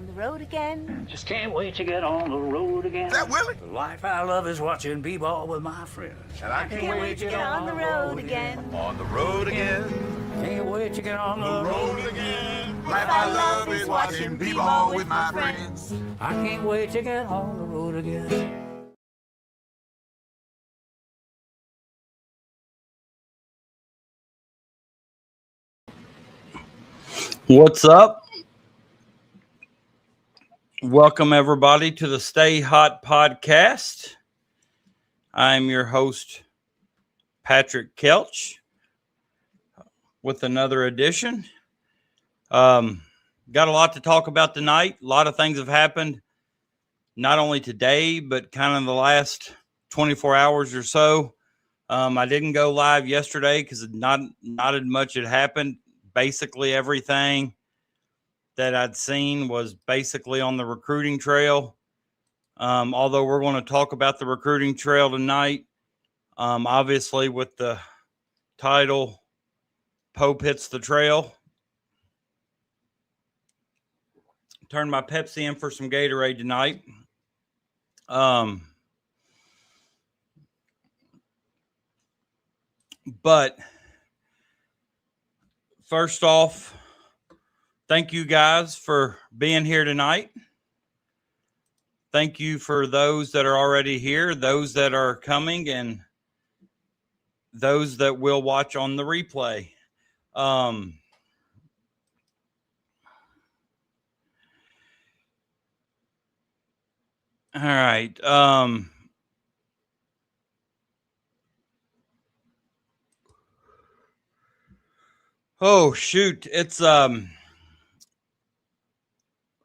On the road again. Just can't wait to get on the road again. Is that Willie? The life I love is watching b-ball with my friends. And I Can't wait to get on the road again. On the road again. Can't wait to get on the road. Road again. Life I love is watching b-ball with my friends. I can't wait to get on the road again. What's up? Welcome, everybody, to the Stay Hot podcast. I'm your host, PTKelsch, with another edition. Got a lot to talk about tonight. A lot of things have happened, not only today, but kind of the last 24 hours or so. I didn't go live yesterday because not as much had happened. Basically, everything that I'd seen was basically on the recruiting trail. Although we're going to talk about the recruiting trail tonight, obviously with the title, Pope Hits the Trail. Turned my Pepsi in for some Gatorade tonight. But first off, thank you guys for being here tonight. Thank you for those that are already here, those that are coming, and those that will watch on the replay. All right. Oh, shoot. It's a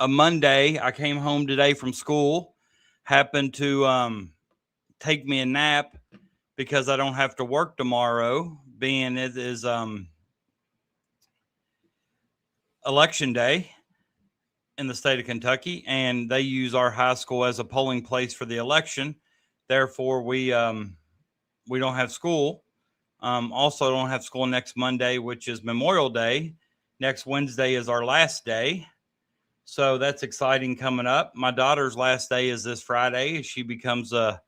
Monday. I came home today from school, happened to take me a nap because I don't have to work tomorrow, being it is election day in the state of Kentucky, and they use our high school as a polling place for the election. Therefore, we don't have school. Also don't have school next Monday, which is Memorial Day. Next Wednesday is our last day. So that's exciting coming up. My daughter's last day is this Friday. She becomes a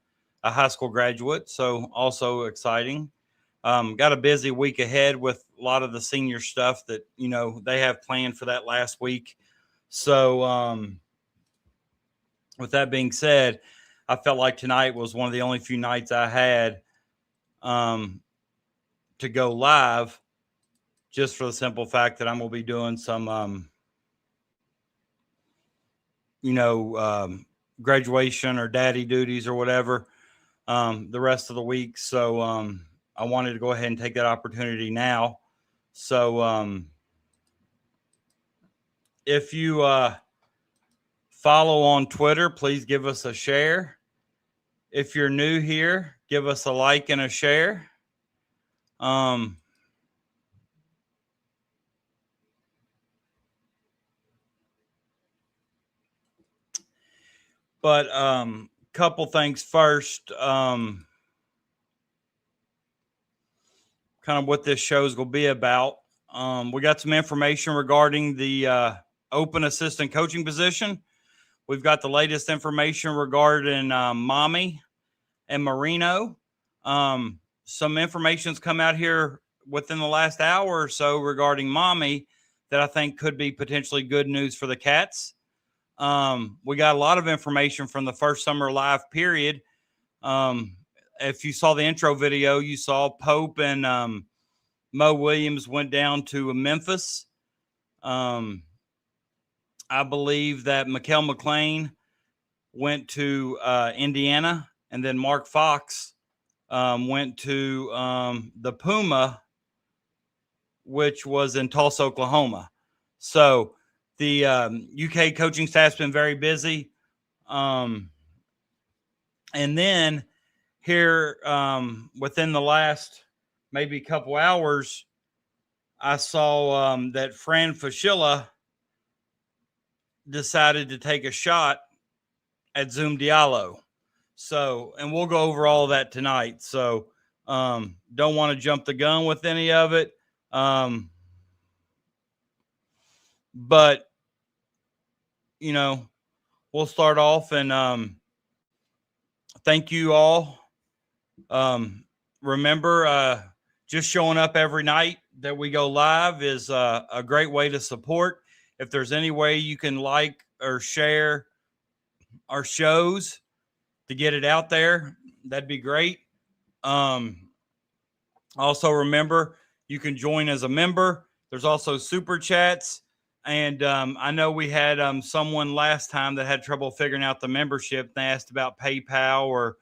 high school graduate. So also exciting. Got a busy week ahead with a lot of the senior stuff that, they have planned for that last week. So with that being said, I felt like tonight was one of the only few nights I had to go live, just for the simple fact that I'm going to be doing some, graduation or daddy duties or whatever the rest of the week. So I wanted to go ahead and take that opportunity now. So if you follow on Twitter, please give us a share. If you're new here, give us a like and a share. But couple things first. Kind of what this show is going to be about. We got some information regarding the open assistant coaching position. We've got the latest information regarding Mommy and Marino. Some information's come out here within the last hour or so regarding Mommy that I think could be potentially good news for the Cats. We got a lot of information from the first summer live period. If you saw the intro video, you saw Pope and Mo Williams went down to Memphis. I believe that Mikkel McLean went to Indiana, and then Mark Fox went to the Puma, which was in Tulsa, Oklahoma. So the UK coaching staff's been very busy. And then here within the last maybe couple hours, I saw that Fran Fashilla decided to take a shot at Zoom Diallo. So, and we'll go over all of that tonight. So don't want to jump the gun with any of it. But we'll start off and thank you all. Remember, just showing up every night that we go live is a great way to support. If there's any way you can like or share our shows to get it out there, that'd be great. Also remember, you can join as a member. There's also super chats. And I know we had someone last time that had trouble figuring out the membership. They asked about PayPal or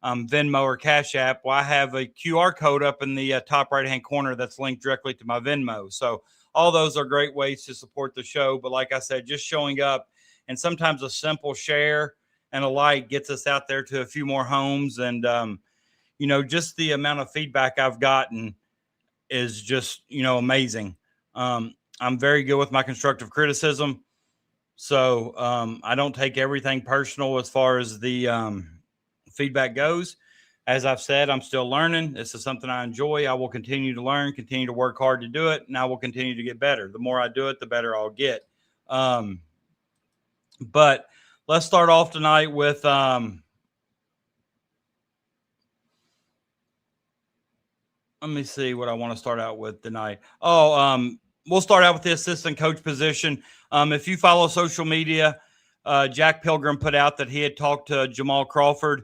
Venmo or Cash App. Well, I have a QR code up in the top right-hand corner that's linked directly to my Venmo. So all those are great ways to support the show. But like I said, just showing up and sometimes a simple share and a like gets us out there to a few more homes. And, just the amount of feedback I've gotten is just, amazing. I'm very good with my constructive criticism. So I don't take everything personal as far as the feedback goes. As I've said, I'm still learning. This is something I enjoy. I will continue to learn, continue to work hard to do it, and I will continue to get better. The more I do it, the better I'll get. But let's start off tonight with let me see what I want to start out with tonight. We'll start out with the assistant coach position. If you follow social media, Jack Pilgrim put out that he had talked to Jamal Crawford.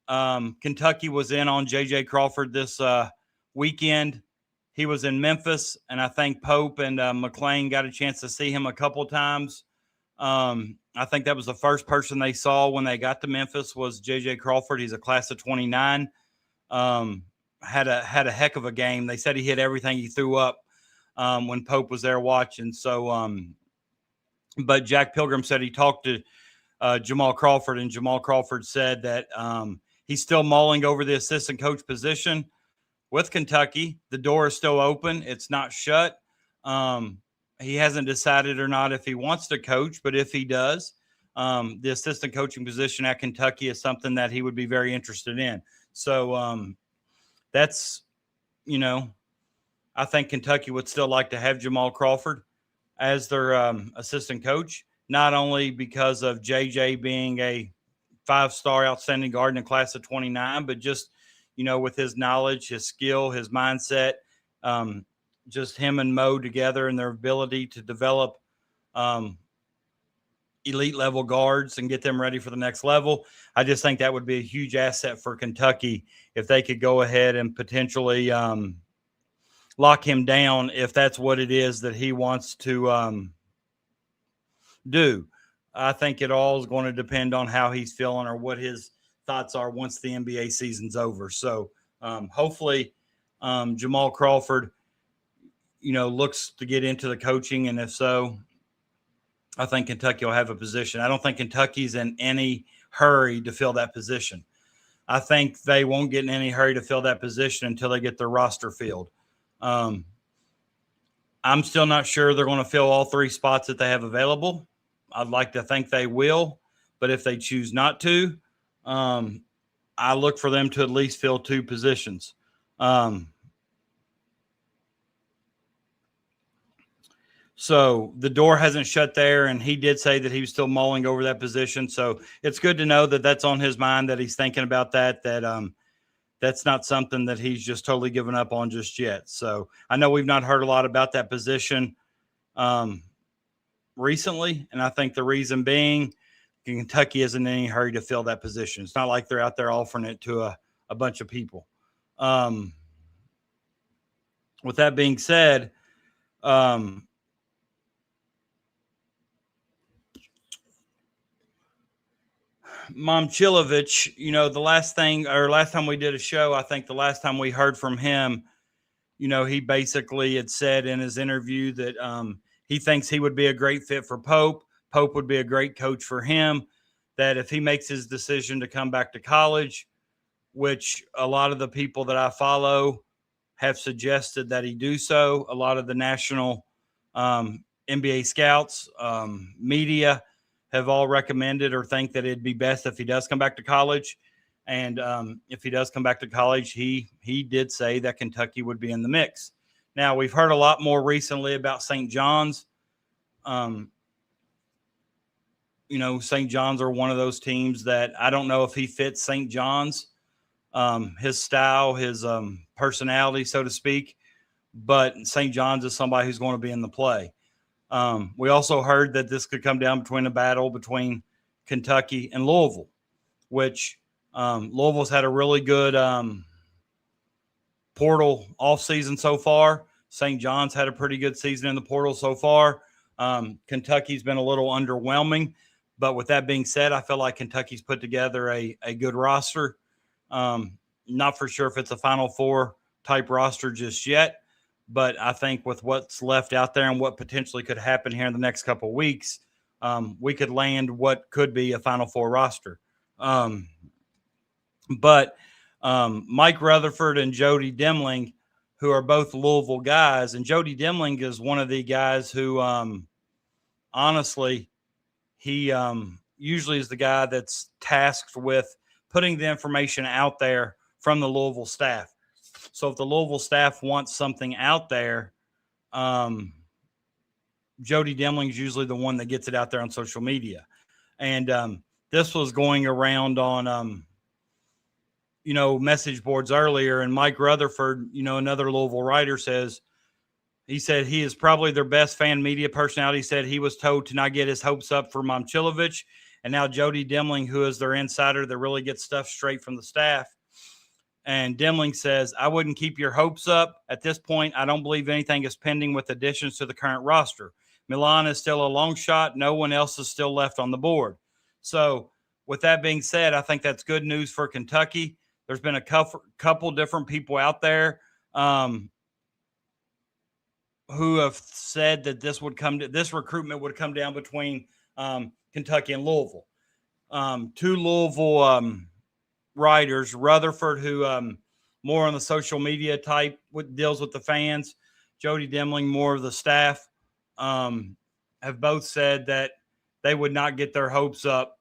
Kentucky was in on J.J. Crawford this weekend. He was in Memphis, and I think Pope and McClain got a chance to see him a couple of times. I think that was the first person they saw when they got to Memphis was J.J. Crawford. He's a class of 29. Had a heck of a game. They said he hit everything he threw up when Pope was there watching. So, but Jack Pilgrim said he talked to Jamal Crawford, and Jamal Crawford said that he's still mulling over the assistant coach position with Kentucky. The door is still open. It's not shut. He hasn't decided or not if he wants to coach, but if he does, the assistant coaching position at Kentucky is something that he would be very interested in. So that's, I think Kentucky would still like to have Jamal Crawford as their assistant coach, not only because of JJ being a 5-star outstanding guard in a class of 29, but just, with his knowledge, his skill, his mindset, just him and Mo together and their ability to develop elite level guards and get them ready for the next level. I just think that would be a huge asset for Kentucky if they could go ahead and potentially lock him down if that's what it is that he wants to do. I think it all is going to depend on how he's feeling or what his thoughts are once the NBA season's over. So hopefully Jamal Crawford, looks to get into the coaching. And if so, I think Kentucky will have a position. I don't think Kentucky's in any hurry to fill that position. I think they won't get in any hurry to fill that position until they get their roster filled. I'm still not sure they're going to fill all 3 spots that they have available. I'd like to think they will, but if they choose not to, I look for them to at least fill 2 positions. So the door hasn't shut there, and he did say that he was still mulling over that position. So it's good to know that that's on his mind, that he's thinking about that that's not something that he's just totally given up on just yet. So I know we've not heard a lot about that position recently, and I think the reason being Kentucky isn't in any hurry to fill that position. It's not like they're out there offering it to a bunch of people. With that being said, Momchilovich, the last time we did a show, I think the last time we heard from him, he basically had said in his interview that he thinks he would be a great fit for Pope. Pope would be a great coach for him, that if he makes his decision to come back to college, which a lot of the people that I follow have suggested that he do so, a lot of the national NBA scouts, media, have all recommended or think that it'd be best if he does come back to college. And if he does come back to college, he did say that Kentucky would be in the mix. Now, we've heard a lot more recently about St. John's. St. John's are one of those teams that I don't know if he fits St. John's, his style, his personality, so to speak. But St. John's is somebody who's going to be in the play. We also heard that this could come down between a battle between Kentucky and Louisville, which Louisville's had a really good portal offseason so far. St. John's had a pretty good season in the portal so far. Kentucky's been a little underwhelming. But with that being said, I feel like Kentucky's put together a good roster. Not for sure if it's a Final Four type roster just yet, but I think with what's left out there and what potentially could happen here in the next couple of weeks, we could land what could be a Final Four roster. But Mike Rutherford and Jody Demling, who are both Louisville guys, and Jody Demling is one of the guys who, honestly, he usually is the guy that's tasked with putting the information out there from the Louisville staff. So if the Louisville staff wants something out there, Jody Demling's usually the one that gets it out there on social media. And this was going around on, message boards earlier. And Mike Rutherford, another Louisville writer, he said he is probably their best fan media personality. He said he was told to not get his hopes up for Momcilovic. And now Jody Demling, who is their insider that really gets stuff straight from the staff. And Demling says, I wouldn't keep your hopes up. At this point, I don't believe anything is pending with additions to the current roster. Milan is still a long shot. No one else is still left on the board. So with that being said, I think that's good news for Kentucky. There's been a couple different people out there who have said that this recruitment would come down between Kentucky and Louisville. Two Louisville writers, Rutherford, who more on the social media type, deals with the fans, Jody Demling, more of the staff, have both said that they would not get their hopes up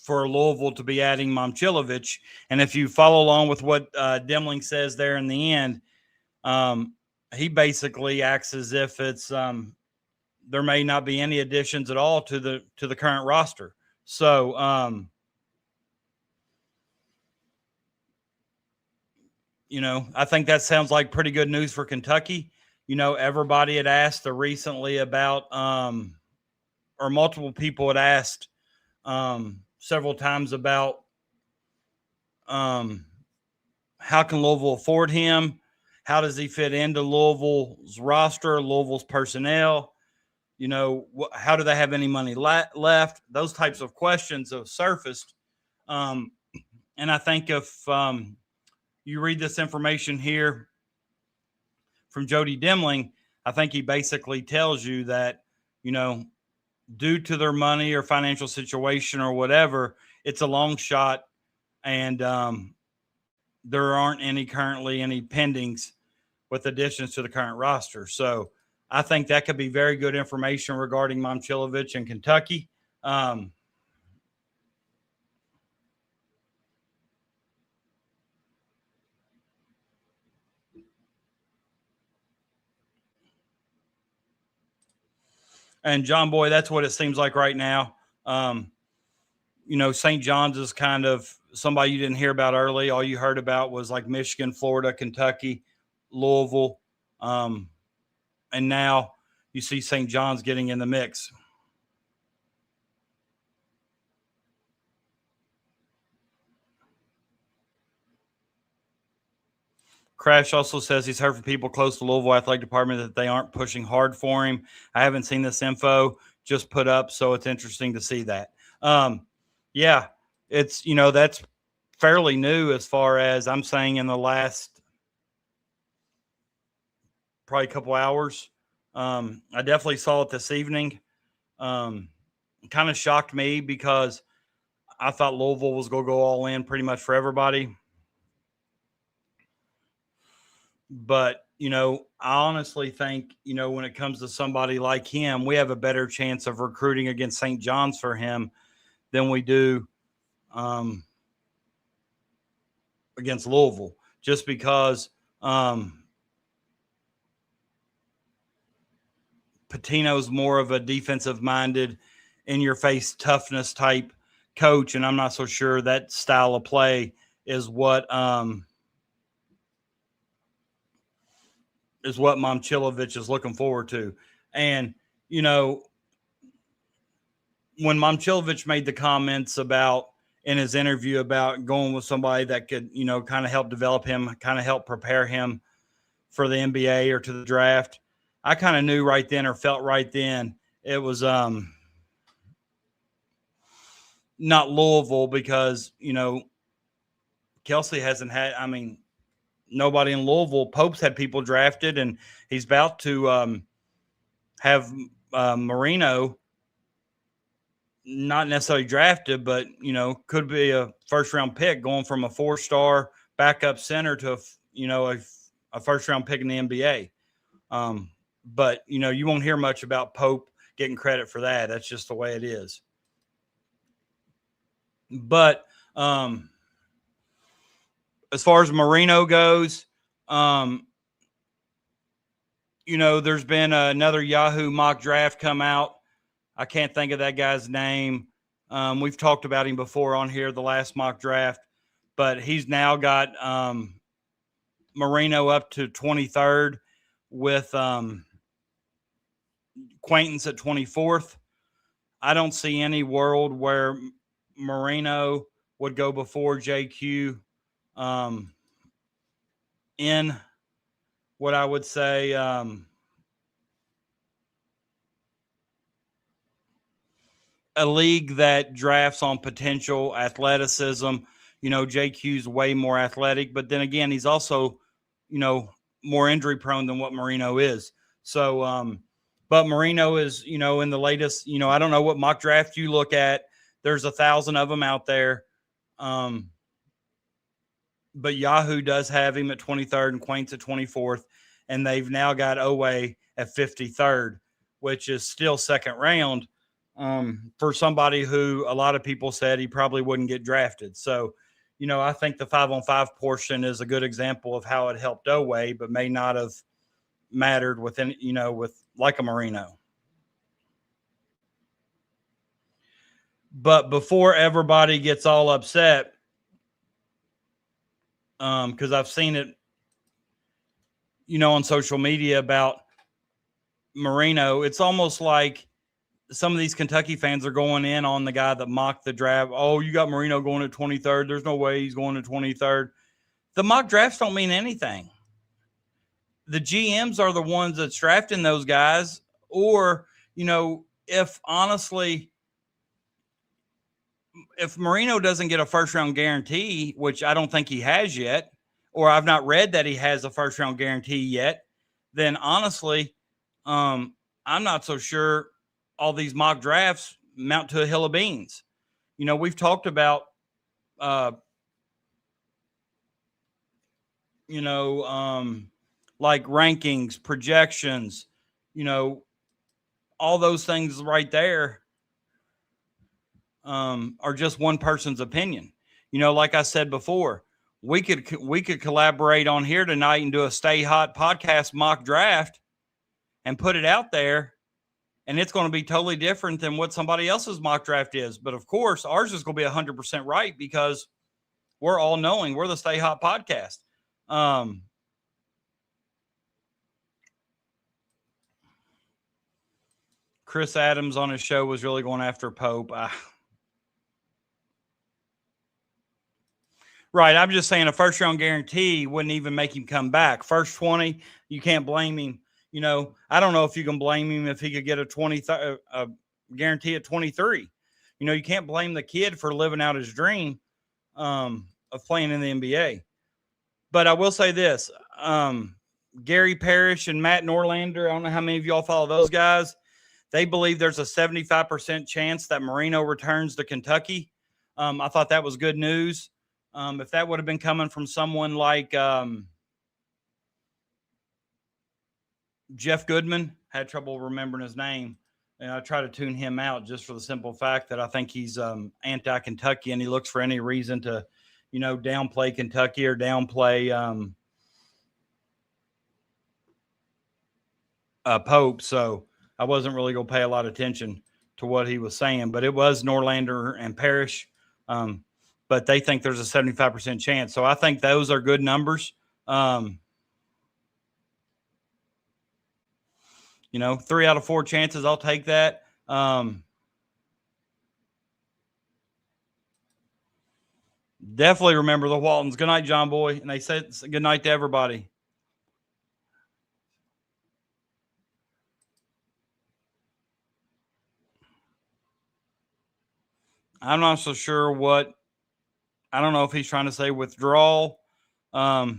for Louisville to be adding Momcilovic. And if you follow along with what Demling says there in the end, he basically acts as if it's there may not be any additions at all to the current roster. So I think that sounds like pretty good news for Kentucky. Everybody had asked recently about or multiple people had asked several times about how can Louisville afford him? How does he fit into Louisville's roster, Louisville's personnel? How do they have any money left? Those types of questions have surfaced. And I think if you read this information here from Jody Demling, I think he basically tells you that, due to their money or financial situation or whatever, it's a long shot. And there aren't currently any pendings with additions to the current roster. So I think that could be very good information regarding Momcilovic in Kentucky. And John Boy, that's what it seems like right now. St. John's is kind of somebody you didn't hear about early. All you heard about was like Michigan, Florida, Kentucky, Louisville. And now you see St. John's getting in the mix. Crash also says he's heard from people close to Louisville Athletic Department that they aren't pushing hard for him. I haven't seen this info just put up, so it's interesting to see that. Yeah, it's, that's fairly new as far as I'm saying in the last probably couple hours. I definitely saw it this evening. Kind of shocked me because I thought Louisville was going to go all in pretty much for everybody. But, I honestly think, when it comes to somebody like him, we have a better chance of recruiting against St. John's for him than we do against Louisville, just because Patino's more of a defensive-minded in-your-face toughness type coach, and I'm not so sure that style of play is what Momcilovic is looking forward to. And, you know, when Momcilovic made the comments about in his interview about going with somebody that could, you know, kind of help develop him, kind of help prepare him for the NBA or to the draft, I kind of knew right then, or felt right then, it was not Louisville, because, you know, Kelsey hasn't had, I mean, nobody in Louisville. Pope's had people drafted, and he's about to have Marino not necessarily drafted, but, you know, could be a first-round pick, going from a 4-star backup center to, you know, a first-round pick in the NBA. But, you know, you won't hear much about Pope getting credit for that. That's just the way it is. But as far as Marino goes, you know, there's been another Yahoo mock draft come out. I can't think of that guy's name. We've talked about him before on here, the last mock draft, but he's now got Marino up to 23rd with Quaintance at 24th. I don't see any world where Marino would go before JQ in what I would say a league that drafts on potential athleticism. You know, JQ's way more athletic, but then again, he's also, you know, more injury prone than what Marino is. So, but Marino is, you know, in the latest, you know, I don't know what mock draft you look at. There's 1,000 of them out there. But Yahoo does have him at 23rd and Quaint's at 24th. And they've now got Owe at 53rd, which is still second round for somebody who a lot of people said he probably wouldn't get drafted. So, you know, I think the 5-on-5 portion is a good example of how it helped Owe, but may not have mattered within, you know, with like a Marino. But before everybody gets all upset, because I've seen it, you know, on social media about Marino, it's almost like some of these Kentucky fans are going in on the guy that mocked the draft. Oh, you got Marino going to 23rd. There's no way he's going to 23rd. The mock drafts don't mean anything. The GMs are the ones that's drafting those guys. Or, you know, if Marino doesn't get a first-round guarantee, which I don't think he has yet, or I've not read that he has a first-round guarantee yet, then honestly, I'm not so sure all these mock drafts mount to a hill of beans. You know, we've talked about, you know, like rankings, projections, you know, all those things right there are just one person's opinion. You know, like I said before, we could collaborate on here tonight and do a Stay Hot podcast mock draft and put it out there, and it's going to be totally different than what somebody else's mock draft is. But of course, ours is going to be 100% right because we're all knowing. We're the Stay Hot podcast. Chris Adams on his show was really going after Pope. Right. I'm just saying a first-round guarantee wouldn't even make him come back. First 20, you can't blame him. You know, I don't know if you can blame him if he could get a guarantee at 23. You know, you can't blame the kid for living out his dream of playing in the NBA. But I will say this. Gary Parrish and Matt Norlander, I don't know how many of y'all follow those guys. They believe there's a 75% chance that Marino returns to Kentucky. I thought that was good news. If that would have been coming from someone like Jeff Goodman, had trouble remembering his name, and I try to tune him out just for the simple fact that I think he's anti-Kentucky, and he looks for any reason to, you know, downplay Kentucky or downplay Pope. So I wasn't really going to pay a lot of attention to what he was saying, but it was Norlander and Parrish. But they think there's a 75% chance. So I think those are good numbers. 3 out of 4 chances, I'll take that. Definitely remember the Waltons. Good night, John Boy. And they said good night to everybody. I'm not so sure what, I don't know if he's trying to say withdrawal. I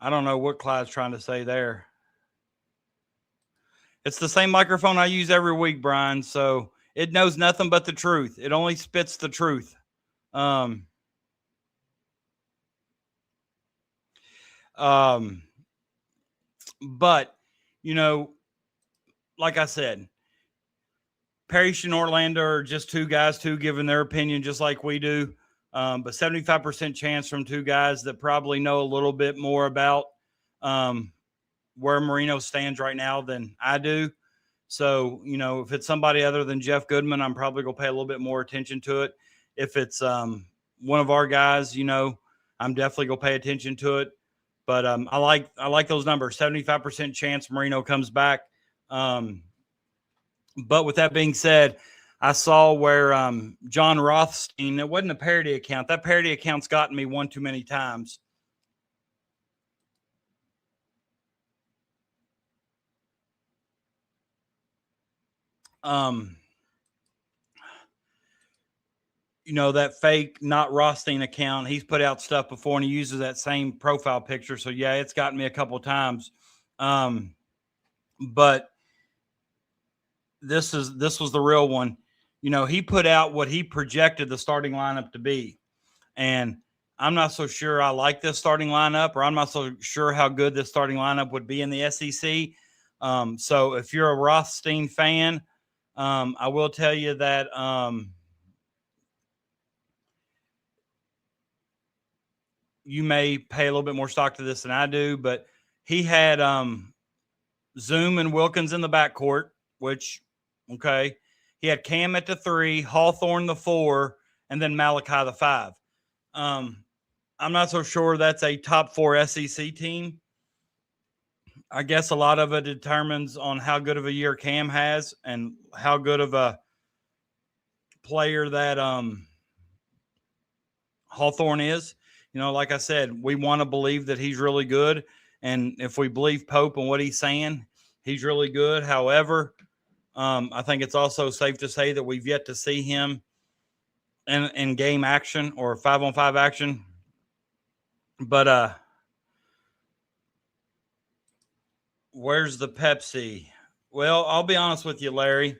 don't know what Clyde's trying to say there. It's the same microphone I use every week, Brian. So it knows nothing but the truth. It only spits the truth. But, like I said, Parrish and Orlando are just two guys, giving their opinion just like we do. But 75% chance from two guys that probably know a little bit more about where Marino stands right now than I do. So, if it's somebody other than Jeff Goodman, I'm probably going to pay a little bit more attention to it. If it's one of our guys, I'm definitely going to pay attention to it. But I like those numbers. 75% chance Marino comes back. But with that being said, I saw where John Rothstein, it wasn't a parody account. That parody account's gotten me one too many times. That fake not Rothstein account, he's put out stuff before and he uses that same profile picture. So yeah, it's gotten me a couple of times. But this was the real one. He put out what he projected the starting lineup to be. And I'm not so sure I like this starting lineup, or I'm not so sure how good this starting lineup would be in the SEC. So if you're a Rothstein fan, I will tell you that you may pay a little bit more stock to this than I do, but he had Zoom and Wilkins in the backcourt, which, okay. He had Cam at the 3, Hawthorne the 4, and then Malachi the 5. I'm not so sure that's a top 4 SEC team. I guess a lot of it determines on how good of a year Cam has and how good of a player that Hawthorne is. Like I said, we want to believe that he's really good. And if we believe Pope and what he's saying, he's really good. However, I think it's also safe to say that we've yet to see him in game action or 5-on-5 action. But where's the Pepsi? Well, I'll be honest with you, Larry.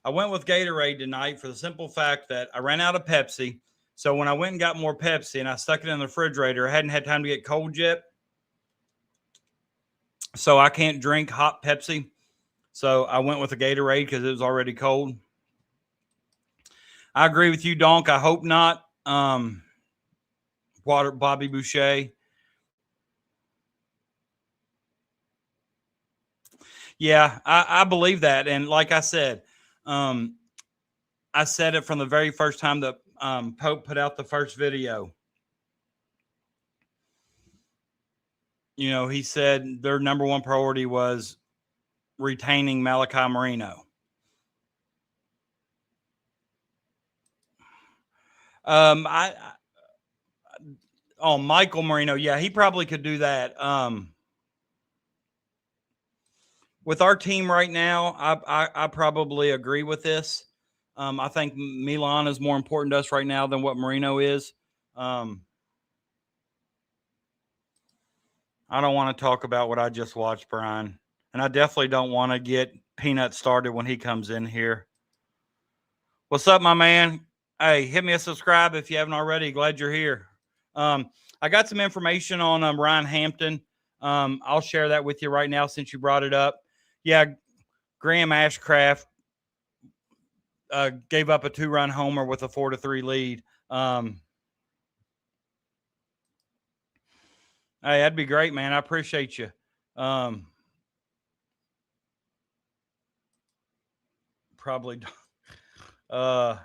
I went with Gatorade tonight for the simple fact that I ran out of Pepsi. So when I went and got more Pepsi and I stuck it in the refrigerator, I hadn't had time to get cold yet. So I can't drink hot Pepsi. So I went with a Gatorade because it was already cold. I agree with you, Donk. I hope not. Bobby Boucher. Yeah, I believe that. And like I said, I said it from the very first time that Pope put out the first video. He said their number one priority was retaining Malachi Marino. Michael Marino. Yeah, he probably could do that. With our team right now, I probably agree with this. I think Milan is more important to us right now than what Marino is. I don't want to talk about what I just watched, Brian. And I definitely don't want to get Peanut started when he comes in here. What's up, my man? Hey, hit me a subscribe if you haven't already. Glad you're here. I got some information on Ryan Hampton. I'll share that with you right now since you brought it up. Yeah, Graham Ashcraft gave up a 2-run homer with a 4-3 lead. Hey, that'd be great, man. I appreciate you. probably don't.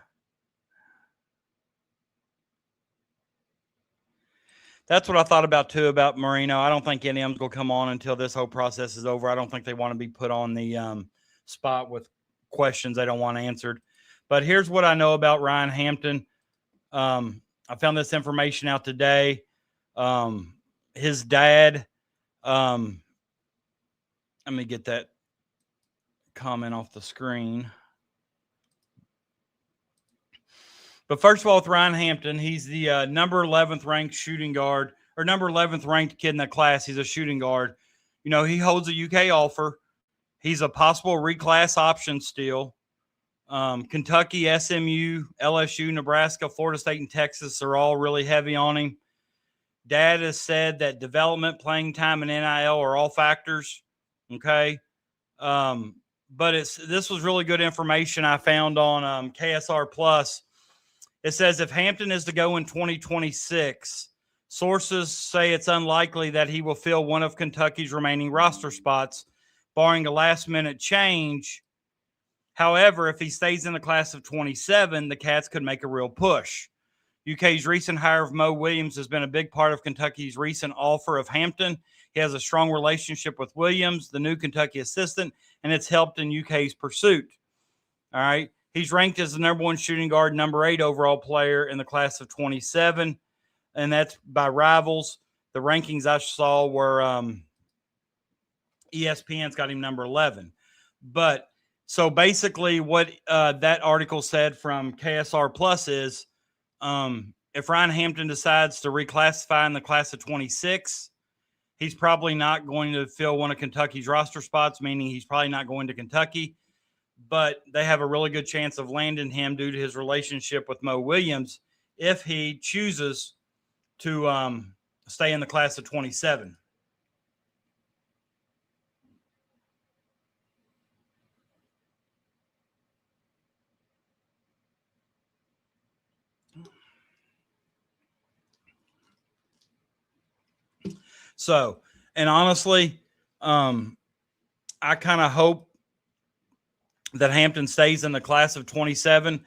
That's what I thought about too about Marino. I don't think any of them's going to come on until this whole process is over. I don't think they want to be put on the spot with questions they don't want answered. But here's what I know about Ryan Hampton. I found this information out today. His dad, let me get that comment off the screen. But first of all, with Ryan Hampton, he's the number 11th ranked shooting guard, or number 11th ranked kid in the class. He's a shooting guard. You know, he holds a UK offer. He's a possible reclass option still. Kentucky, SMU, LSU, Nebraska, Florida State, and Texas are all really heavy on him. Dad has said that development, playing time, and NIL are all factors. Okay. But this was really good information I found on KSR Plus. It says if Hampton is to go in 2026, sources say it's unlikely that he will fill one of Kentucky's remaining roster spots, barring a last-minute change. However, if he stays in the class of 27, the Cats could make a real push. UK's recent hire of Mo Williams has been a big part of Kentucky's recent offer of Hampton. He has a strong relationship with Williams, the new Kentucky assistant, and it's helped in UK's pursuit. All right. He's ranked as the number 1 shooting guard, number 8 overall player in the class of 27, and that's by Rivals. The rankings I saw were ESPN's got him number 11. But so basically what that article said from KSR Plus is if Ryan Hampton decides to reclassify in the class of 26, he's probably not going to fill one of Kentucky's roster spots, meaning he's probably not going to Kentucky. But they have a really good chance of landing him due to his relationship with Mo Williams if he chooses to stay in the class of 27. So, and honestly, I kind of hope that Hampton stays in the class of 27.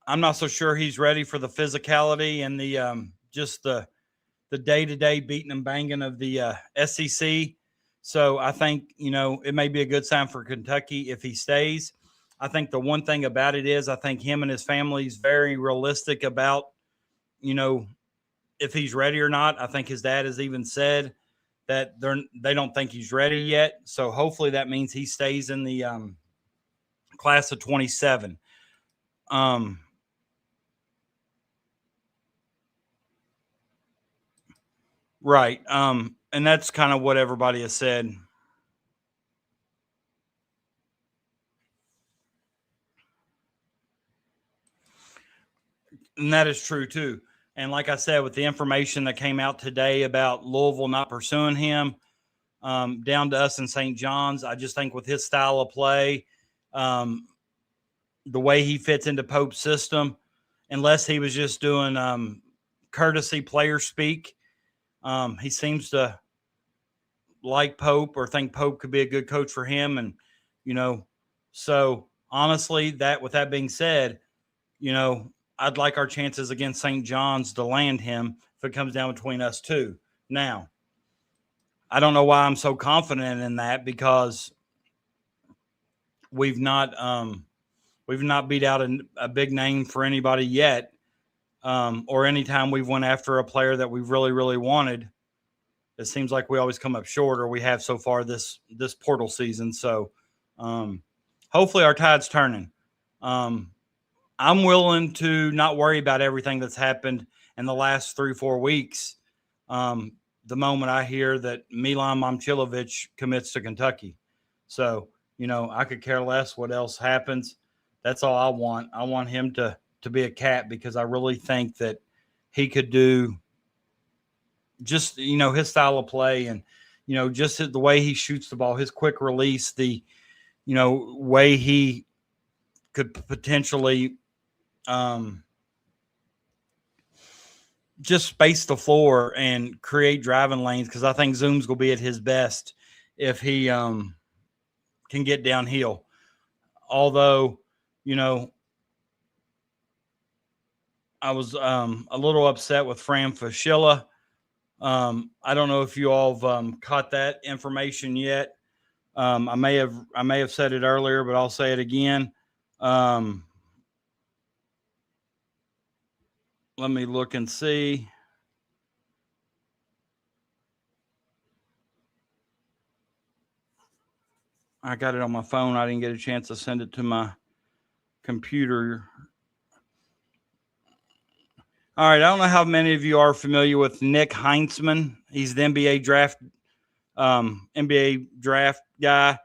I'm not so sure he's ready for the physicality and the just the day-to-day beating and banging of the SEC. So I think, you know, it may be a good sign for Kentucky if he stays. I think the one thing about it is I think him and his family is very realistic about, you know, if he's ready or not. I think his dad has even said that they don't think he's ready yet. So hopefully that means he stays in the class of 27. Right. And that's kind of what everybody has said. And that is true too. And like I said, with the information that came out today about Louisville not pursuing him, down to us in St. John's, I just think with his style of play, the way he fits into Pope's system, unless he was just doing courtesy player speak, he seems to like Pope or think Pope could be a good coach for him. And, you know, so honestly, with that being said, you know, I'd like our chances against St. John's to land him if it comes down between us two. Now, I don't know why I'm so confident in that, because we've not beat out a big name for anybody yet, or anytime we've went after a player that we've really, really wanted. It seems like we always come up short, or we have so far this portal season. So hopefully our tide's turning. I'm willing to not worry about everything that's happened in the last 3-4 weeks. The moment I hear that Milan Momcilovic commits to Kentucky. So, you know, I could care less what else happens. That's all I want. I want him to be a Cat, because I really think that he could do just, you know, his style of play and, you know, just the way he shoots the ball, his quick release, the, you know, way he could potentially just space the floor and create driving lanes, because I think Zoom's going to be at his best if he can get downhill. Although, I was a little upset with Fran Fraschilla. I don't know if you all have caught that information yet. I may have said it earlier, but I'll say it again. Let me look and see. I got it on my phone. I didn't get a chance to send it to my computer. All right. I don't know how many of you are familiar with Nick Heinzman. He's the NBA draft guy.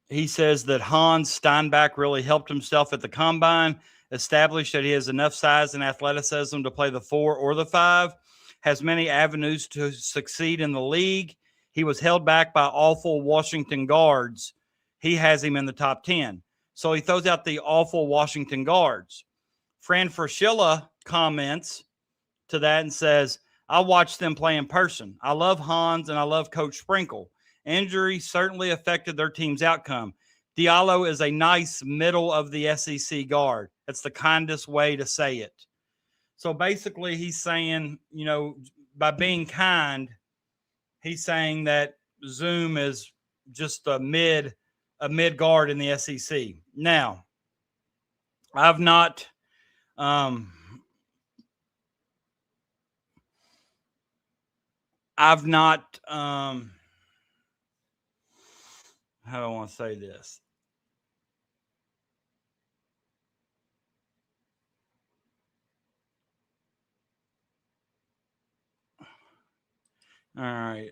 He says that Hans Steinbach really helped himself at the combine, established that he has enough size and athleticism to play the 4 or the 5, has many avenues to succeed in the league. He was held back by awful Washington guards. He has him in the top 10. So he throws out the awful Washington guards. Fran Fraschilla comments to that and says, I watched them play in person. I love Hans and I love Coach Sprinkle. Injury certainly affected their team's outcome. Diallo is a nice middle of the SEC guard. That's the kindest way to say it. So basically he's saying, by being kind, he's saying that Zoom is just a mid guard in the SEC. Now, I've not how do I want to say this? All right.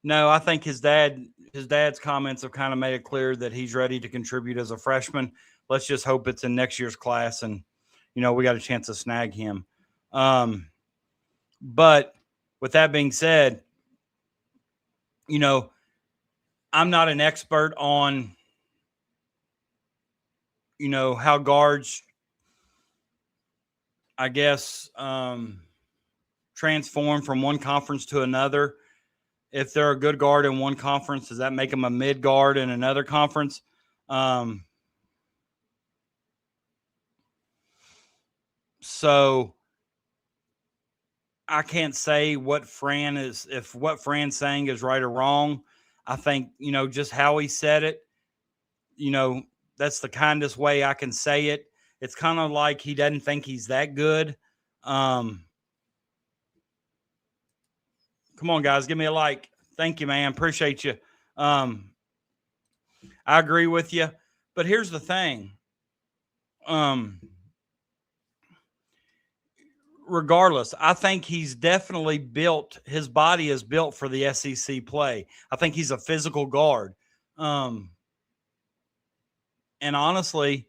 No, I think his dad's comments have kind of made it clear that he's ready to contribute as a freshman. Let's just hope it's in next year's class and, we got a chance to snag him. But with that being said, I'm not an expert on, how guards, I guess, transform from one conference to another. If they're a good guard in one conference, does that make them a mid guard in another conference? So I can't say if what Fran's saying is right or wrong. I think, just how he said it, that's the kindest way I can say it. It's kind of like he doesn't think he's that good. Come on, guys, give me a like. Thank you, man. Appreciate you. I agree with you. But here's the thing. Regardless, I think he's definitely built. His body is built for the SEC play. I think he's a physical guard. And honestly,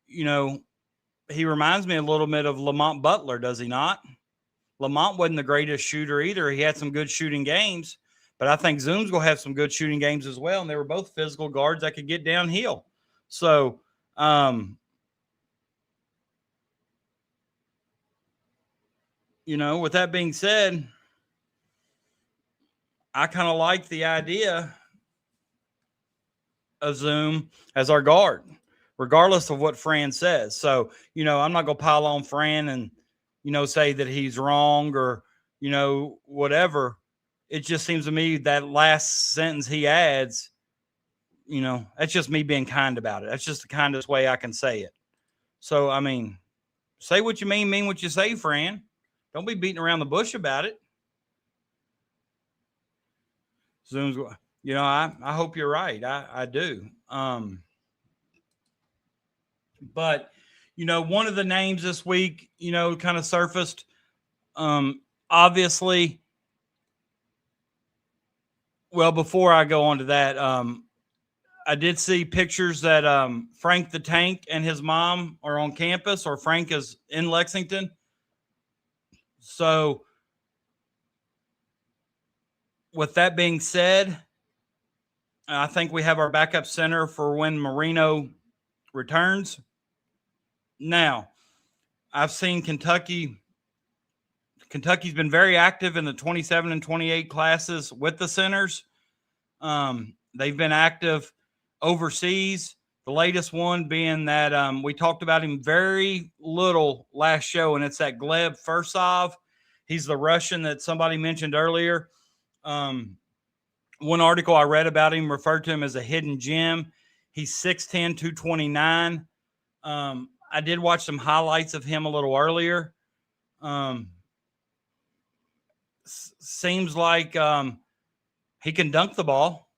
he reminds me a little bit of Lamont Butler, does he not? Lamont wasn't the greatest shooter either. He had some good shooting games, but I think Zoom's going to have some good shooting games as well. And they were both physical guards that could get downhill. So, with that being said, I kind of like the idea of Zoom as our guard, regardless of what Fran says. So, I'm not going to pile on Fran and, say that he's wrong or, whatever. It just seems to me that last sentence he adds, that's just me being kind about it. That's just the kindest way I can say it. So, I mean, say what you mean what you say, Fran. Don't be beating around the bush about it. Zoom's, I hope you're right. I do. But, one of the names this week, kind of surfaced. Obviously, well, before I go on to that, I did see pictures that Frank the Tank and his mom are on campus, or Frank is in Lexington. So, with that being said, I think we have our backup center for when Marino returns. Now, I've seen Kentucky's been very active in the 27 and 28 classes with the centers. They've been active overseas. The latest one being that we talked about him very little last show, and it's that Gleb Fursov. He's the Russian that somebody mentioned earlier. One article I read about him referred to him as a hidden gem. He's 6'10", 229. I did watch some highlights of him a little earlier. Seems like he can dunk the ball.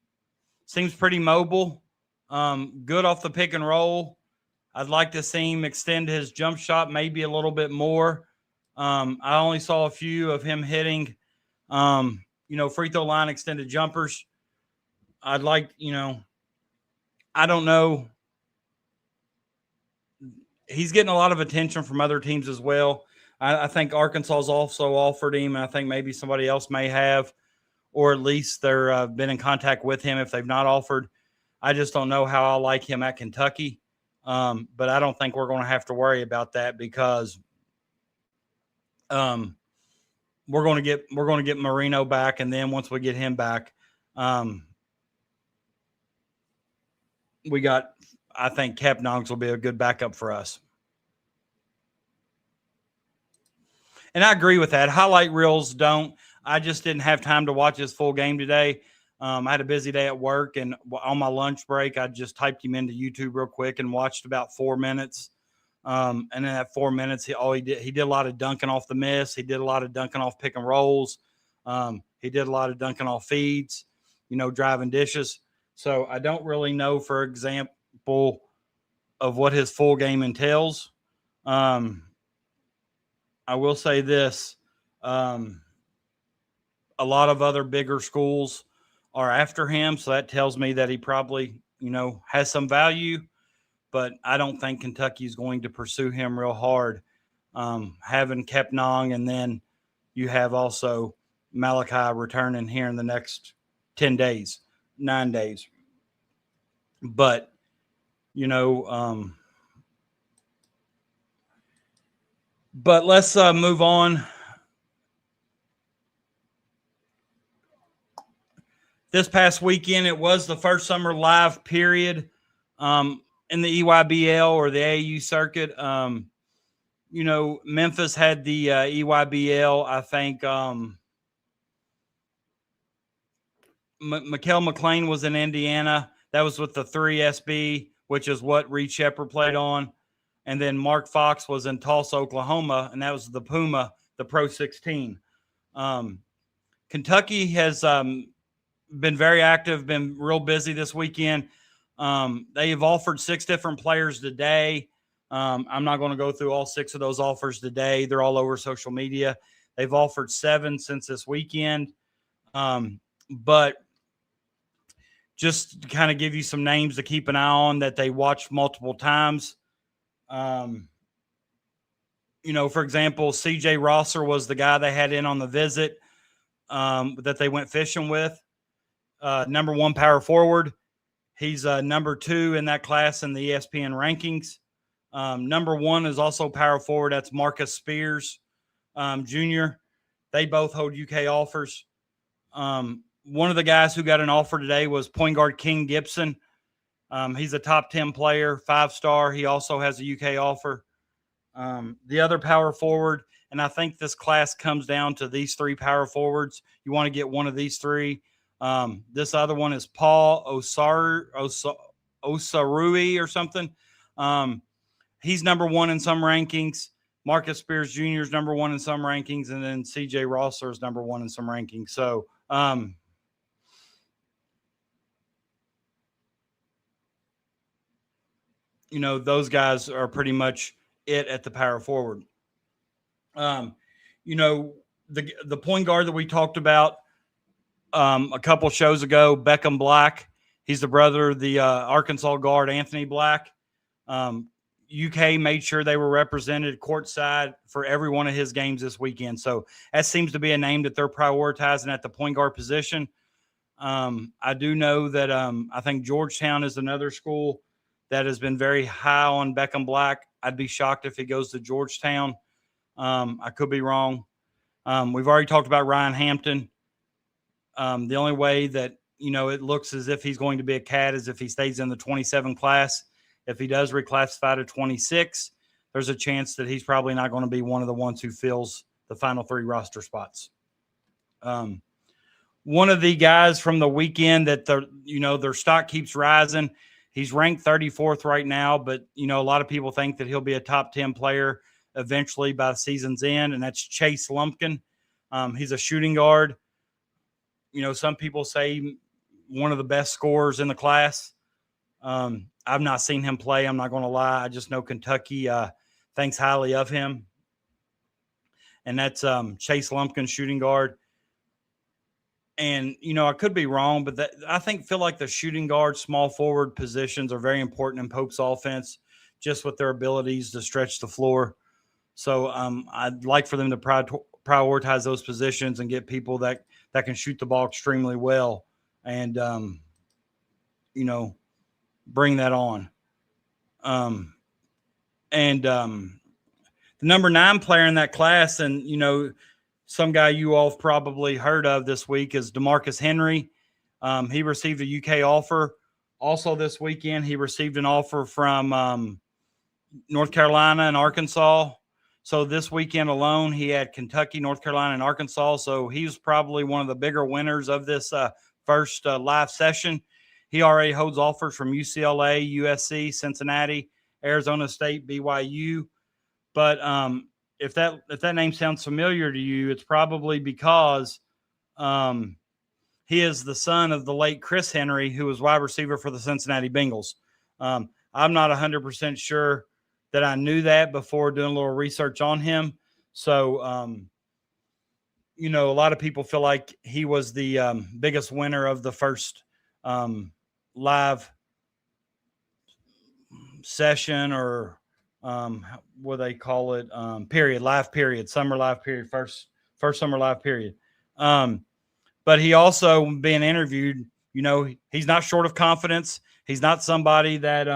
Seems pretty mobile. Good off the pick and roll. I'd like to see him extend his jump shot maybe a little bit more. I only saw a few of him hitting, free throw line extended jumpers. I'd like, I don't know. He's getting a lot of attention from other teams as well. I think Arkansas's also offered him, and I think maybe somebody else may have, or at least they're been in contact with him if they've not offered. I just don't know how I like him at Kentucky, but I don't think we're going to have to worry about that because we're going to get Marino back, and then once we get him back, I think Cap Noggs will be a good backup for us. And I agree with that. Highlight reels don't. I just didn't have time to watch his full game today. I had a busy day at work, and on my lunch break, I just typed him into YouTube real quick and watched about 4 minutes. And in that 4 minutes, he did a lot of dunking off the miss. He did a lot of dunking off pick and rolls. He did a lot of dunking off feeds, driving dishes. So I don't really know, for example, of what his full game entails. I will say this. A lot of other bigger schools are after him, so that tells me that he probably, has some value, but I don't think Kentucky is going to pursue him real hard. Having Kep Nong, and then you have also Malachi returning here in the next 9 days. But, but let's move on. This past weekend, it was the first summer live period in the EYBL or the AAU circuit. Memphis had the EYBL. I think Mikael McLean was in Indiana. That was with the 3SB, which is what Reed Shepard played on. And then Mark Fox was in Tulsa, Oklahoma, and that was the Puma, the Pro 16. Kentucky has been very active, been real busy this weekend. They have offered 6 different players today. I'm not going to go through all 6 of those offers today. They're all over social media. They've offered 7 since this weekend. But just to kind of give you some names to keep an eye on that they watched multiple times. For example, CJ Rosser was the guy they had in on the visit that they went fishing with. Number 1 power forward. He's number 2 in that class in the ESPN rankings. Number 1 is also power forward. That's Marcus Spears Jr. They both hold UK offers. One of the guys who got an offer today was point guard King Gibson. He's a top 10 player, 5-star. He also has a UK offer. The other power forward, and I think this class comes down to these 3 power forwards. You want to get one of these 3. This other one is Paul Osarui or something. He's number 1 in some rankings. Marcus Spears Jr. is number 1 in some rankings, and then CJ Rosser is number 1 in some rankings. So, those guys are pretty much it at the power forward. The point guard that we talked about a couple shows ago, Beckham Black. He's the brother of the Arkansas guard, Anthony Black. UK made sure they were represented courtside for every one of his games this weekend. So that seems to be a name that they're prioritizing at the point guard position. I do know that I think Georgetown is another school that has been very high on Beckham Black. I'd be shocked if he goes to Georgetown. I could be wrong. We've already talked about Ryan Hampton. The only way that, it looks as if he's going to be a Cat is if he stays in the 27 class. If he does reclassify to 26, there's a chance that he's probably not going to be one of the ones who fills the final 3 roster spots. One of the guys from the weekend that their stock keeps rising. He's ranked 34th right now, but a lot of people think that he'll be a top 10 player eventually by the season's end, and that's Chase Lumpkin. He's a shooting guard. Some people say one of the best scorers in the class. I've not seen him play. I'm not going to lie. I just know Kentucky thinks highly of him. And that's Chase Lumpkin, shooting guard. And, I could be wrong, but I feel like the shooting guard, small forward positions are very important in Pope's offense, just with their abilities to stretch the floor. So I'd like for them to prioritize those positions and get people that can shoot the ball extremely well and, bring that on. The number 9 player in that class, and, some guy you all have probably heard of this week, is DeMarcus Henry. He received a UK offer. Also this weekend, he received an offer from North Carolina and Arkansas. So this weekend alone, he had Kentucky, North Carolina, and Arkansas. So he was probably one of the bigger winners of this first live session. He already holds offers from UCLA, USC, Cincinnati, Arizona State, BYU. But if that name sounds familiar to you, it's probably because he is the son of the late Chris Henry, who was wide receiver for the Cincinnati Bengals. I'm not 100% sure that I knew that before doing a little research on him. So, a lot of people feel like he was the biggest winner of the first live session, or what they call it, live period, summer live period, first summer live period. But he also, being interviewed, he's not short of confidence. He's not somebody that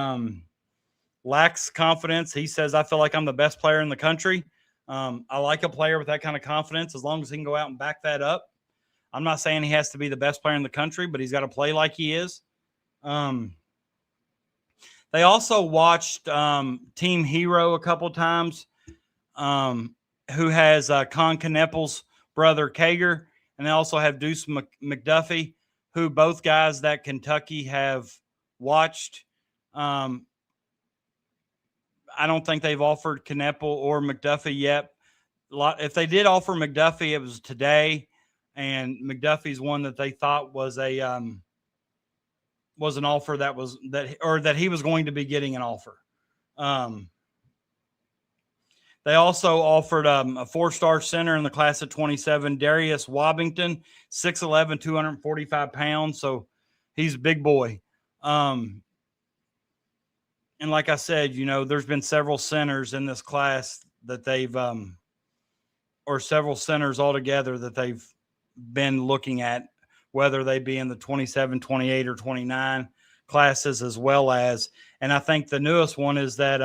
lacks confidence. He says, I feel like I'm the best player in the country. I like a player with that kind of confidence, as long as he can go out and back that up. I'm not saying he has to be the best player in the country, but he's got to play like he is. They also watched Team Hero a couple times, who has Con Kneppel's brother Kager, and they also have Deuce McDuffie, who both guys that Kentucky have watched. I don't think they've offered Kneppel or McDuffie yet. If they did offer McDuffie, it was today, and McDuffie's one that they thought was an offer that he was going to be getting an offer. They also offered a 4-star center in the class of 27, Darius Wobbington, 6'11", 245 pounds. So he's a big boy. And like I said, there's been several centers in this class that they've, or several centers altogether that they've been looking at, whether they be in the 27, 28, or 29 classes, as well as, and I think the newest one is that,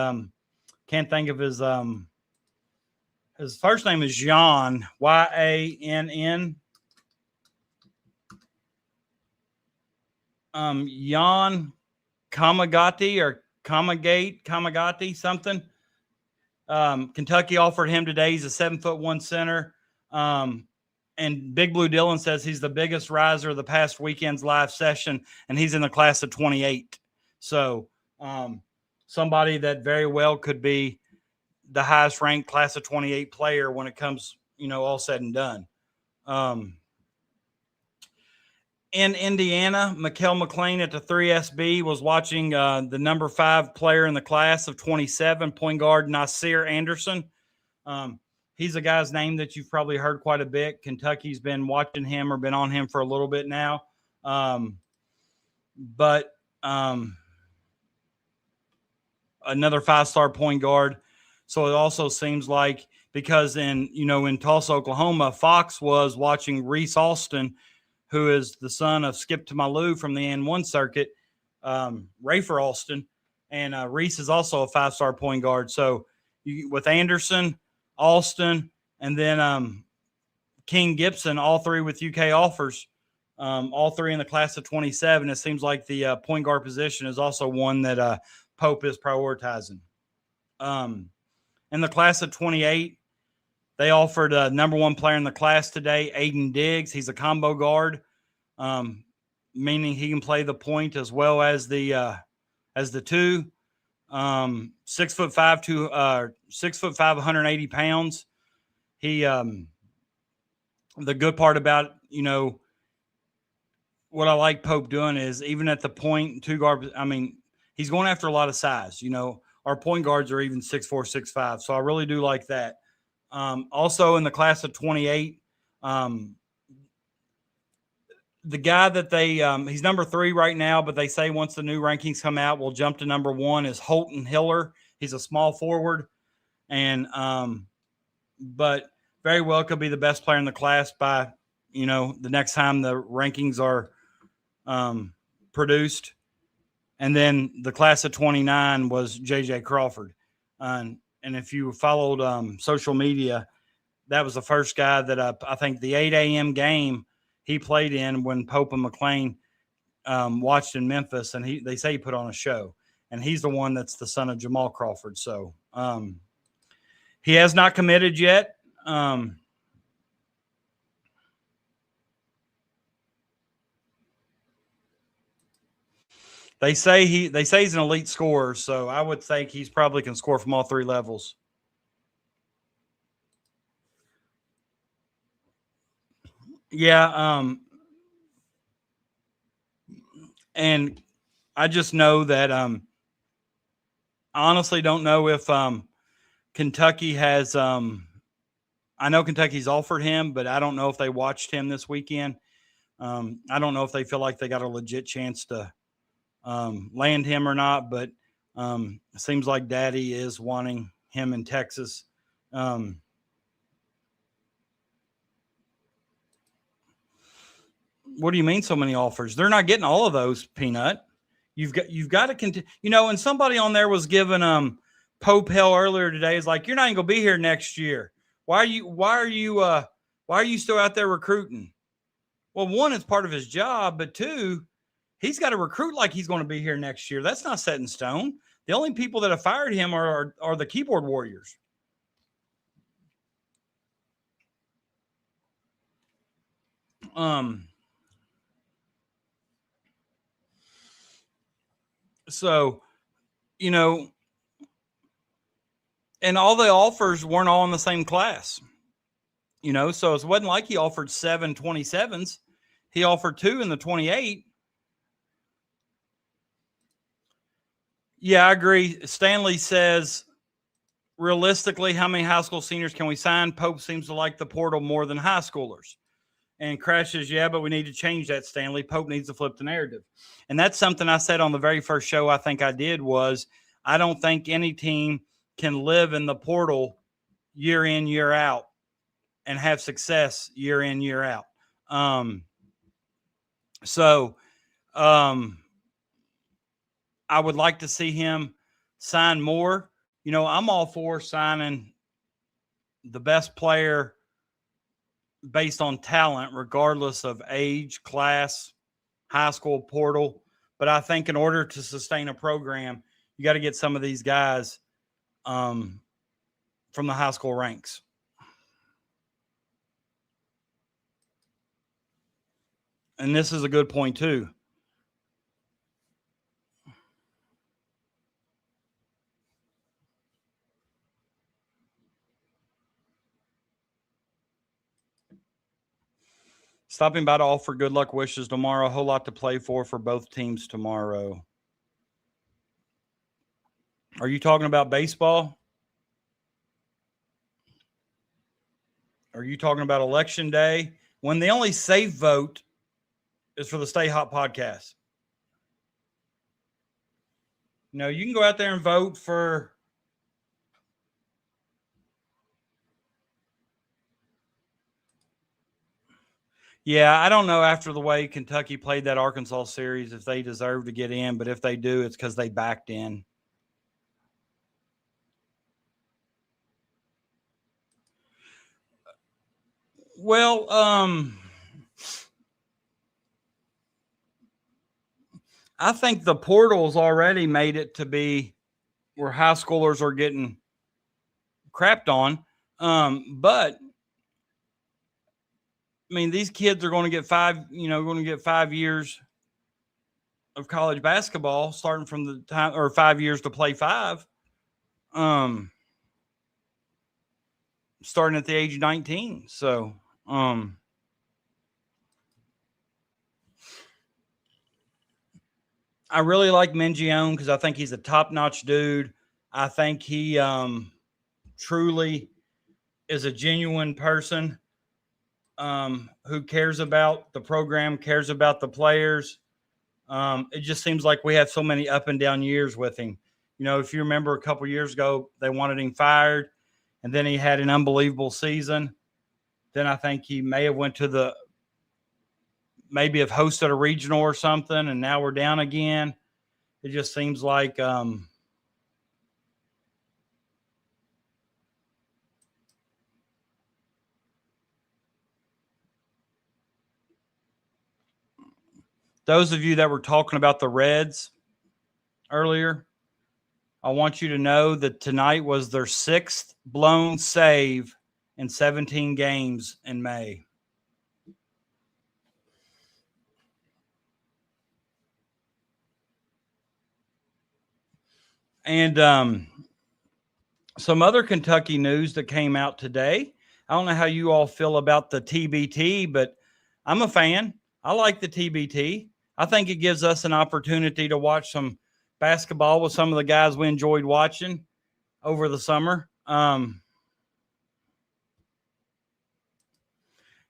can't think of his first name is Yann, Yann. Yann Kamagati or Kamagati something. Kentucky offered him today. He's a 7'1" center. And Big Blue Dylan says he's the biggest riser of the past weekend's live session, and he's in the class of 28. So somebody that very well could be the highest ranked class of 28 player when it comes, all said and done. In Indiana, Mikkel McLean at the 3SB was watching the number 5 player in the class of 27, point guard Nasir Anderson. He's a guy's name that you've probably heard quite a bit. Kentucky's been watching him or been on him for a little bit now. But another 5-star point guard. So it also seems like, because in Tulsa, Oklahoma, Fox was watching Reese Alston, who is the son of Skip Tumalu from the N1 circuit, Rafer Alston. And Reese is also a 5-star point guard. So with Anderson, Alston, and then King Gibson, all three with UK offers, all three in the class of 27. It seems like the point guard position is also one that Pope is prioritizing. In the class of 28, they offered a number one player in the class today, Aiden Diggs. He's a combo guard, meaning he can play the point as well as the two. 6'5", 180 pounds. He, the good part about, what I like Pope doing is even at the point, two guard, he's going after a lot of size. Our point guards are even 6'4", 6'5". So I really do like that. Also in the class of 28, the guy that he's number 3 right now, but they say once the new rankings come out, we'll jump to number 1 is Holton Hiller. He's a small forward, and but very well could be the best player in the class by, the next time the rankings are produced. And then the class of 29 was JJ Crawford. And if you followed social media, that was the first guy that I think the 8 a.m. game he played in when Pope and McLean watched in Memphis, and they say he put on a show. And he's the one that's the son of Jamal Crawford. So he has not committed yet. They say he's an elite scorer, so I would think he's probably can score from all 3 levels. Yeah, and I just know that I honestly don't know if Kentucky has I know Kentucky's offered him, but I don't know if they watched him this weekend. I don't know if they feel like they got a legit chance to land him or not, but it seems like Daddy is wanting him in Texas. What do you mean so many offers? They're not getting all of those, Peanut. You've got to continue. And somebody on there was giving Pope hell earlier today. Is like, you're not even gonna be here next year. Why are you still out there recruiting? Well, 1, it's part of his job, but 2, he's got to recruit like he's going to be here next year. That's not set in stone. The only people that have fired him are the keyboard warriors. So, and all the offers weren't all in the same class, so it wasn't like he offered 7 27s. He offered 2 in the 28. Yeah, I agree. Stanley says, realistically, how many high school seniors can we sign? Pope seems to like the portal more than high schoolers. And Crashes, yeah, but we need to change that, Stanley. Pope needs to flip the narrative. And that's something I said on the very first show I think I did was I don't think any team can live in the portal year in, year out and have success year in, year out. I would like to see him sign more. I'm all for signing the best player based on talent, regardless of age, class, high school, portal. But I think in order to sustain a program, you got to get some of these guys from the high school ranks. And this is a good point too. Stopping by to offer good luck wishes tomorrow. A whole lot to play for both teams tomorrow. Are you talking about baseball? Are you talking about Election Day? When the only safe vote is for the Stay Hot podcast. You can go out there and vote for Yeah, I don't know after the way Kentucky played that Arkansas series if they deserve to get in, but if they do, it's because they backed in. Well, I think the portal's already made it to be where high schoolers are getting crapped on. But I mean, these kids are going to get going to get 5 years of college basketball starting from the time, or 5 years to play five. Starting at the age of 19. So, I really like Mingione because I think he's a top-notch dude. I think he truly is a genuine person who cares about the program, cares about the players. It just seems like we have so many up and down years with him. If you remember a couple years ago, they wanted him fired, and then he had an unbelievable season. Then I think he may have went to maybe have hosted a regional or something, and now we're down again. It just seems like those of you that were talking about the Reds earlier, I want you to know that tonight was their 6th blown save in 17 games in May. And some other Kentucky news that came out today. I don't know how you all feel about the TBT, but I'm a fan. I like the TBT. I think it gives us an opportunity to watch some basketball with some of the guys we enjoyed watching over the summer.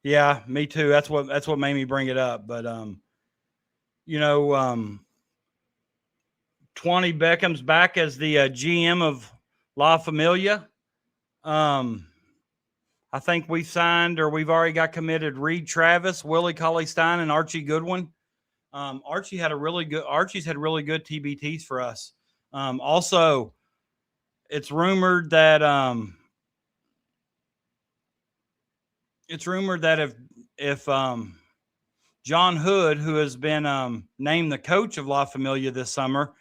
Yeah, me too. That's what made me bring it up. But 20 Beckham's back as the GM of La Familia. I think we've already got committed Reed Travis, Willie Cauley-Stein, and Archie Goodwin. Archie's had really good TBTs for us. Also, it's rumored that if John Hood, who has been named the coach of La Familia this summer,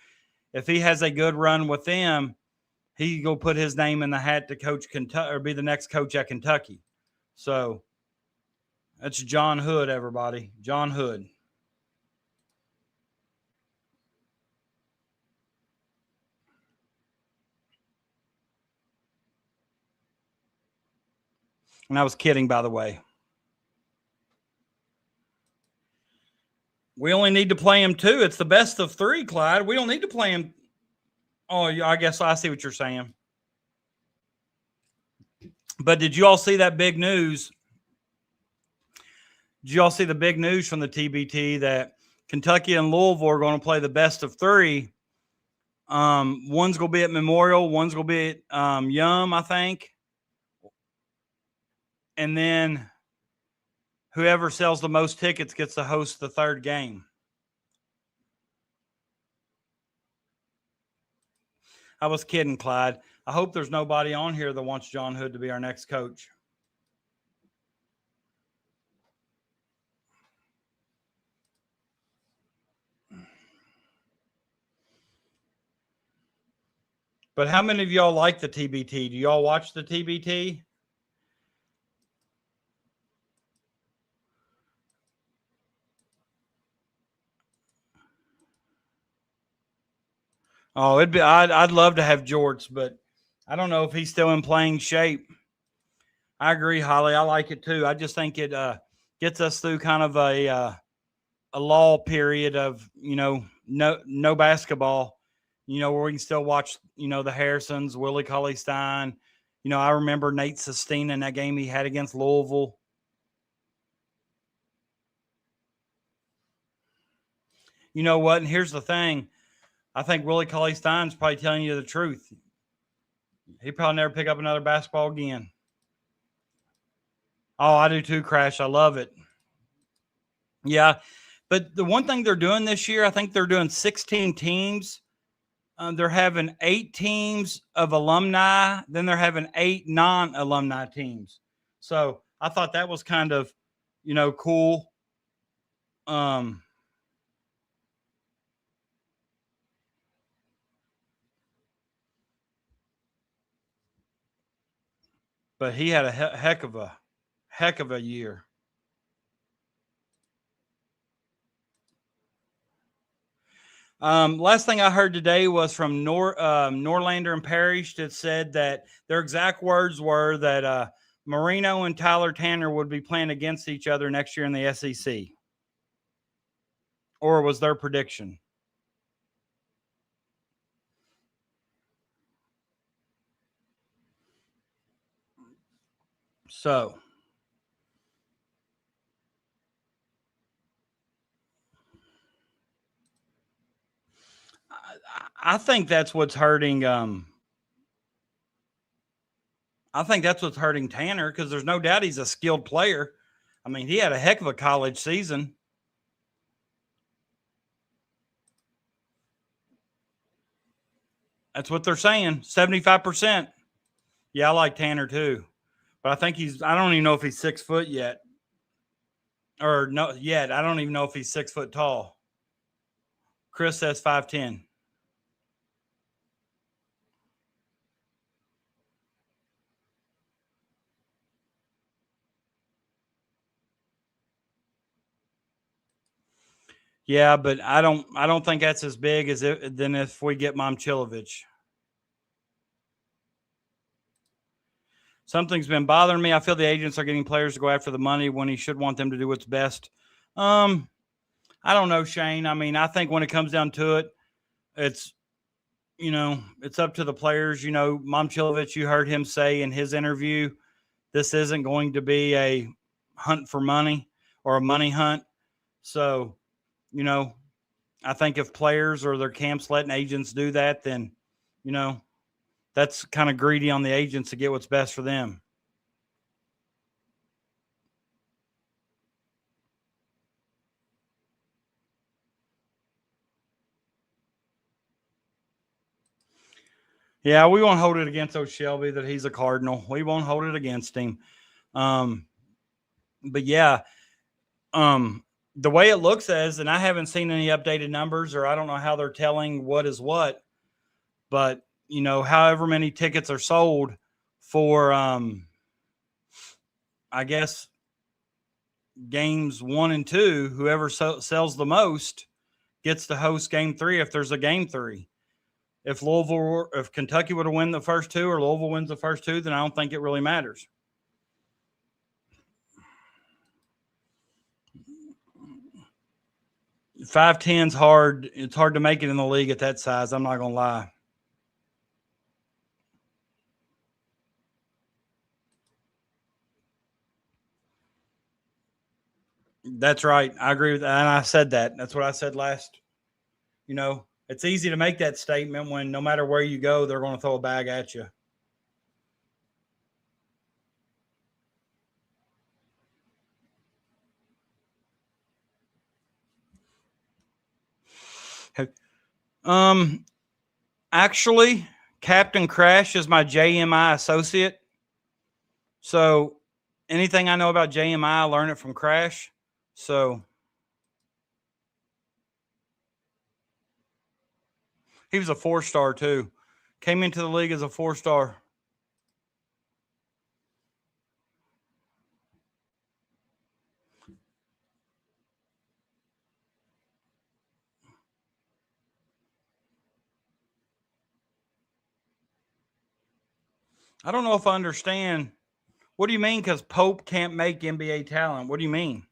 if he has a good run with them, he go put his name in the hat to coach Kentucky or be the next coach at Kentucky. So that's John Hood, everybody. John Hood. And I was kidding, by the way. We only need to play him 2. It's the best of 3, Clyde. We don't need to play him. Oh, I guess I see what you're saying. But did you all see that big news? Did you all see the big news from the TBT that Kentucky and Louisville are going to play the best of 3? One's going to be at Memorial. One's going to be at Yum, I think. And then whoever sells the most tickets gets to host the 3rd game. I was kidding, Clyde. I hope there's nobody on here that wants John Hood to be our next coach. But how many of y'all like the TBT? Do y'all watch the TBT? Oh, I'd love to have Jorts, but I don't know if he's still in playing shape. I agree, Holly. I like it too. I just think it gets us through kind of a lull period of no basketball. Where we can still watch the Harrisons, Willie Cauley-Stein. I remember Nate Sestina in that game he had against Louisville. You know what? And here's the thing. I think Willie Cauley-Stein's probably telling you the truth. He probably never pick up another basketball again. Oh, I do too, Crash. I love it. Yeah. But the one thing they're doing this year, I think they're doing 16 teams. They're having 8 teams of alumni. Then they're having 8 non-alumni teams. So I thought that was kind of, cool. but he had a heck of a year. Last thing I heard today was from Norlander and Parrish that said that their exact words were that Marino and Tyler Tanner would be playing against each other next year in the SEC. Or was their prediction? So I think that's what's hurting. I think that's what's hurting Tanner, because there's no doubt he's a skilled player. I mean, he had a heck of a college season. That's what they're saying. 75%. Yeah, I like Tanner too. But I think I don't even know if he's 6 foot yet. Or no, yet. I don't even know if he's 6 foot tall. Chris says 5'10". Yeah, but I don't think that's as big as than if we get Momchilovich. Something's been bothering me. I feel the agents are getting players to go after the money when he should want them to do what's best. I don't know, Shane. I mean, I think when it comes down to it, it's up to the players. Momchilovich, you heard him say in his interview, this isn't going to be a hunt for money or a money hunt. So, I think if players or their camps letting agents do that, then, that's kind of greedy on the agents to get what's best for them. Yeah, we won't hold it against O'Shelby that he's a Cardinal. We won't hold it against him. But yeah, the way it looks and I haven't seen any updated numbers, or I don't know how they're telling what is what, but however many tickets are sold for, I guess, games 1 and 2, whoever sells the most gets to host game 3 if there's a game 3. If Kentucky would have won the first 2 or Louisville wins the first 2, then I don't think it really matters. $510's hard. It's hard to make it in the league at that size. I'm not going to lie. That's right. I agree with that. And I said that. That's what I said last. It's easy to make that statement when no matter where you go, they're going to throw a bag at you. Actually, Captain Crash is my JMI associate. So anything I know about JMI, I learn it from Crash. So he was a 4-star too. Came into the league as a 4-star. I don't know if I understand. What do you mean? Because Pope can't make NBA talent. What do you mean?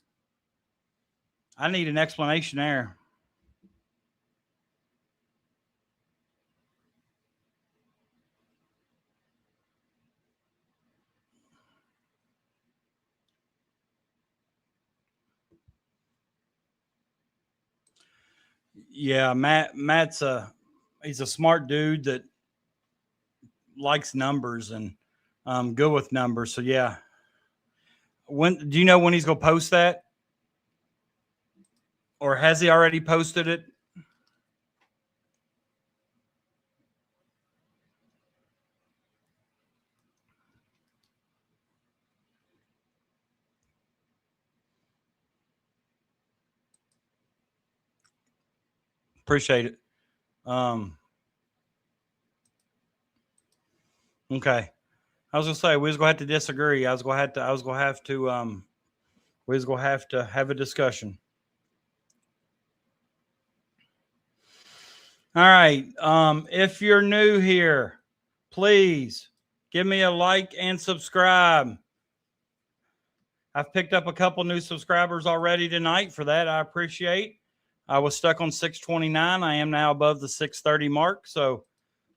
I need an explanation there. Yeah, Matt's he's a smart dude that likes numbers and good with numbers. So yeah. When do you know when he's gonna post that? Or has he already posted it? Appreciate it. Okay. I was gonna say we was gonna have to disagree. We was gonna have to have a discussion. All right. If you're new here, please give me a like and subscribe. I've picked up a couple new subscribers already tonight. For that, I appreciate. I was stuck on 629. I am now above the 630 mark, so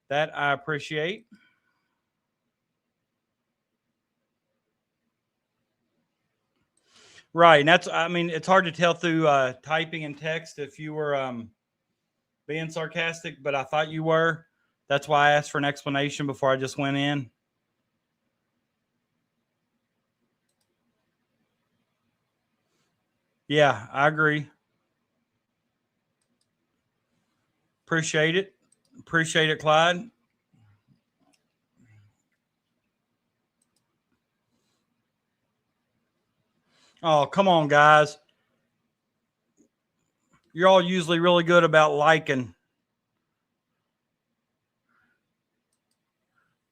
that I appreciate. Right, and it's hard to tell through typing and text if you were being sarcastic, but I thought you were. That's why I asked for an explanation before I just went in. Yeah, I agree. Appreciate it. Appreciate it, Clyde. Oh, come on, guys. You're all usually really good about liking.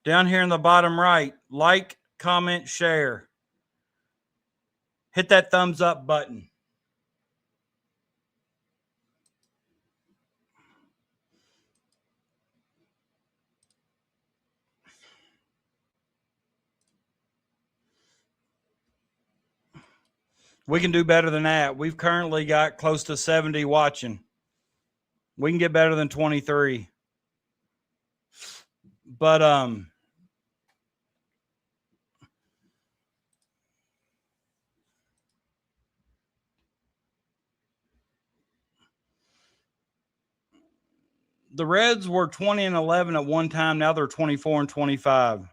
Down here in the bottom right, like, comment, share. Hit that thumbs up button. We can do better than that. We've currently got close to 70 watching. We can get better than 23. But the Reds were 20 and 11 at one time. Now they're 24 and 25.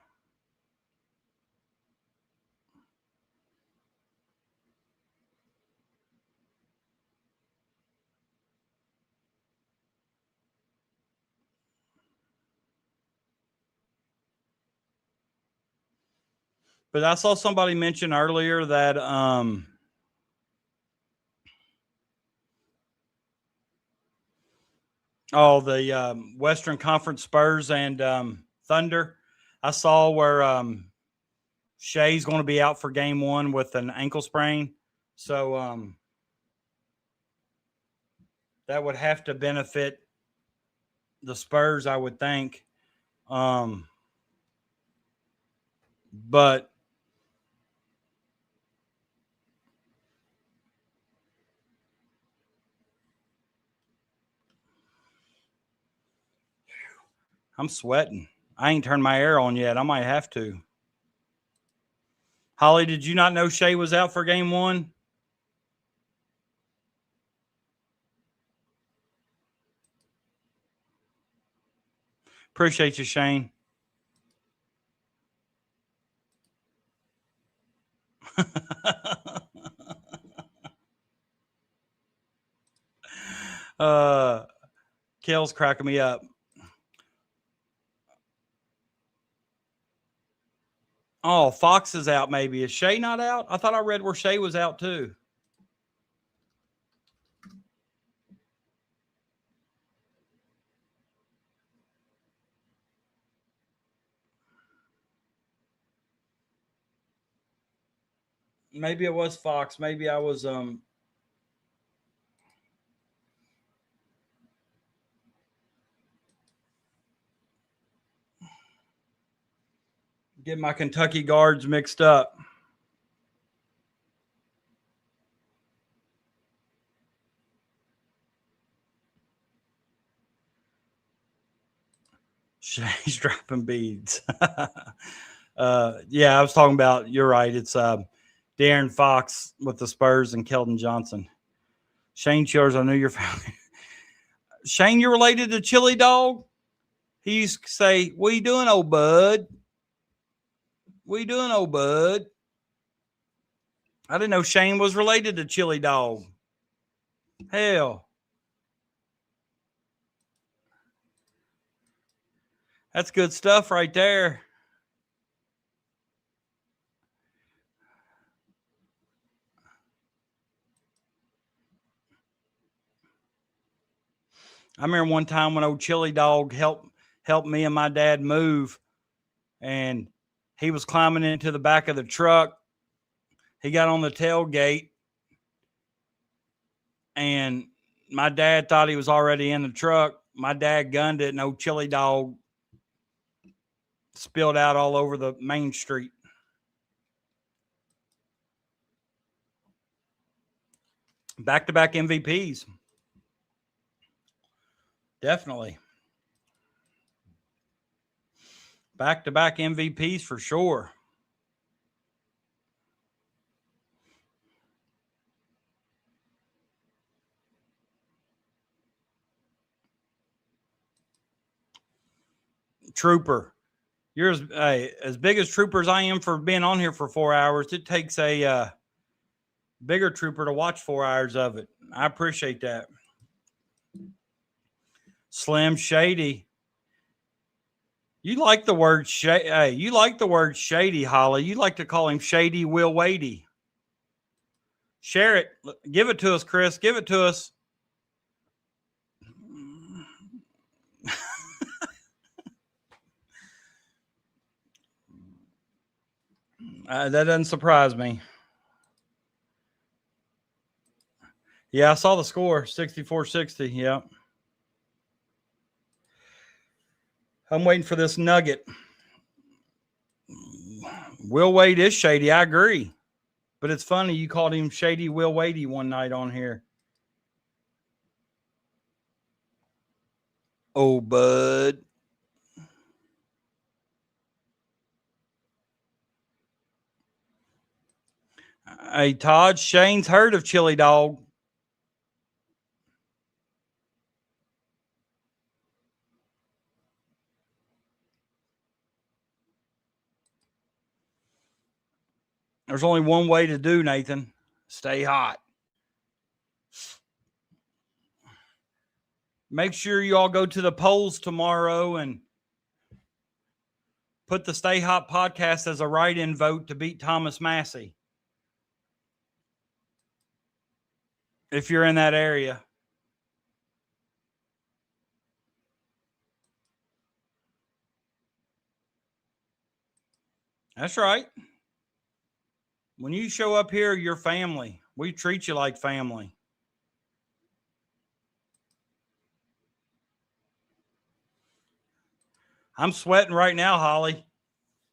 But I saw somebody mention earlier that the Western Conference Spurs and Thunder. I saw where Shea's going to be out for game one with an ankle sprain. So that would have to benefit the Spurs, I would think. But I'm sweating. I ain't turned my air on yet. I might have to. Holly, did you not know Shea was out for game one? Appreciate you, Shane. Kel's cracking me up. Oh, Fox is out maybe. Is Shea not out? I thought I read where Shea was out too. Maybe it was Fox. Maybe I was getting my Kentucky guards mixed up. She's dropping beads. Yeah, I was talking about, you're right. It's Darren Fox with the Spurs and Keldon Johnson. Shane Chillers, I knew your family. Shane, you're related to Chili Dog? He used to say, "What you doing, old bud? What you doing, old bud?" I didn't know Shane was related to Chili Dog. Hell. That's good stuff right there. I remember one time when old Chili Dog helped me and my dad move, and He was climbing into the back of the truck. He got on the tailgate, and my dad thought he was already in the truck. My dad gunned it, and old chili dog spilled out all over the main street. Back-to-back MVPs. Definitely. Back-to-back MVPs for sure. Trooper. You're as big as Trooper as I am for being on here for 4 hours. It takes a bigger Trooper to watch 4 hours of it. I appreciate that. Slim Shady. You like the word shady. Hey, you like the word shady, Holly. You like to call him Shady Will Wady. Share it. Give it to us, Chris. Give it to us. That doesn't surprise me. Yeah, I saw the score, 64-60. Yeah. I'm waiting for this nugget. Will Wade is shady. I agree. But it's funny you called him Shady Will Wady one night on here. Oh, bud. Hey, Todd, Shane's heard of Chili Dog. There's only one way to do, Nathan. Stay hot. Make sure you all go to the polls tomorrow and put the Stay Hot podcast as a write-in vote to beat Thomas Massey. If you're in that area. That's right. When you show up here, you're family. We treat you like family. I'm sweating right now, Holly.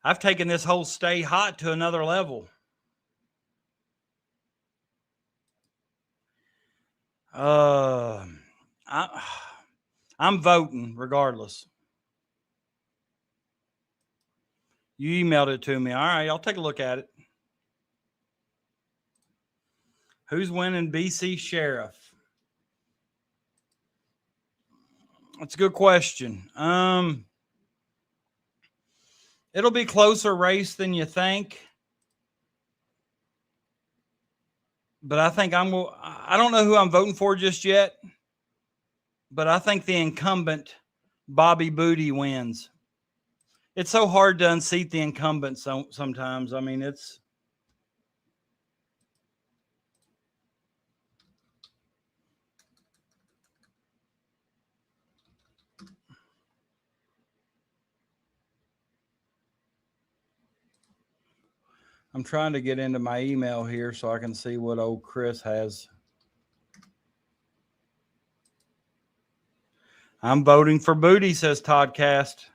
I've taken this whole Stay Hot to another level. I'm voting regardless. You emailed it to me. All right, I'll take a look at it. Who's winning BC Sheriff? That's a good question. It'll be closer race than you think. But I think I don't know who I'm voting for just yet. But I think the incumbent, Bobby Booty, wins. It's so hard to unseat the incumbent sometimes. I mean, it's. I'm trying to get into my email here so I can see what old Chris has. I'm voting for Booty, says Toddcast.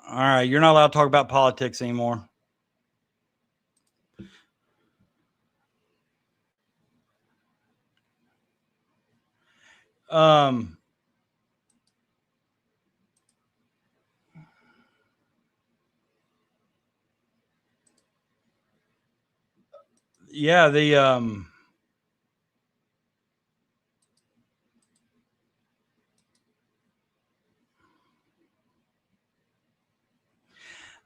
All right, you're not allowed to talk about politics anymore. Yeah,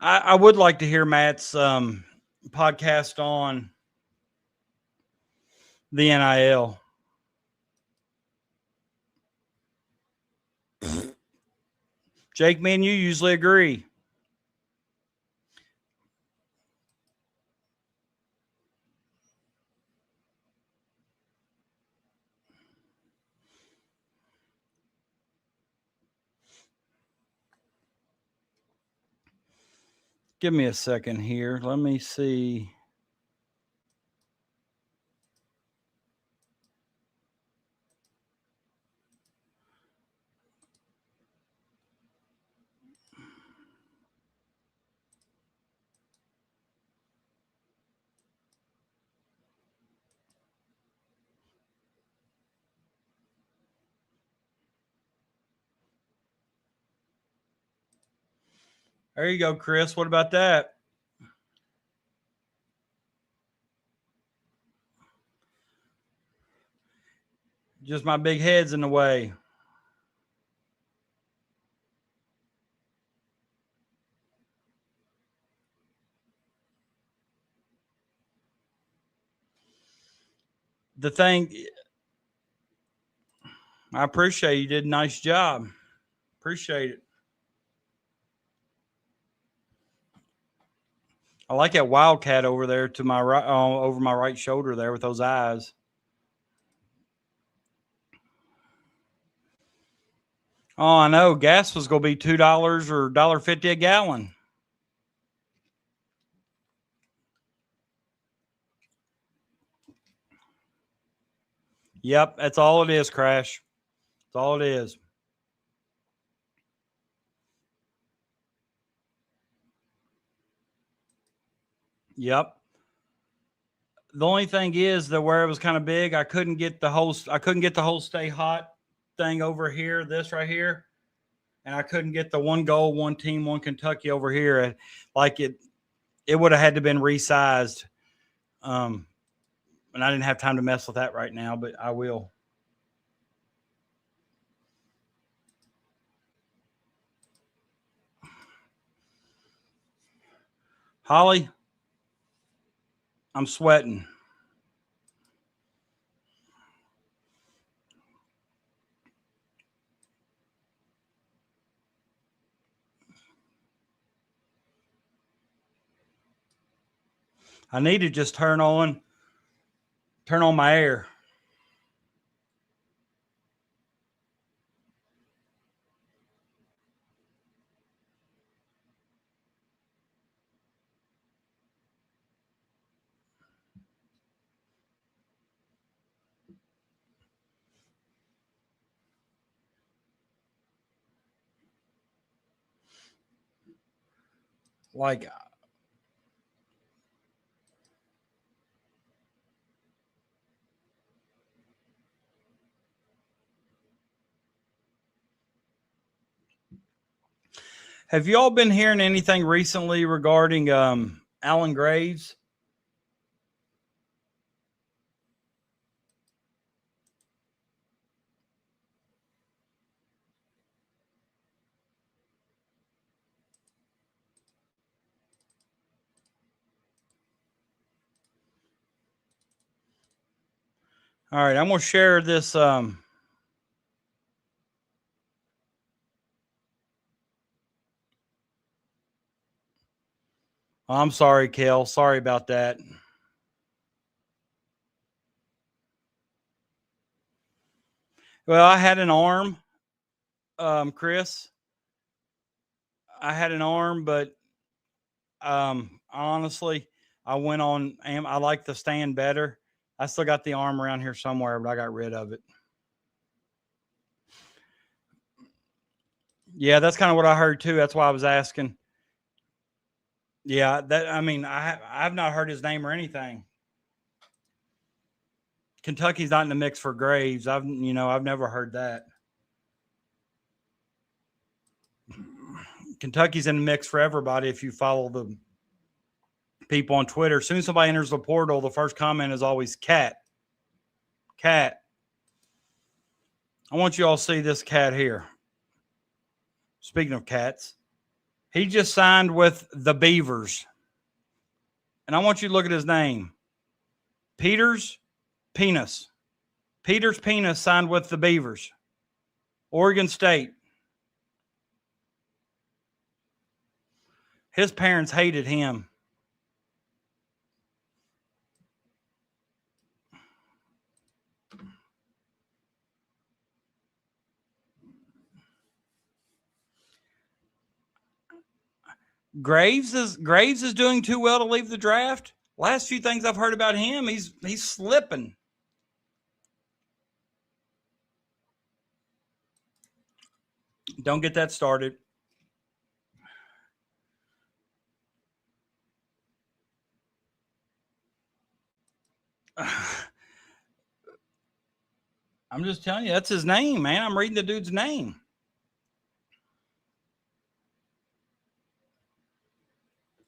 I would like to hear Matt's podcast on the NIL. Jake, me and you usually agree. Give me a second here. Let me see. There you go, Chris. What about that? Just my big head's in the way. The thing, I appreciate you did a nice job. Appreciate it. I like that wildcat over there to my right, over my right shoulder there with those eyes. Oh, I know. Gas was going to be $2 or $1.50 a gallon. Yep, that's all it is, Crash. That's all it is. Yep. The only thing is that where it was kind of big, I couldn't get the whole stay hot thing over here, this right here, and I couldn't get the one goal, one team, one Kentucky over here. Like it would have had to been resized. And I didn't have time to mess with that right now, but I will. Holly, I'm sweating. I need to just turn on my air. Like, have you all been hearing anything recently regarding Alan Graves? All right, I'm going to share this. I'm sorry, Kel. Sorry about that. Well, I had an arm, Chris. I had an arm, but honestly, I went on. I like the stand better. I still got the arm around here somewhere, but I got rid of it. Yeah, that's kind of what I heard too. That's why I was asking. Yeah, I've not heard his name or anything. Kentucky's not in the mix for Graves. I've never heard that. Kentucky's in the mix for everybody if you follow the people on Twitter. As soon as somebody enters the portal, the first comment is always cat. Cat. I want you all to see this cat here. Speaking of cats, he just signed with the Beavers. And I want you to look at his name. Peter's Penis. Peter's Penis signed with the Beavers. Oregon State. His parents hated him. Graves is doing too well to leave the draft. Last few things I've heard about him, he's slipping. Don't get that started. I'm just telling you, that's his name, man. I'm reading the dude's name.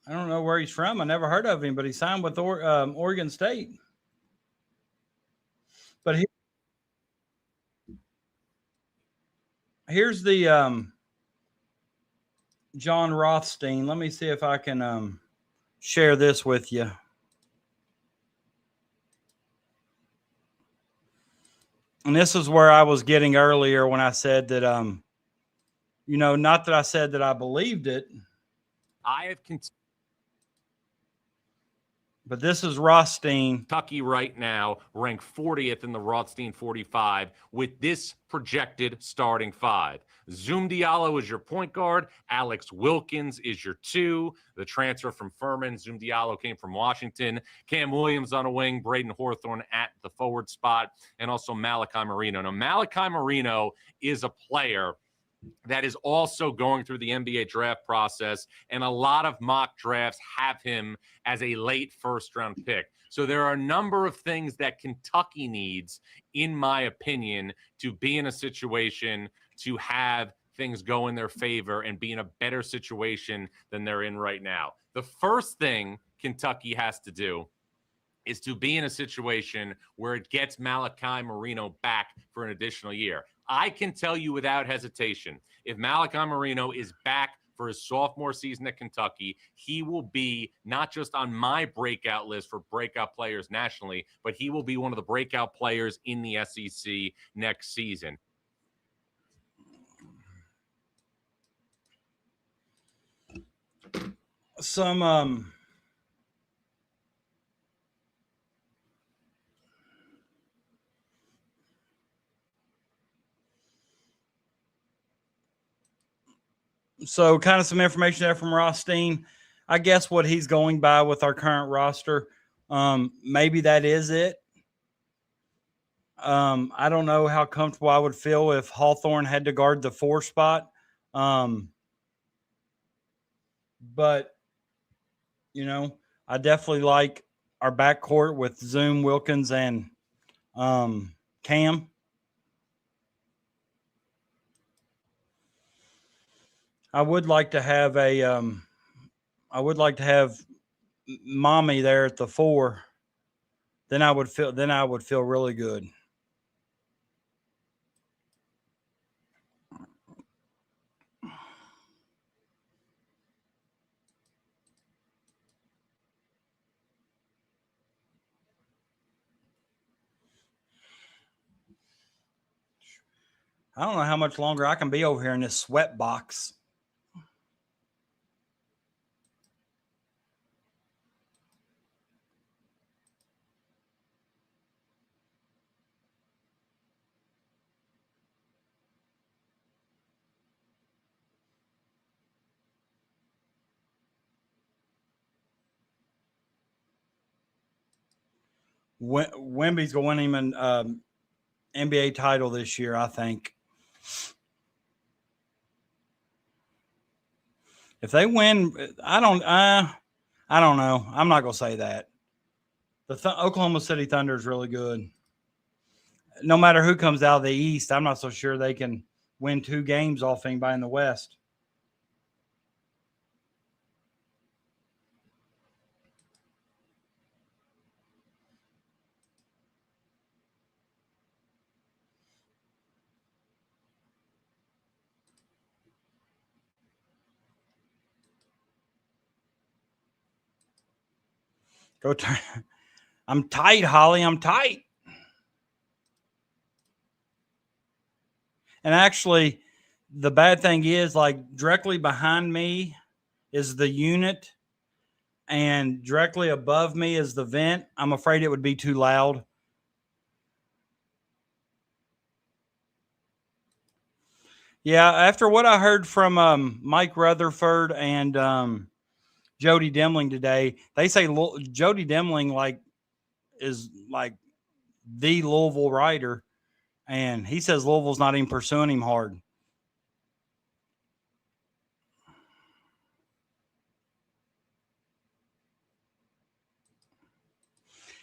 I don't know where he's from. I never heard of him, but he signed with Oregon State. But here's the John Rothstein. Let me see if I can share this with you. And this is where I was getting earlier when I said that, not that I said that I believed it. But this is Rothstein. Kentucky right now ranked 40th in the Rothstein 45 with this projected starting five. Zoom Diallo is your point guard. Alex Wilkins is your two. The transfer from Furman. Zoom Diallo came from Washington. Cam Williams on a wing. Braden Hawthorne at the forward spot. And also Malachi Marino. Now, Malachi Marino is a player that is also going through the NBA draft process, and a lot of mock drafts have him as a late first-round pick. So there are a number of things that Kentucky needs, in my opinion, to be in a situation to have things go in their favor and be in a better situation than they're in right now. The first thing Kentucky has to do is to be in a situation where it gets Malachi Marino back for an additional year. I can tell you without hesitation, if Malachi Marino is back for his sophomore season at Kentucky, he will be not just on my breakout list for breakout players nationally, but he will be one of the breakout players in the SEC next season. So kind of some information there from Rothstein. I guess what he's going by with our current roster, maybe that is it. I don't know how comfortable I would feel if Hawthorne had to guard the 4 spot. But, I definitely like our backcourt with Zoom, Wilkins, and Cam. I would like to have Mommy there at the 4. Then I would feel really good. I don't know how much longer I can be over here in this sweat box. Wemby's going to win him an NBA title this year, I think. If they win, I don't know. I'm not going to say that. The Oklahoma City Thunder is really good. No matter who comes out of the East, I'm not so sure they can win 2 games off anybody in the West. Go turn. I'm tight, Holly. I'm tight. And actually, the bad thing is, like, directly behind me is the unit, and directly above me is the vent. I'm afraid it would be too loud. Yeah, after what I heard from Mike Rutherford and Jody Demling today. They say Jody Demling is the Louisville writer, and he says Louisville's not even pursuing him hard.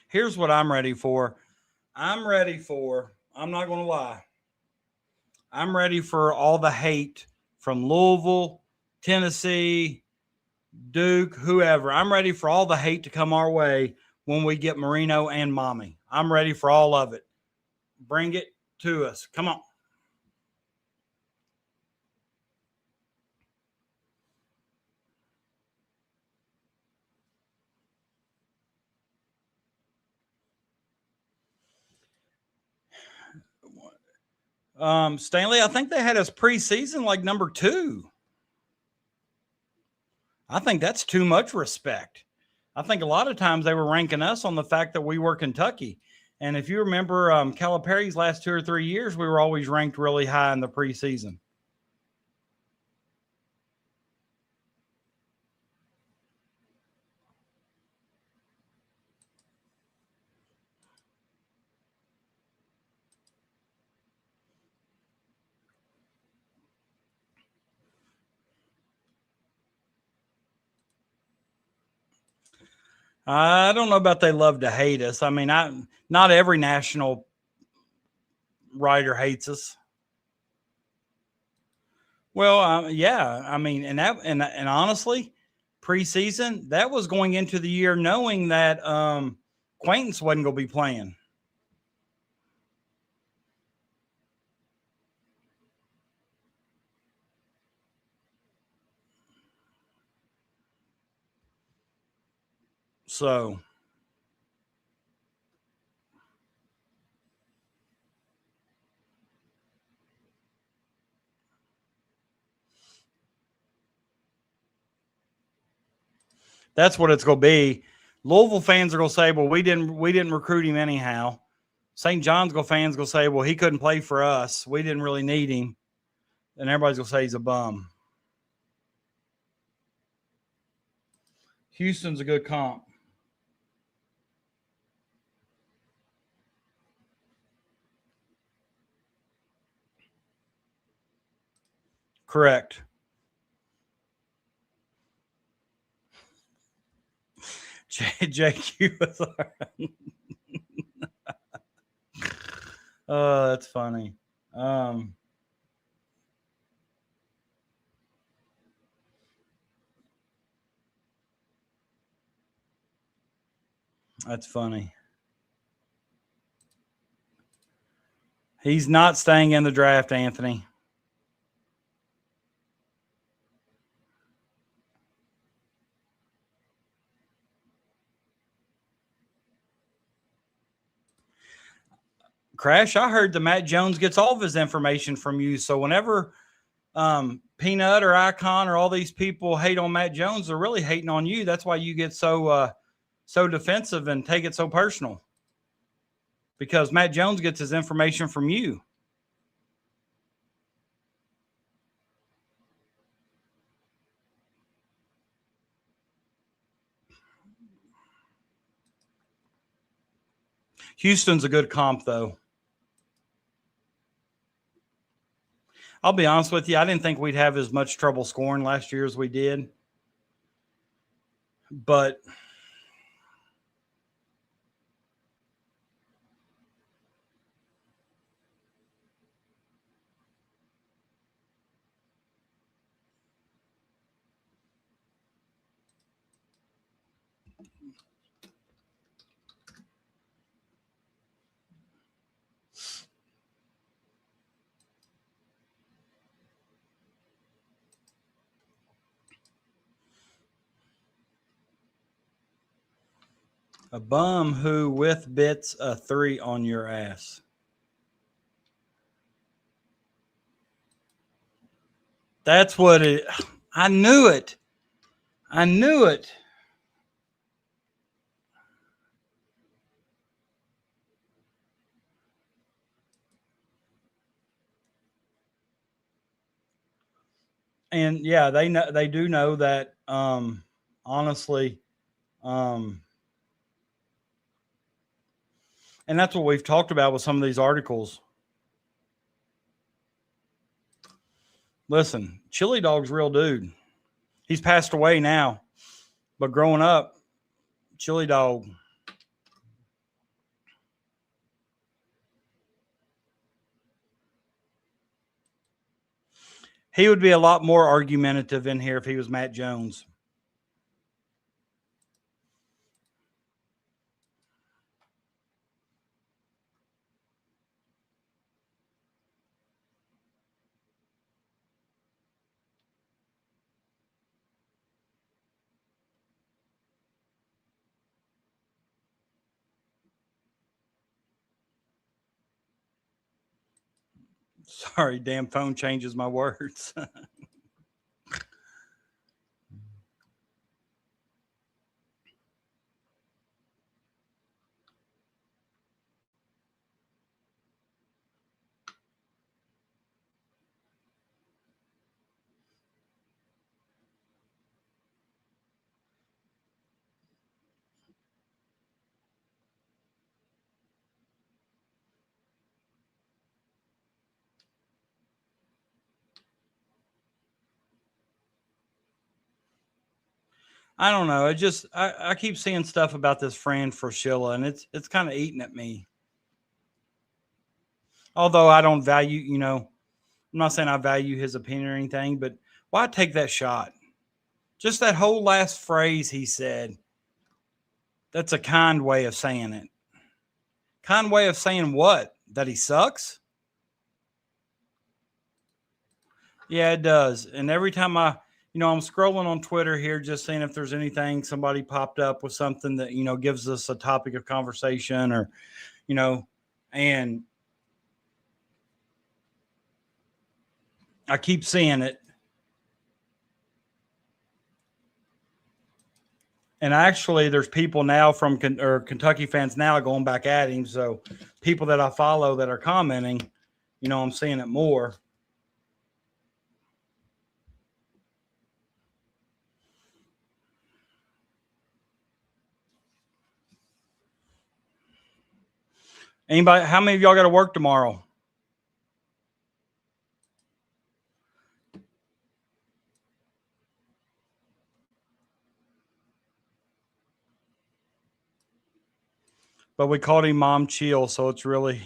Here's what I'm ready for. I'm not going to lie. I'm ready for all the hate from Louisville, Tennessee, Duke, whoever. I'm ready for all the hate to come our way when we get Marino and Mommy. I'm ready for all of it. Bring it to us. Come on. Stanley, I think they had us preseason like number 2. I think that's too much respect. I think a lot of times they were ranking us on the fact that we were Kentucky. And if you remember Calipari's last 2 or 3 years, we were always ranked really high in the preseason. I don't know about they love to hate us. I mean, not every national writer hates us. Well, yeah. I mean, and honestly, preseason, that was going into the year knowing that Quaintance wasn't going to be playing. So that's what it's going to be. Louisville fans are going to say, "Well, we didn't recruit him anyhow." St. John's fans going to say, "Well, he couldn't play for us. We didn't really need him." And everybody's going to say he's a bum. Houston's a good comp. Correct. JQ was all right. Oh, that's funny. That's funny. He's not staying in the draft, Anthony. Crash, I heard that Matt Jones gets all of his information from you. So whenever Peanut or Icon or all these people hate on Matt Jones, they're really hating on you. That's why you get so defensive and take it so personal. Because Matt Jones gets his information from you. Houston's a good comp, though. I'll be honest with you. I didn't think we'd have as much trouble scoring last year as we did. But a bum who with bits a 3 on your ass. That's what it. I knew it. I knew it. And yeah, they do know that honestly. And that's what we've talked about with some of these articles. Listen, Chili Dog's real dude. He's passed away now, but growing up, Chili Dog. He would be a lot more argumentative in here if he was Matt Jones. Sorry, damn phone changes my words. I don't know. I keep seeing stuff about this Fran Fraschilla, and it's kind of eating at me. Although I don't value, I'm not saying I value his opinion or anything, but why take that shot? Just that whole last phrase he said. That's a kind way of saying it. Kind way of saying what? That he sucks? Yeah, it does. And every time I'm scrolling on Twitter here, just seeing if there's anything, somebody popped up with something that, gives us a topic of conversation or, and I keep seeing it. And actually, there's people now from Kentucky fans now going back at him. So people that I follow that are commenting, I'm seeing it more. Anybody? How many of y'all got to work tomorrow? But we called him Mom Chill, so it's really,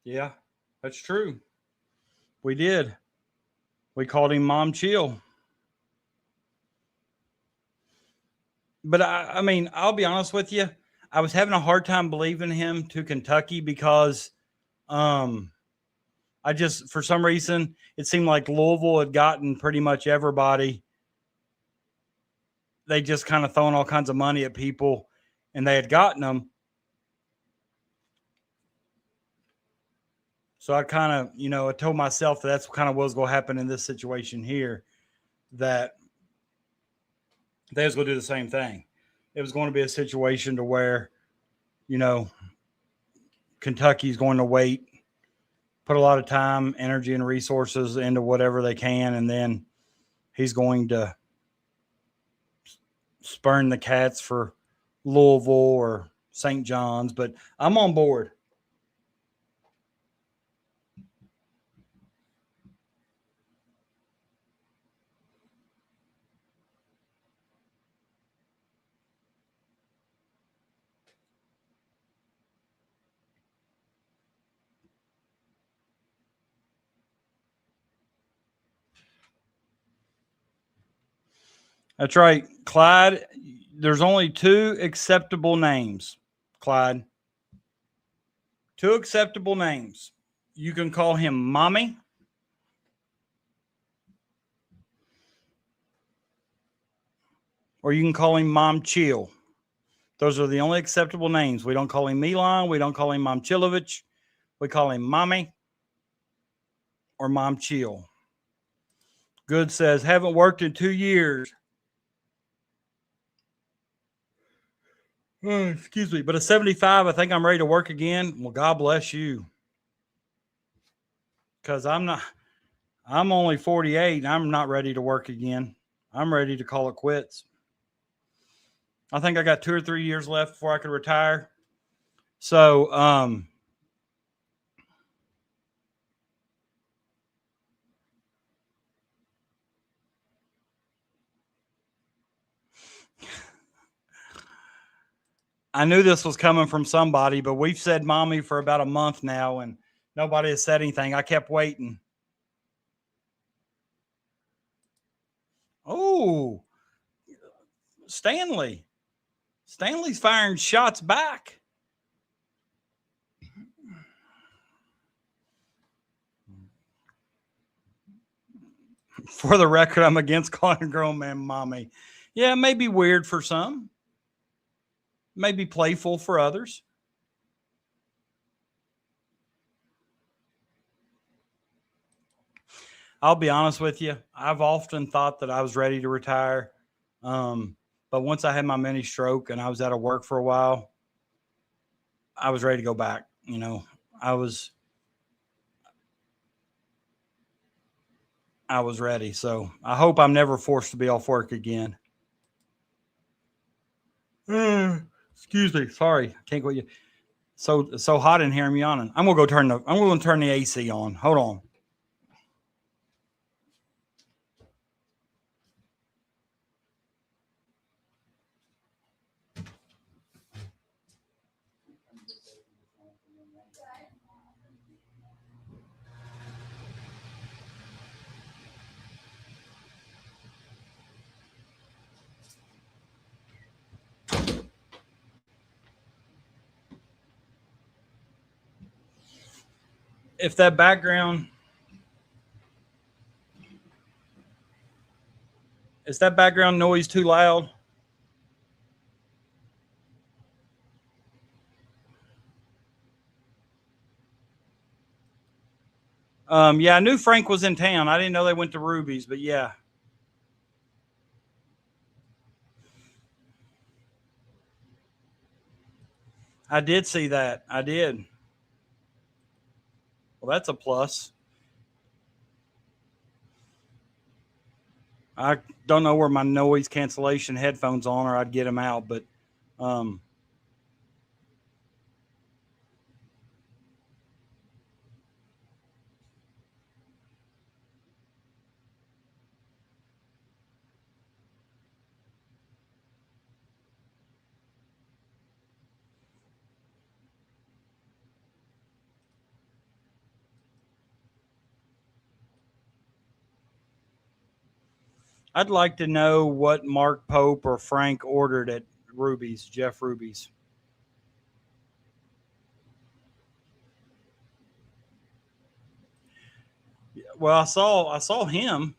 yeah, that's true. We did. We called him Mom Chill. But I mean, I'll be honest with you. I was having a hard time believing him to Kentucky because, for some reason, it seemed like Louisville had gotten pretty much everybody. They just kind of throwing all kinds of money at people, and they had gotten them. So I kind of, I told myself that's kind of what was going to happen in this situation here, that they was going to do the same thing. It was going to be a situation to where, Kentucky's going to wait, put a lot of time, energy, and resources into whatever they can, and then he's going to spurn the cats for Louisville or St. John's. But I'm on board. That's right. Clyde, there's only 2 acceptable names, Clyde. 2 acceptable names. You can call him Mommy, or you can call him Mom Chill. Those are the only acceptable names. We don't call him Milan. We don't call him Mom Chilovich. We call him Mommy or Mom Chill. Good says, haven't worked in 2 years. Oh, excuse me. But at 75, I think I'm ready to work again. Well, God bless you. Because I'm I'm only 48 and I'm not ready to work again. I'm ready to call it quits. I think I got 2 or 3 years left before I could retire. So, I knew this was coming from somebody, but we've said mommy for about a month now and nobody has said anything. I kept waiting. Oh, Stanley. Stanley's firing shots back. For the record, I'm against calling a grown man mommy. Yeah, it may be weird for some, maybe playful for others. I'll be honest with you. I've often thought that I was ready to retire. But once I had my mini stroke and I was out of work for a while, I was ready to go back. You know, I was ready. So I hope I'm never forced to be off work again. Excuse me. Sorry. Can't go. So hot in here. I'm yawning. I'm going to turn the AC on. Hold on. If that background is that background noise too loud? Yeah, I knew Frank was in town. I didn't know they went to Ruby's, but yeah. I did see that. I did. Well, that's a plus. I don't know where my noise cancellation headphones on, or I'd get them out. But I'd like to know what Mark Pope or Frank ordered at Ruby's, Jeff Ruby's. Well, I saw him.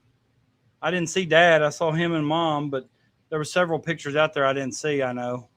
I didn't see Dad. I saw him and Mom, but there were several pictures out there I didn't see. I know.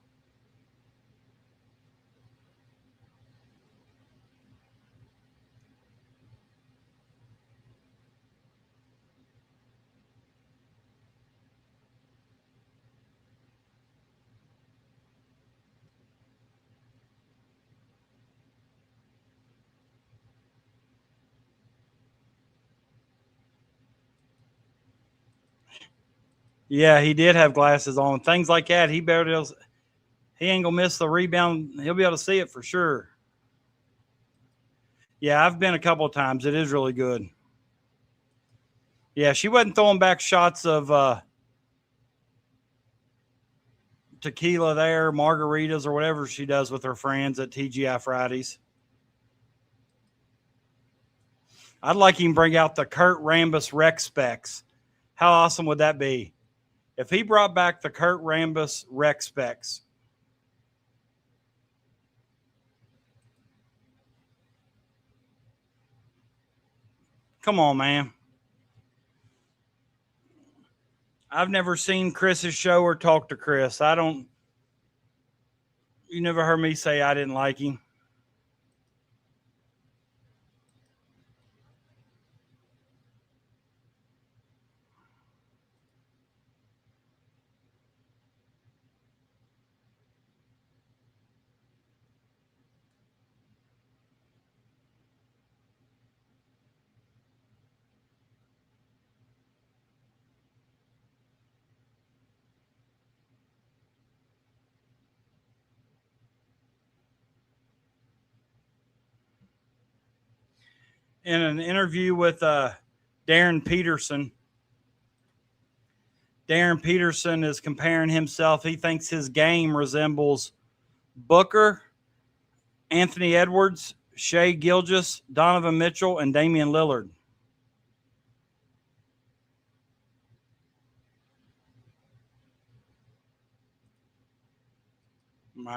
Yeah, he did have glasses on. Things like that. He ain't gonna miss the rebound. He'll be able to see it for sure. Yeah, I've been a couple of times. It is really good. Yeah, she wasn't throwing back shots of tequila there, margaritas, or whatever she does with her friends at TGI Fridays. I'd like him to bring out the Kurt Rambis rec specs. How awesome would that be? If he brought back the Kurt Rambis rec specs. Come on, man. I've never seen Chris's show or talked to Chris. You never heard me say I didn't like him. in an interview with Darren Peterson. Darren Peterson is comparing himself. He thinks his game resembles Booker, Anthony Edwards, Shea Gilgeous, Donovan Mitchell, and Damian Lillard.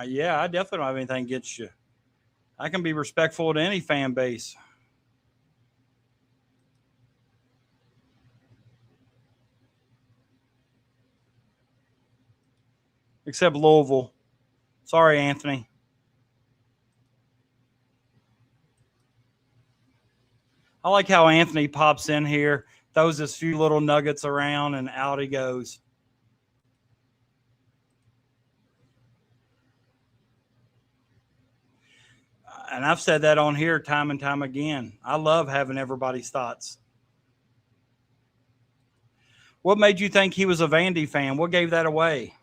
Yeah, I definitely don't have anything against you. I can be respectful to any fan base. Except Louisville. Sorry, Anthony. I like how Anthony pops in here, throws his few little nuggets around, and out he goes. And I've said that on here time and time again. I love having everybody's thoughts. What made you think he was a Vandy fan? What gave that away?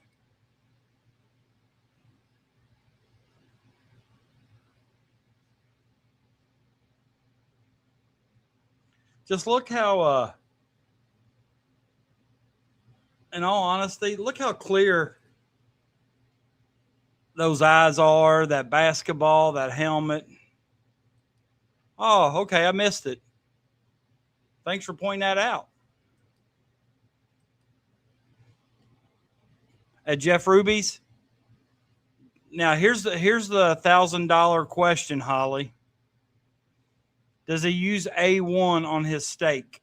Just look how, in all honesty, look how clear those eyes are, that basketball, that helmet. Oh, okay, I missed it. Thanks for pointing that out. At Jeff Ruby's. Now here's the $1,000 question, Holly. Does he use A1 on his steak?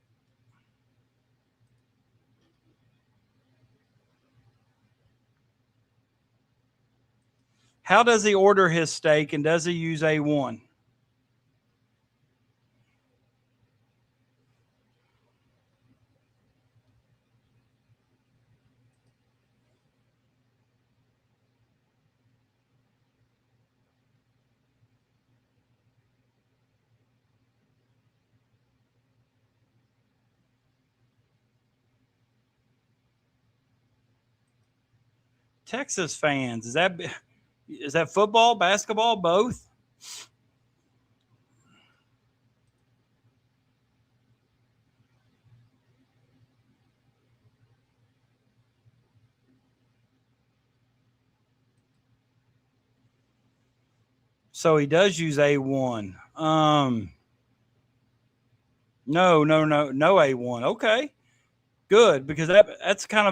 How does he order his steak, and does he use A1? Texas fans, is that football, basketball, both? So he does use A1. No A1. Okay, good, because that's kind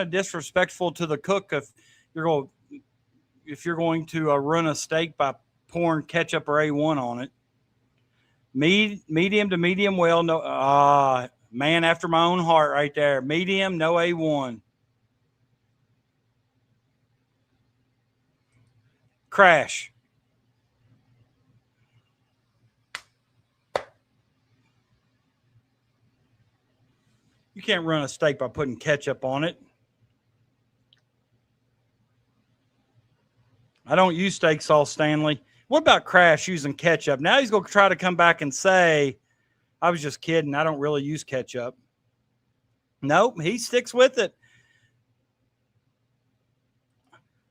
of disrespectful to the cook if you're going to run a steak by pouring ketchup or A1 on it. Medium to medium well. No, man after my own heart right there. Medium, no A1. Crash. You can't run a steak by putting ketchup on it. I don't use steak sauce, Stanley. What about Crash using ketchup? Now he's going to try to come back and say, I was just kidding. I don't really use ketchup. Nope, he sticks with it.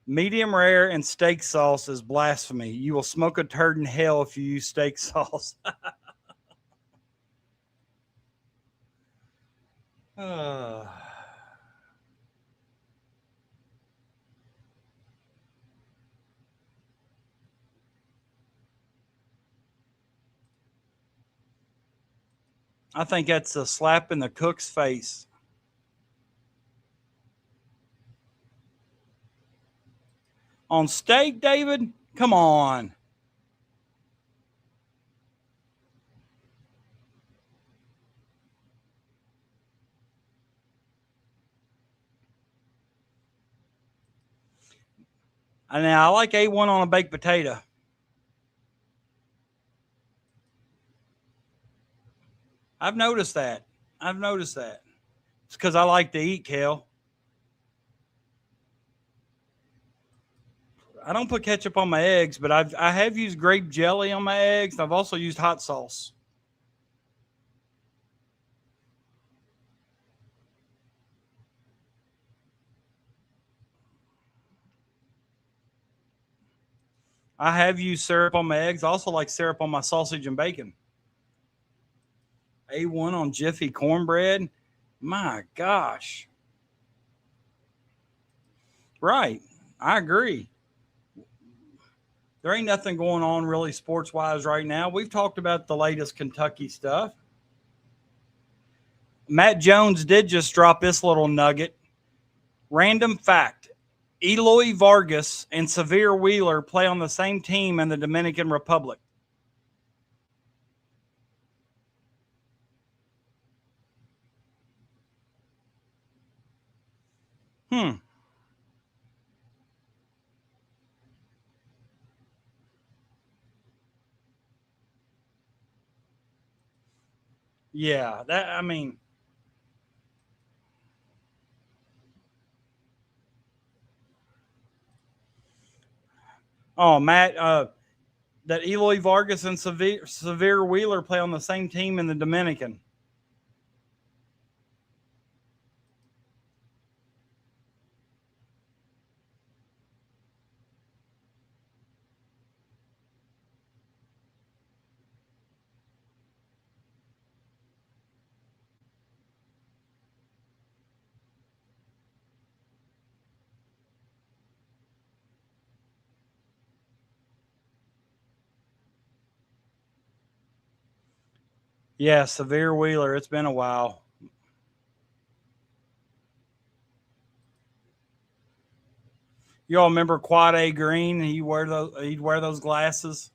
Medium rare and steak sauce is blasphemy. You will smoke a turd in hell if you use steak sauce. I think that's a slap in the cook's face. On steak, David? Come on. Now, I like A1 on a baked potato. I've noticed that. It's because I like to eat kale. I don't put ketchup on my eggs, but I have used grape jelly on my eggs. I've also used hot sauce. I have used syrup on my eggs. I also like syrup on my sausage and bacon. A1 on Jiffy cornbread. My gosh. Right. I agree. There ain't nothing going on really sports-wise right now. We've talked about the latest Kentucky stuff. Matt Jones did just drop this little nugget. Random fact. Eloy Vargas and Severe Wheeler play on the same team in the Dominican Republic. Yeah, oh, Matt, that Eloy Vargas and Severe Wheeler play on the same team in the Dominican. Yeah, Severe Wheeler. It's been a while. You all remember Quad A Green? He'd wear those glasses.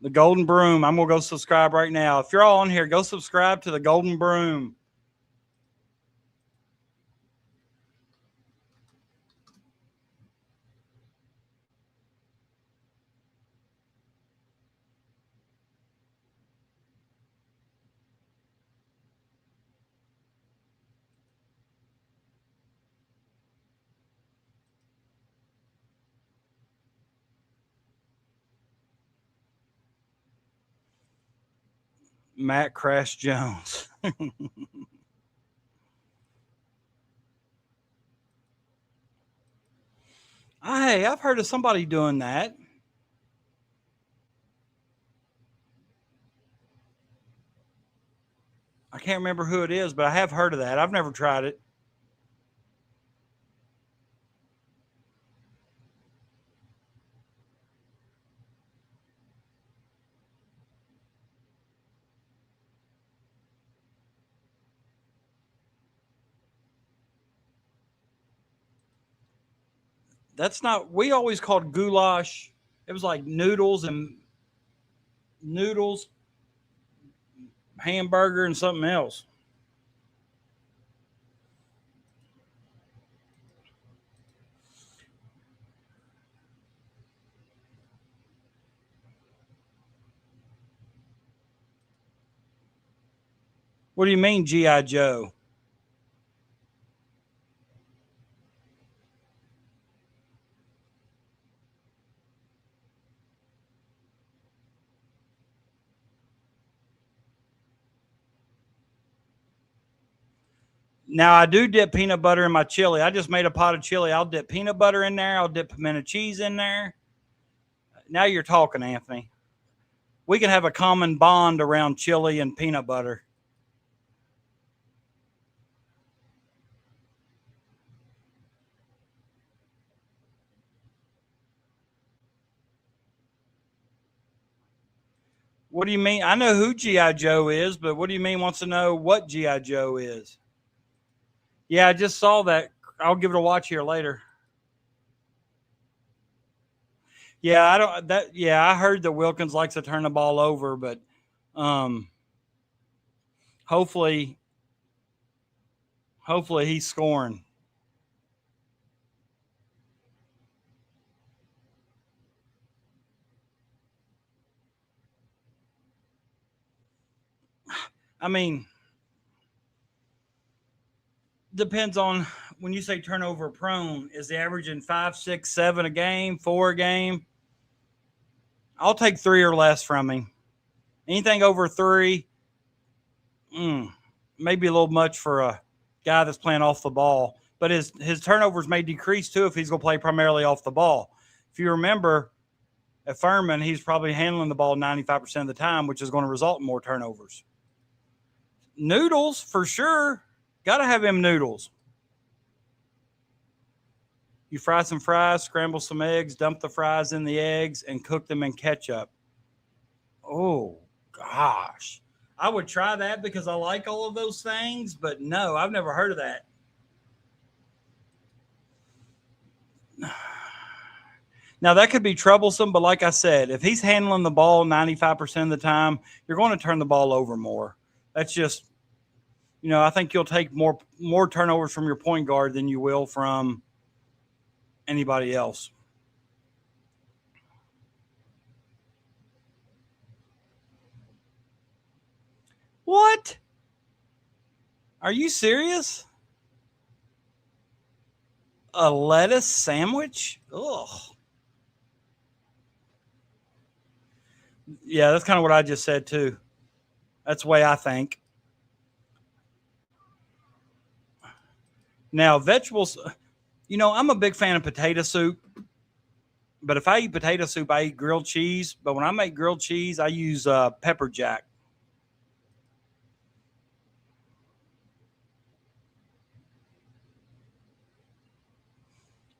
The Golden Broom. I'm gonna go subscribe right now. If you're all on here, go subscribe to the Golden Broom. Matt Crash Jones. Hey, I've heard of somebody doing that. I can't remember who it is, but I have heard of that. I've never tried it. That's not, we always called goulash. It was like noodles, hamburger, and something else. What do you mean, G.I. Joe? Now, I do dip peanut butter in my chili. I just made a pot of chili. I'll dip peanut butter in there. I'll dip pimento cheese in there. Now you're talking, Anthony. We can have a common bond around chili and peanut butter. What do you mean? I know who G.I. Joe is, but what do you mean wants to know what G.I. Joe is? Yeah, I just saw that. I'll give it a watch here later. Yeah, I heard that Wilkins likes to turn the ball over, but hopefully he's scoring. I mean, depends on when you say turnover prone. Is the averaging 5, 6, 7 a game, 4 a game? I'll take 3 or less from him. Anything over 3, maybe a little much for a guy that's playing off the ball. but his turnovers may decrease too if he's going to play primarily off the ball. If you remember, at Furman, he's probably handling the ball 95% of the time, which is going to result in more turnovers. Noodles, for sure. Got to have him noodles. You fry some fries, scramble some eggs, dump the fries in the eggs, and cook them in ketchup. Oh, gosh. I would try that because I like all of those things, but no, I've never heard of that. Now, that could be troublesome, but like I said, if he's handling the ball 95% of the time, you're going to turn the ball over more. That's just, I think you'll take more turnovers from your point guard than you will from anybody else. What? Are you serious? A lettuce sandwich? Ugh. Yeah, that's kind of what I just said too. That's the way I think. Now, vegetables, I'm a big fan of potato soup. But if I eat potato soup, I eat grilled cheese. But when I make grilled cheese, I use pepper jack.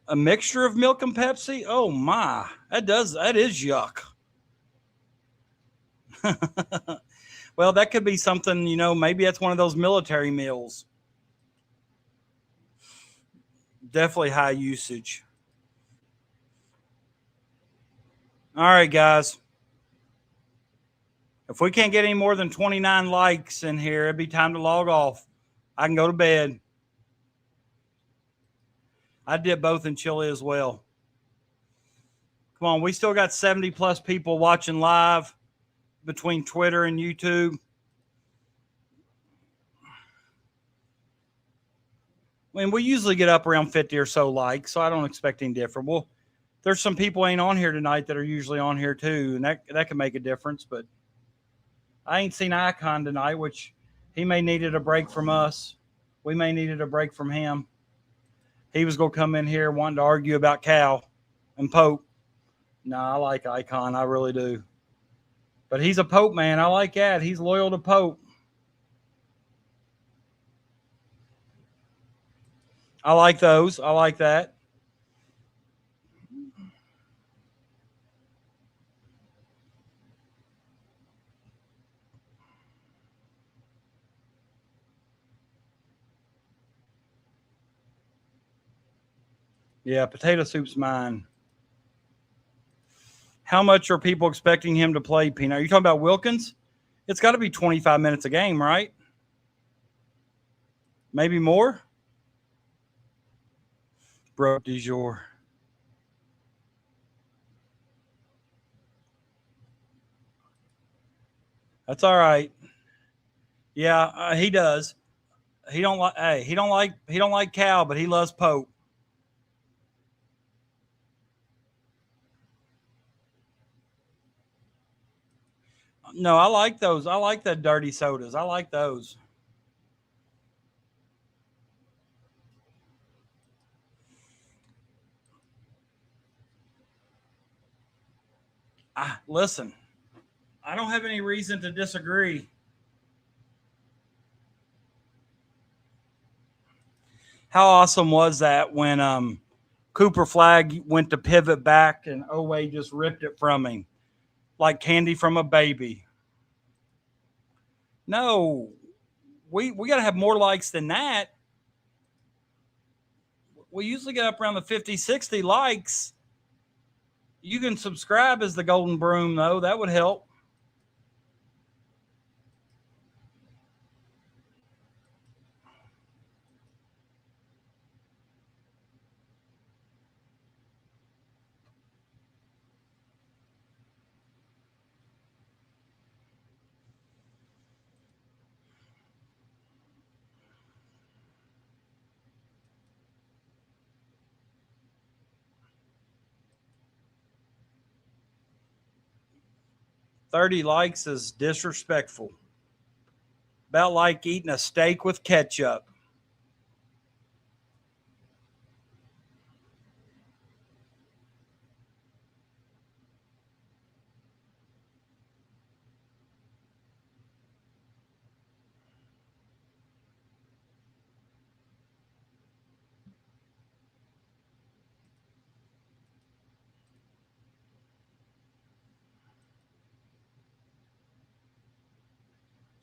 A mixture of milk and Pepsi? Oh my, that is yuck. Well, that could be something, maybe that's one of those military meals. Definitely high usage. All right, guys. If we can't get any more than 29 likes in here, it'd be time to log off. I can go to bed. I did both in chili as well. Come on, we still got 70 plus people watching live between Twitter and YouTube. I mean, we usually get up around 50 or so likes, so I don't expect anything different. Well, there's some people ain't on here tonight that are usually on here too, and that can make a difference. But I ain't seen Icon tonight, which he may needed a break from us. We may needed a break from him. He was going to come in here wanting to argue about Cal and Pope. No, I like Icon. I really do. But he's a Pope man. I like that. He's loyal to Pope. I like those. I like that. Yeah, potato soup's mine. How much are people expecting him to play, Peanut? Are you talking about Wilkins? It's got to be 25 minutes a game, right? Maybe more? Broke du jour. That's all right. Yeah, he does. He don't like Cal, but he loves Pope. No, I like those. I like the dirty sodas. I like those. Listen, I don't have any reason to disagree. How awesome was that when Cooper Flagg went to pivot back and Oweh just ripped it from him like candy from a baby? No, we got to have more likes than that. We usually get up around the 50, 60 likes. You can subscribe as the golden broom, though. That would help. $30 likes is disrespectful. About like eating a steak with ketchup.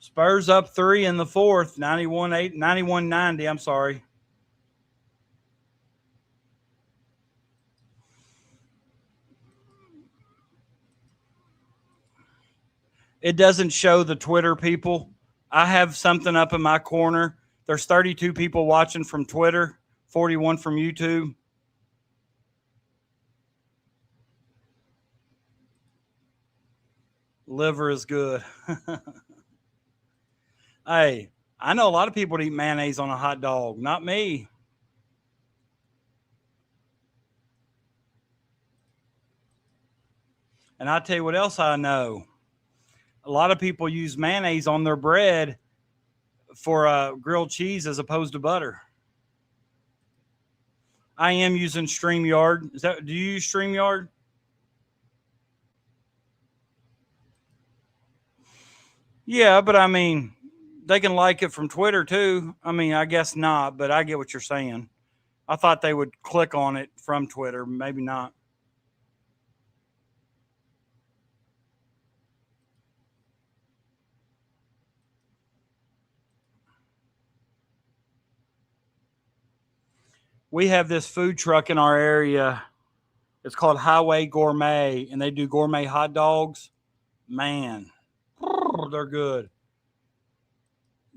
Spurs up 3 in the fourth, 91-90. I'm sorry. It doesn't show the Twitter people. I have something up in my corner. There's 32 people watching from Twitter, 41 from YouTube. Liver is good. Hey, I know a lot of people that eat mayonnaise on a hot dog. Not me. And I'll tell you what else I know. A lot of people use mayonnaise on their bread for grilled cheese as opposed to butter. I am using StreamYard. Do you use StreamYard? Yeah, but I mean, they can like it from Twitter too. I mean, I guess not, but I get what you're saying. I thought they would click on it from Twitter. Maybe not. We have this food truck in our area. It's called Highway Gourmet, and they do gourmet hot dogs. Man, they're good.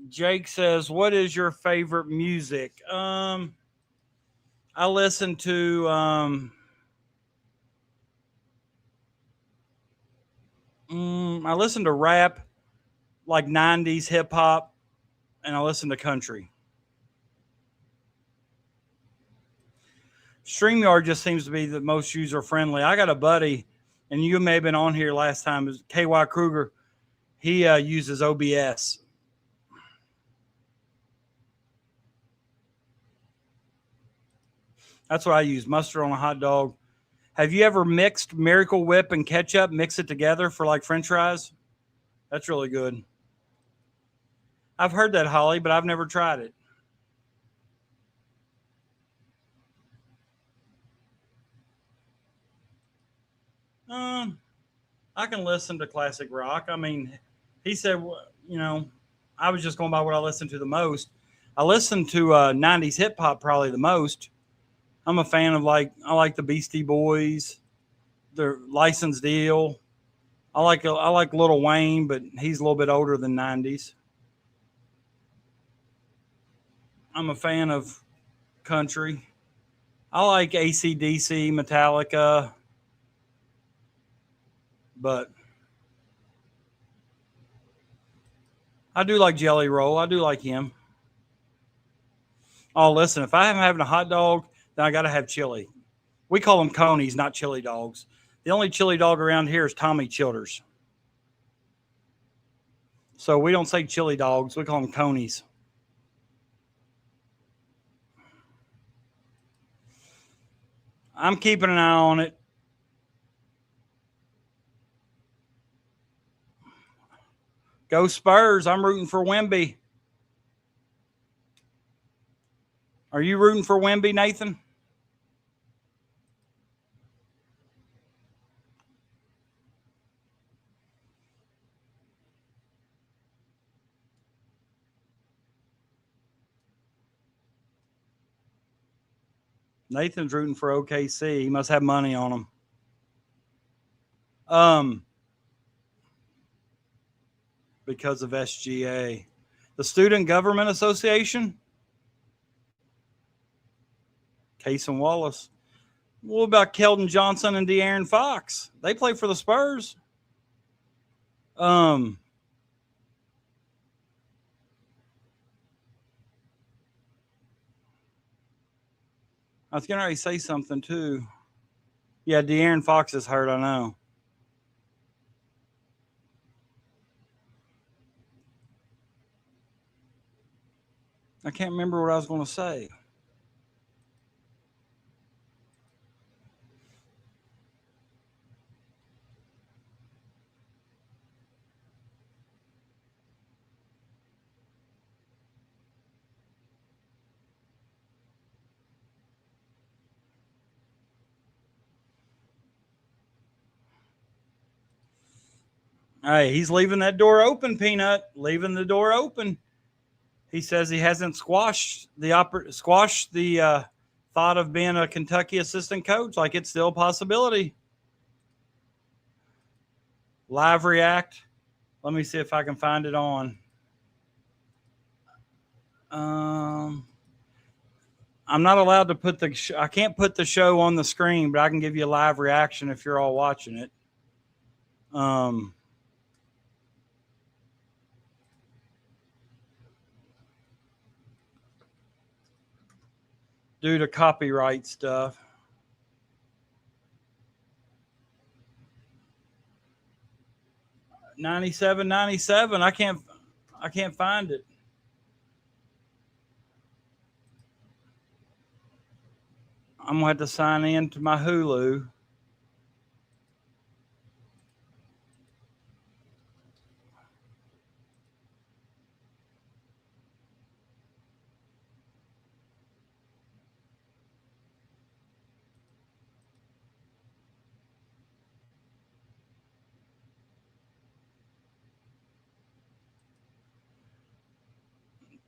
Jake says, "What is your favorite music?" I listen to I listen to rap, like 90s hip hop, and I listen to country. StreamYard just seems to be the most user friendly. I got a buddy, and you may have been on here last time, is KY Kruger. He uses OBS. That's what I use. Mustard on a hot dog. Have you ever mixed Miracle Whip and ketchup, mix it together for like French fries? That's really good. I've heard that, Holly, but I've never tried it. I can listen to classic rock. I mean, he said, you know, I was just going by what I listen to the most. I listen to 90s hip hop probably the most. I'm a fan of I like the Beastie Boys, their License Deal. I like Lil Wayne, but he's a little bit older than 90s. I'm a fan of country. I like AC/DC, Metallica, but I do like Jelly Roll. I do like him. Oh, listen, if I'm having a hot dog, then I got to have chili. We call them conies, not chili dogs. The only chili dog around here is Tommy Childers. So we don't say chili dogs. We call them conies. I'm keeping an eye on it. Go Spurs. I'm rooting for Wemby. Are you rooting for Wemby, Nathan? Nathan's rooting for OKC. He must have money on him. Because of SGA. The Student Government Association? Case and Wallace. What about Keldon Johnson and De'Aaron Fox? They play for the Spurs. I was going to say something too. Yeah, De'Aaron Fox is hurt, I know. I can't remember what I was going to say. Hey, he's leaving that door open, Peanut. Leaving the door open. He says he hasn't squashed the thought of being a Kentucky assistant coach. Like it's still a possibility. Live react. Let me see if I can find it on. I'm not allowed to put I can't put the show on the screen, but I can give you a live reaction if you're all watching it. Due to copyright stuff. $97.97. I can't find it. I'm gonna have to sign in to my Hulu.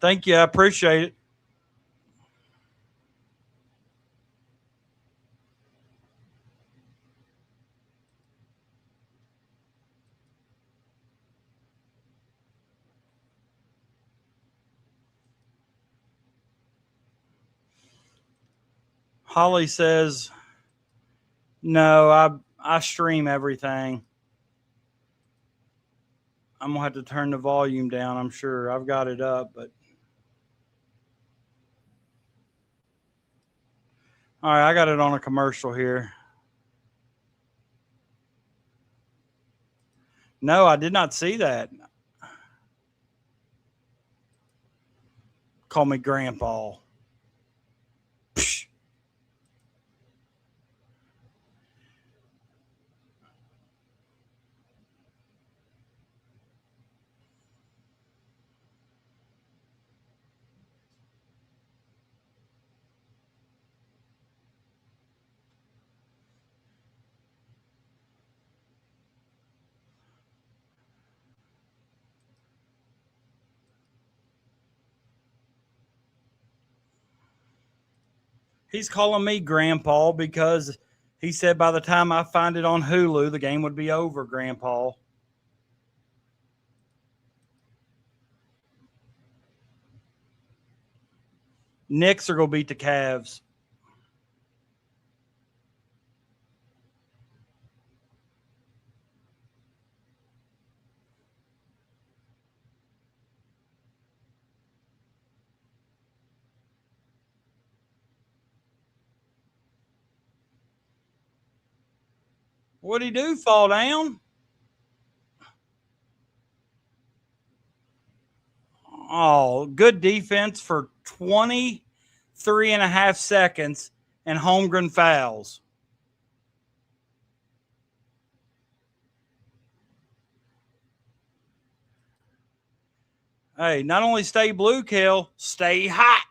Thank you. I appreciate it. Holly says, no, I stream everything. I'm going to have to turn the volume down, I'm sure. I've got it up, but. All right, I got it on a commercial here. No, I did not see that. Call me Grandpa. Psh. He's calling me Grandpa because he said by the time I find it on Hulu, the game would be over, Grandpa. Knicks are going to beat the Cavs. What'd he do? Fall down? Oh, good defense for 23 and a half seconds and Holmgren fouls. Hey, not only stay blue, Kel, stay hot.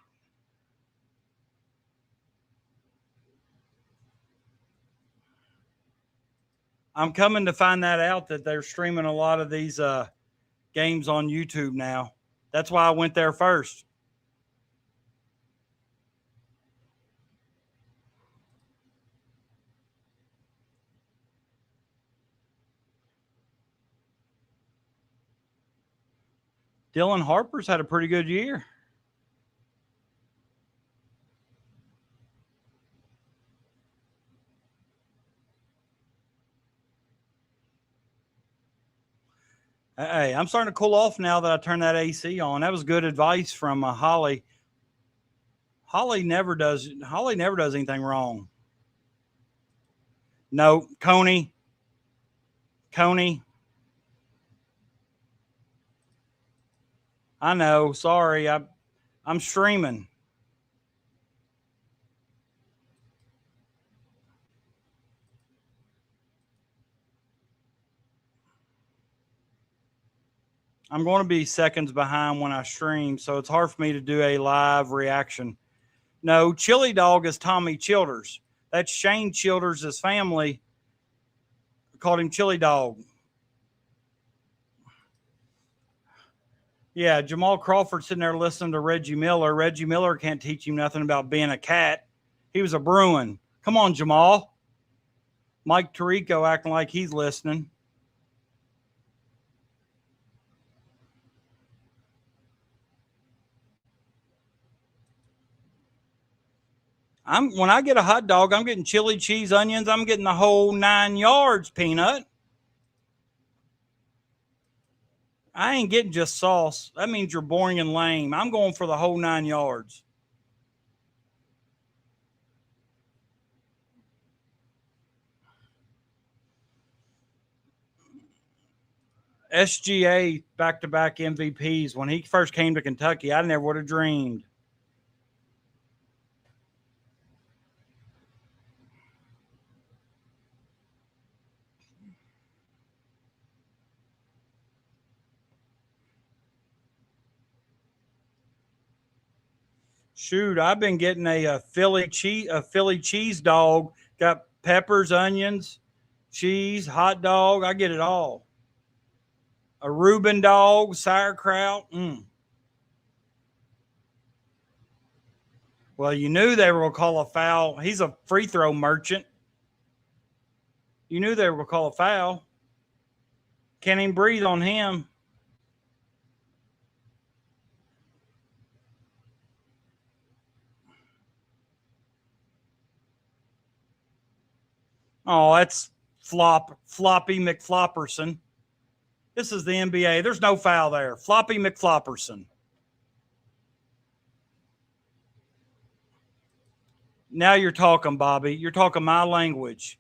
I'm coming to find that out that they're streaming a lot of these games on YouTube now. That's why I went there first. Dylan Harper's had a pretty good year. Hey, I'm starting to cool off now that I turned that AC on. That was good advice from Holly. Holly never does anything wrong. No, Coney. I know. Sorry. I'm streaming. I'm going to be seconds behind when I stream, so it's hard for me to do a live reaction. No, Chili Dog is Tommy Childers. That's Shane Childers' family called him Chili Dog. Yeah, Jamal Crawford sitting there listening to Reggie Miller. Reggie Miller can't teach him nothing about being a cat. He was a Bruin. Come on, Jamal. Mike Tirico acting like he's listening. When I get a hot dog, I'm getting chili, cheese, onions. I'm getting the whole 9 yards, Peanut. I ain't getting just sauce. That means you're boring and lame. I'm going for the whole 9 yards. SGA back-to-back MVPs. When he first came to Kentucky, I never would have dreamed. Shoot, I've been getting a Philly cheese dog. Got peppers, onions, cheese, hot dog. I get it all. A Reuben dog, sauerkraut. Well, you knew they were going to call a foul. He's a free throw merchant. You knew they were going to call a foul. Can't even breathe on him. Oh, that's Floppy McFlopperson. This is the NBA. There's no foul there. Floppy McFlopperson. Now you're talking, Bobby. You're talking my language.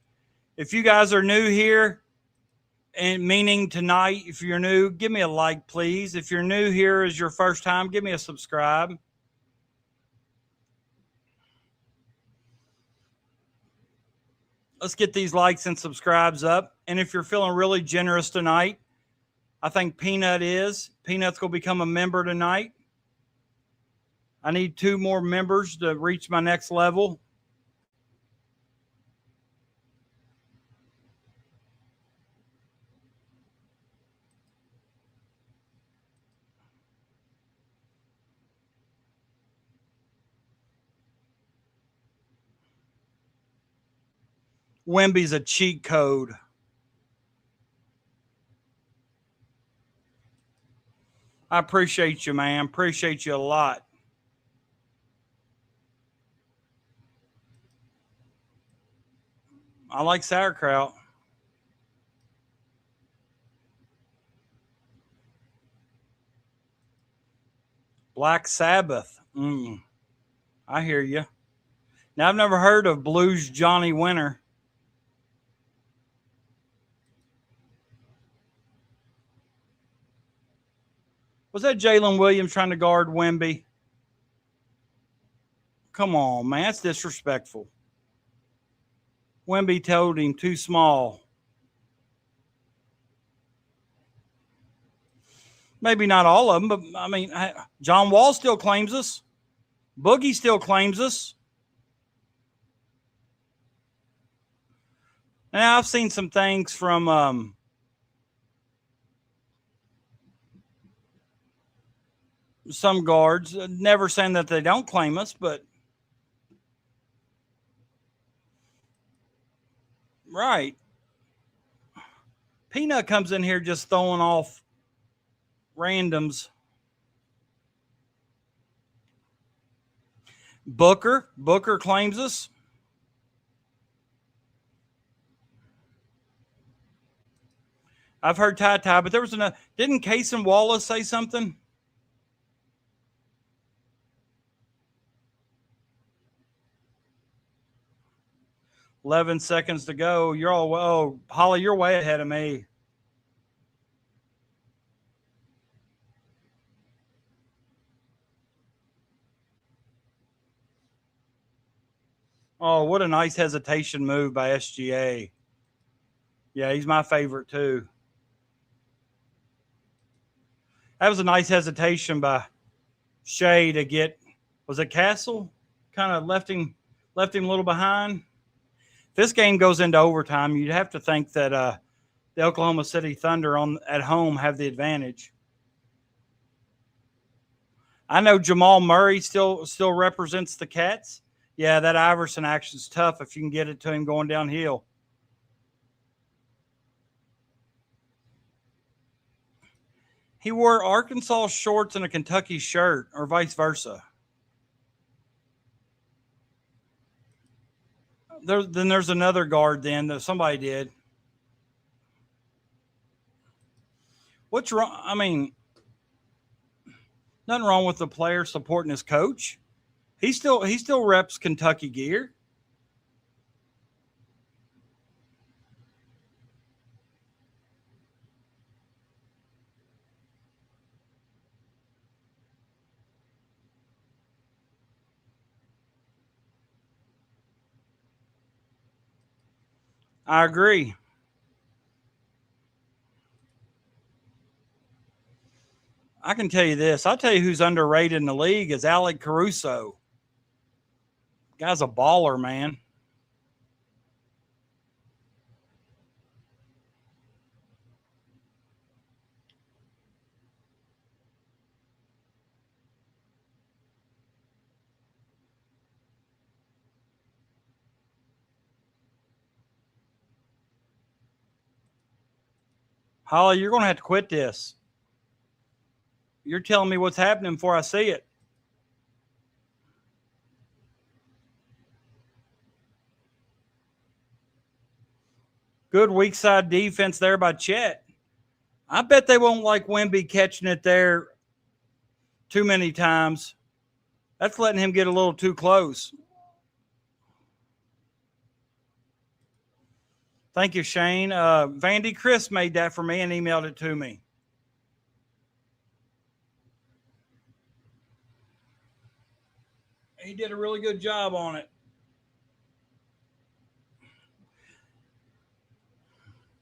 If you guys are new here, and meaning tonight, if you're new, give me a like, please. If you're new here is your first time, give me a subscribe. Let's get these likes and subscribes up. And if you're feeling really generous tonight, I think Peanut is. Peanut's going to become a member tonight. I need 2 more members to reach my next level. Wemby's a cheat code. I appreciate you, man. Appreciate you a lot. I like sauerkraut. Black Sabbath. I hear you. Now, I've never heard of Blues Johnny Winter. Was that Jalen Williams trying to guard Wemby? Come on, man. That's disrespectful. Wemby told him too small. Maybe not all of them, but, I mean, John Wall still claims us. Boogie still claims us. Now, I've seen some things from some guards, never saying that they don't claim us, but right. Peanut comes in here just throwing off randoms. Booker claims us. I've heard Ty, but there was another. Didn't Case and Wallace say something? $11 seconds to go. You're all, oh, Holly, you're way ahead of me. Oh, what a nice hesitation move by SGA. Yeah, he's my favorite too. That was a nice hesitation by Shea to get, was it Castle? Kind of left him a little behind. If this game goes into overtime, you'd have to think that the Oklahoma City Thunder at home have the advantage. I know Jamal Murray still represents the Cats. Yeah, that Iverson action's tough if you can get it to him going downhill. He wore Arkansas shorts and a Kentucky shirt, or vice versa. Then there's another guard then that somebody did. What's wrong? I mean, nothing wrong with the player supporting his coach. He still reps Kentucky gear. I agree. I can tell you this. I'll tell you who's underrated in the league is Alec Caruso. Guy's a baller, man. Holly, you're going to have to quit this. You're telling me what's happening before I see it. Good weak side defense there by Chet. I bet they won't like Wemby catching it there too many times. That's letting him get a little too close. Thank you, Shane. Vandy Chris made that for me and emailed it to me. He did a really good job on it.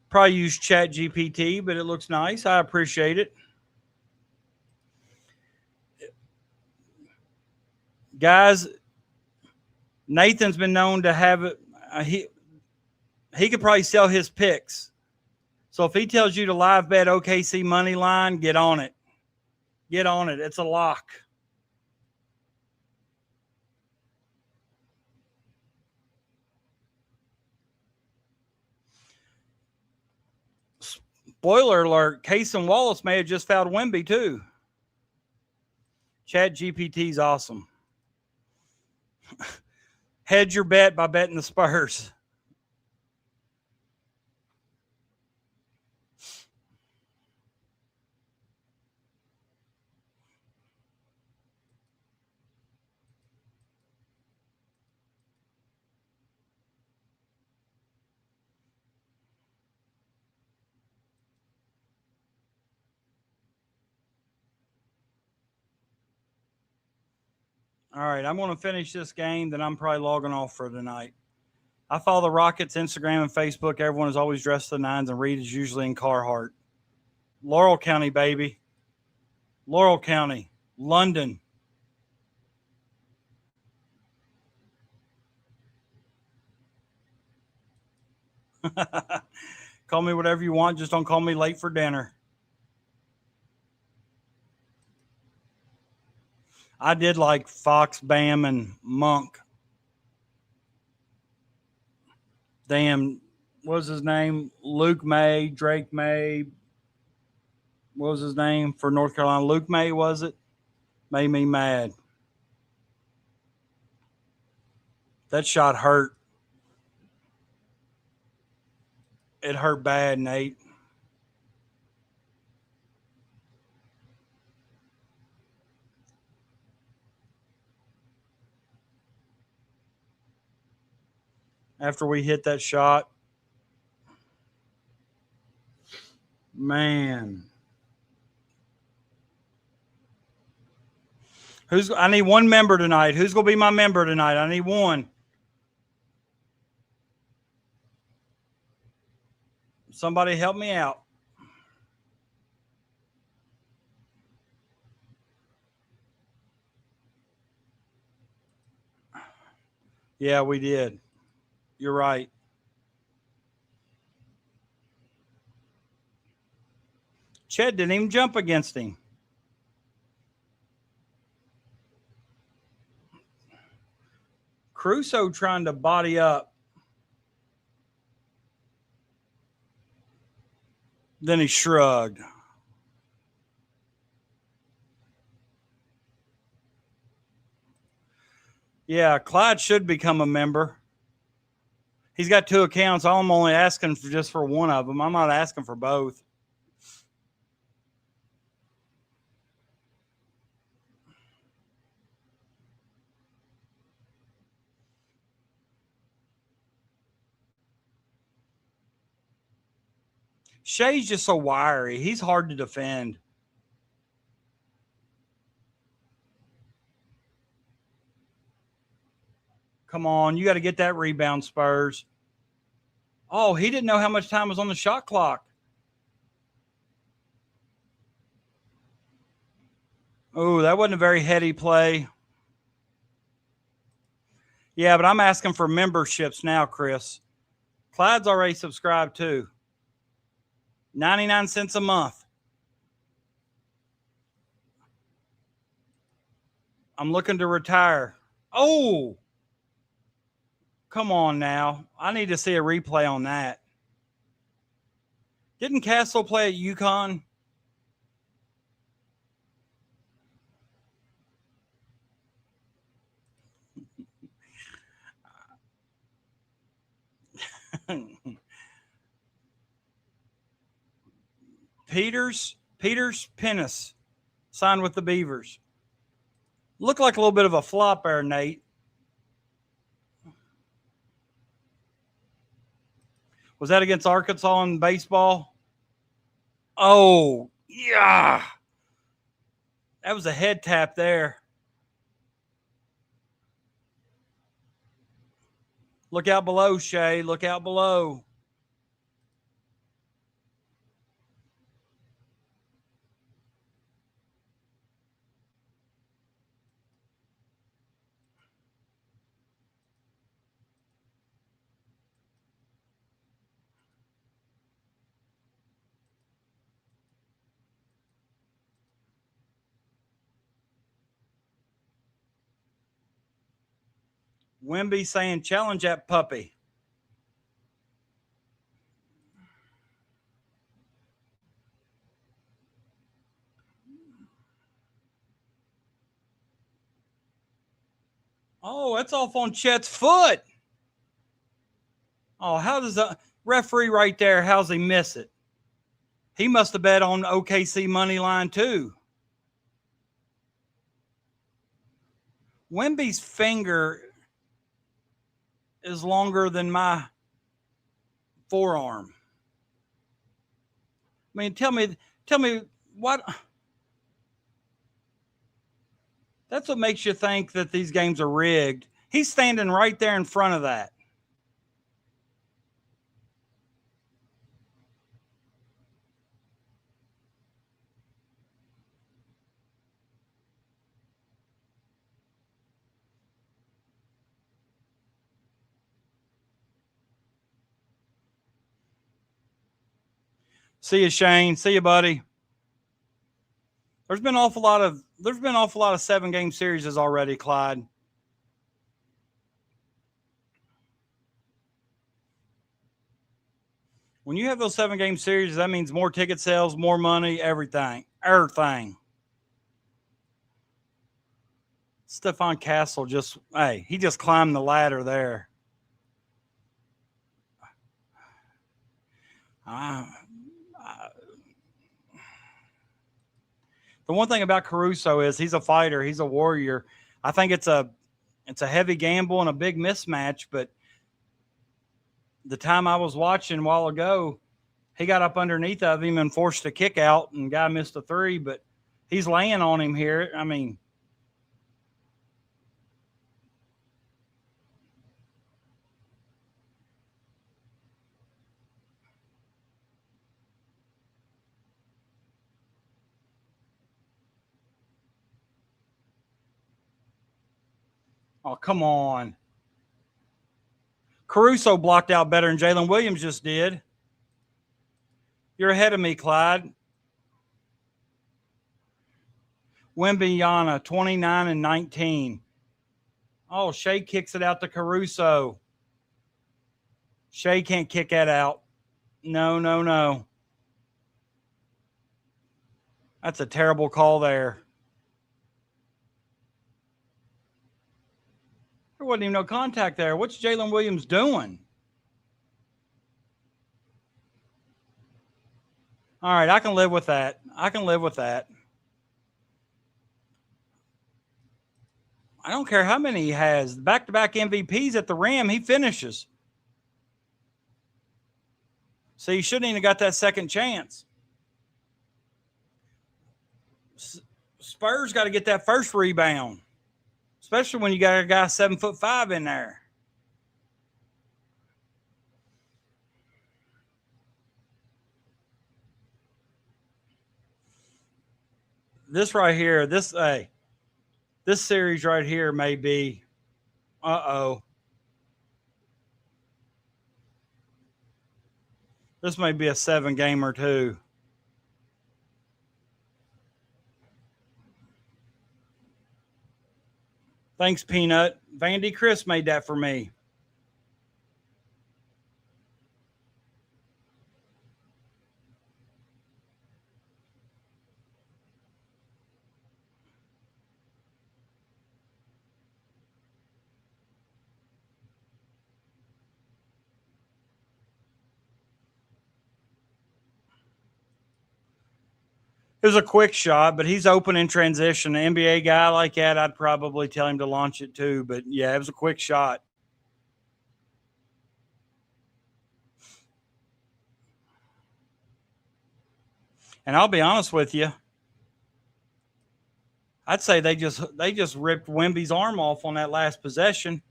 Probably use Chat GPT, but it looks nice. I appreciate it. Guys, Nathan's been known to have it. He could probably sell his picks. So if he tells you to live bet OKC money line, get on it. Get on it. It's a lock. Spoiler alert, Case and Wallace may have just fouled Wemby too. Chat GPT's awesome. Hedge your bet by betting the Spurs. All right, I'm going to finish this game, then I'm probably logging off for tonight. I follow the Rockets, Instagram, and Facebook. Everyone is always dressed to the nines, and Reed is usually in Carhartt. Laurel County, baby. Laurel County, London. Call me whatever you want. Just don't call me late for dinner. I did like Fox, Bam, and Monk. Damn, what was his name? Luke May, Drake May. What was his name for North Carolina? Luke May, was it? Made me mad. That shot hurt. It hurt bad, Nate. After we hit that shot, man. I need one member tonight. Who's going to be my member tonight? I need one. Somebody help me out. Yeah, we did. You're right. Chet didn't even jump against him. Caruso trying to body up. Then he shrugged. Yeah, Clyde should become a member. He's got 2 accounts. I'm only asking just for one of them. I'm not asking for both. Shay's just so wiry. He's hard to defend. Come on, you got to get that rebound, Spurs. Oh, he didn't know how much time was on the shot clock. Oh, that wasn't a very heady play. Yeah, but I'm asking for memberships now, Chris. Clyde's already subscribed too. 99 cents a month. I'm looking to retire. Oh, come on now. I need to see a replay on that. Didn't Castle play at UConn? Peters Pennis signed with the Beavers. Looked like a little bit of a flop there, Nate. Was that against Arkansas in baseball? Oh, yeah. That was a head tap there. Look out below, Shay. Look out below. Wemby saying, challenge that puppy. Oh, that's off on Chet's foot. Oh, how does the referee right there, how's he miss it? He must have bet on OKC money line too. Wemby's finger is longer than my forearm. I mean, tell me what. That's what makes you think that these games are rigged. He's standing right there in front of that. See you, Shane. See you, buddy. There's been an awful lot of 7-game series already, Clyde. When you have those 7-game series, that means more ticket sales, more money, everything. Stephon Castle he just climbed the ladder there. The one thing about Caruso is he's a fighter. He's a warrior. I think it's a heavy gamble and a big mismatch, but the time I was watching a while ago, he got up underneath of him and forced a kick out, and guy missed a 3, but he's laying on him here. I mean, oh, come on. Caruso blocked out better than Jalen Williams just did. You're ahead of me, Clyde. Wembyana, 29 and 19. Oh, Shea kicks it out to Caruso. Shea can't kick that out. No, no, no. That's a terrible call there. There wasn't even no contact there. What's Jalen Williams doing? All right, I can live with that. I can live with that. I don't care how many he has. Back-to-back MVPs at the rim, he finishes. So you shouldn't even got that second chance. Spurs got to get that first rebound, especially when you got a guy 7'5" in there. This right here, this series right here may be, this may be a 7-game or 2. Thanks, Peanut. Vandy Chris made that for me. It was a quick shot, but he's open in transition. An NBA guy like that, I'd probably tell him to launch it too. But, yeah, it was a quick shot. And I'll be honest with you, I'd say they just ripped Wemby's arm off on that last possession.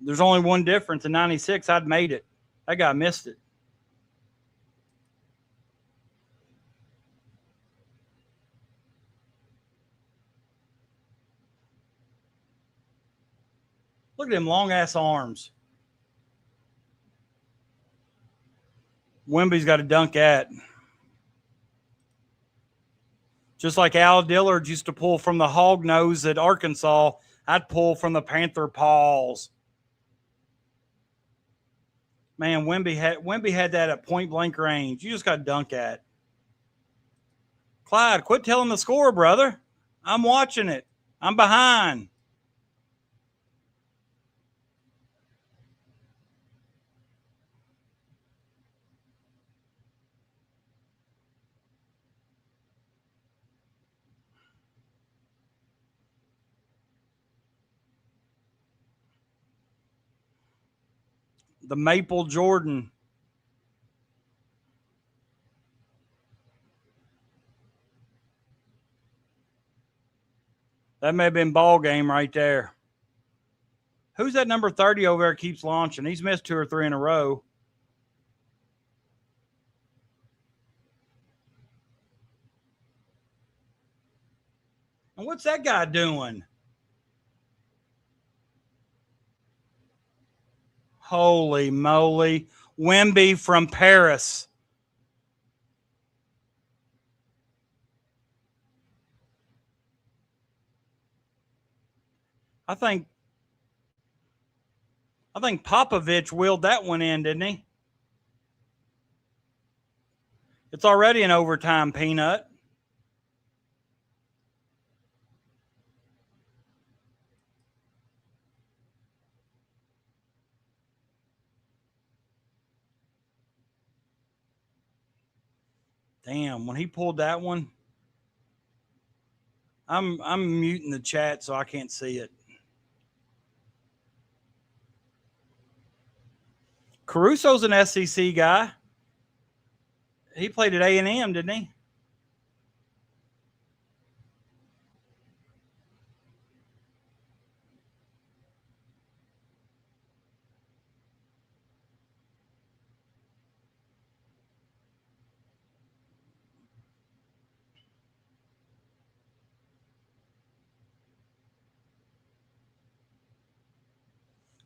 There's only one difference. In 96, I'd made it. That guy missed it. Look at them long-ass arms. Wemby's got to dunk at. Just like Al Dillard used to pull from the hog nose at Arkansas, I'd pull from the Panther paws. Man, Wemby had that at point-blank range. You just got to dunk at. Clyde, quit telling the score, brother. I'm watching it. I'm behind. The Maple Jordan. That may have been ball game right there. Who's that number 30 over there keeps launching? He's missed 2 or 3 in a row. And what's that guy doing? Holy moly. Wemby from Paris. I think Popovich willed that one in, didn't he? It's already an overtime, Peanut. Damn, when he pulled that one, I'm muting the chat so I can't see it. Caruso's an SEC guy. He played at A&M, didn't he?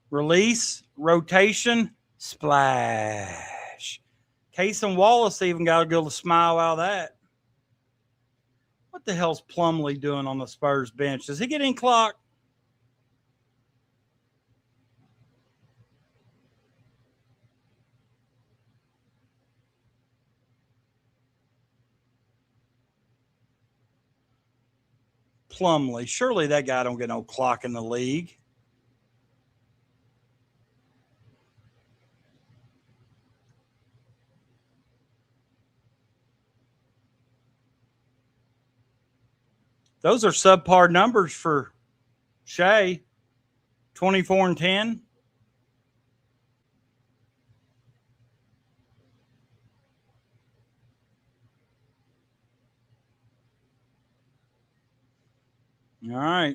Release, rotation, splash. Case and Wallace even got a good smile out of that. What the hell's Plumlee doing on the Spurs bench? Does he get in clock? Plumlee. Surely that guy don't get no clock in the league. Those are subpar numbers for Shea. 24 and 10. All right.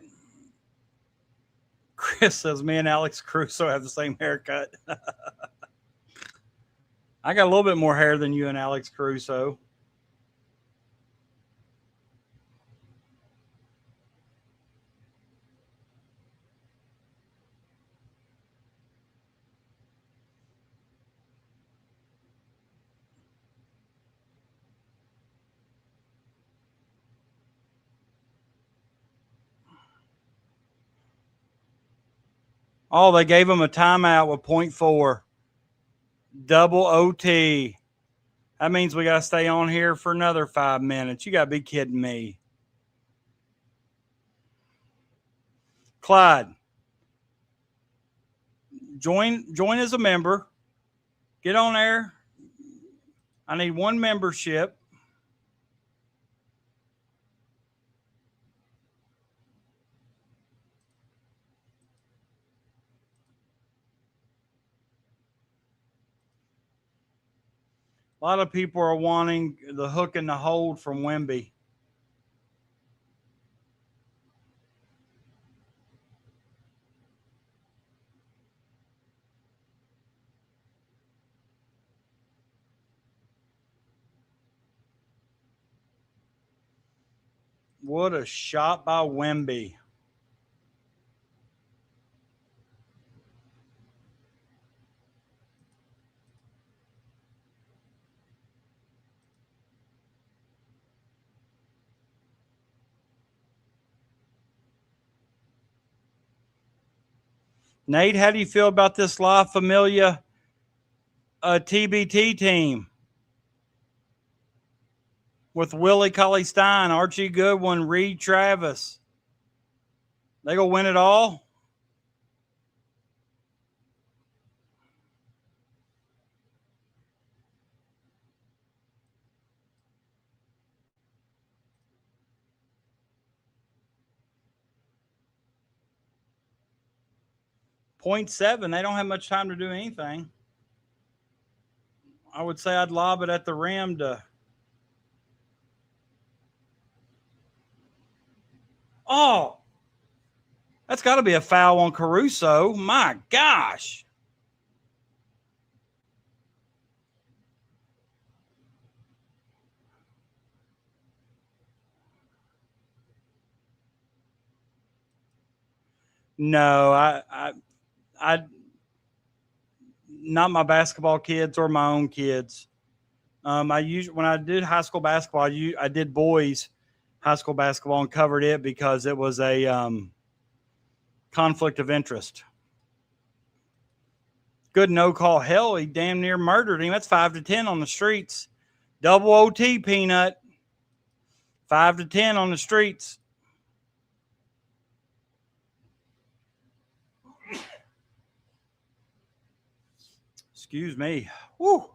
Chris says me and Alex Caruso have the same haircut. I got a little bit more hair than you and Alex Caruso. Oh, they gave him a timeout with 0.4. Double OT. That means we got to stay on here for another 5 minutes. You got to be kidding me. Clyde, join as a member. Get on there. I need 1 membership. A lot of people are wanting the hook and the hold from Wemby. What a shot by Wemby. Nate, how do you feel about this La Familia TBT team? With Willie Cauley-Stein, Archie Goodwin, Reed Travis. They gonna win it all? .7. They don't have much time to do anything. I would say I'd lob it at the rim to. Oh, that's got to be a foul on Caruso. My gosh. No, I not my basketball kids or my own kids. I usually when I did high school basketball, I did boys high school basketball and covered it because it was a conflict of interest. Good no call. Hell, he damn near murdered him. That's 5 to 10 on the streets. Double OT, Peanut. 5 to 10 on the streets. Excuse me. Woo.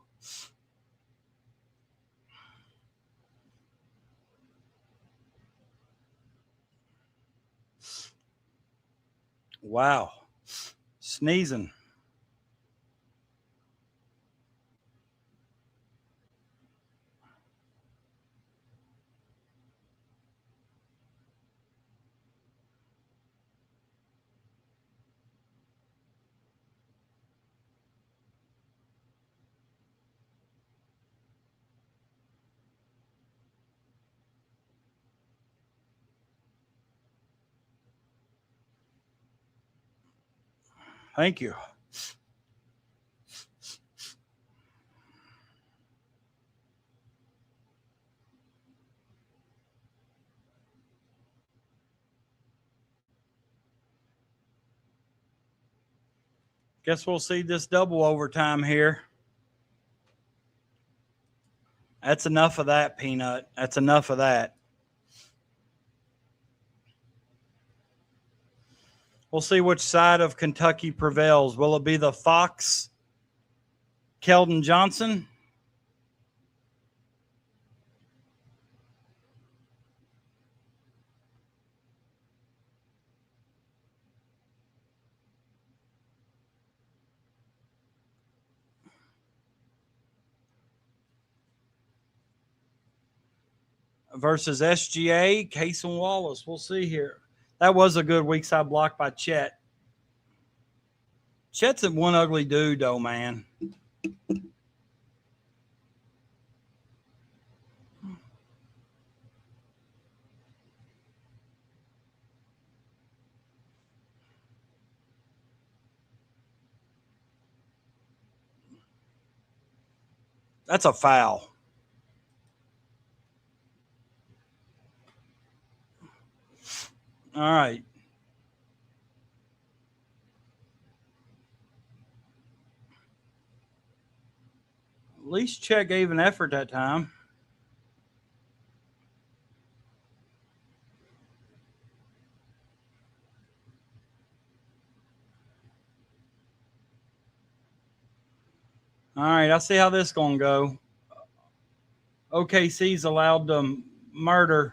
Wow. Sneezing. Thank you. Guess we'll see this double overtime here. That's enough of that, Peanut. That's enough of that. We'll see which side of Kentucky prevails. Will it be the Fox, Keldon Johnson? Versus SGA, Case and Wallace. We'll see here. That was a good weak side block by Chet. Chet's one ugly dude, though, man. That's a foul. All right. At least Chet gave an effort that time. All right, I see how this is going to go. OKC's allowed to murder.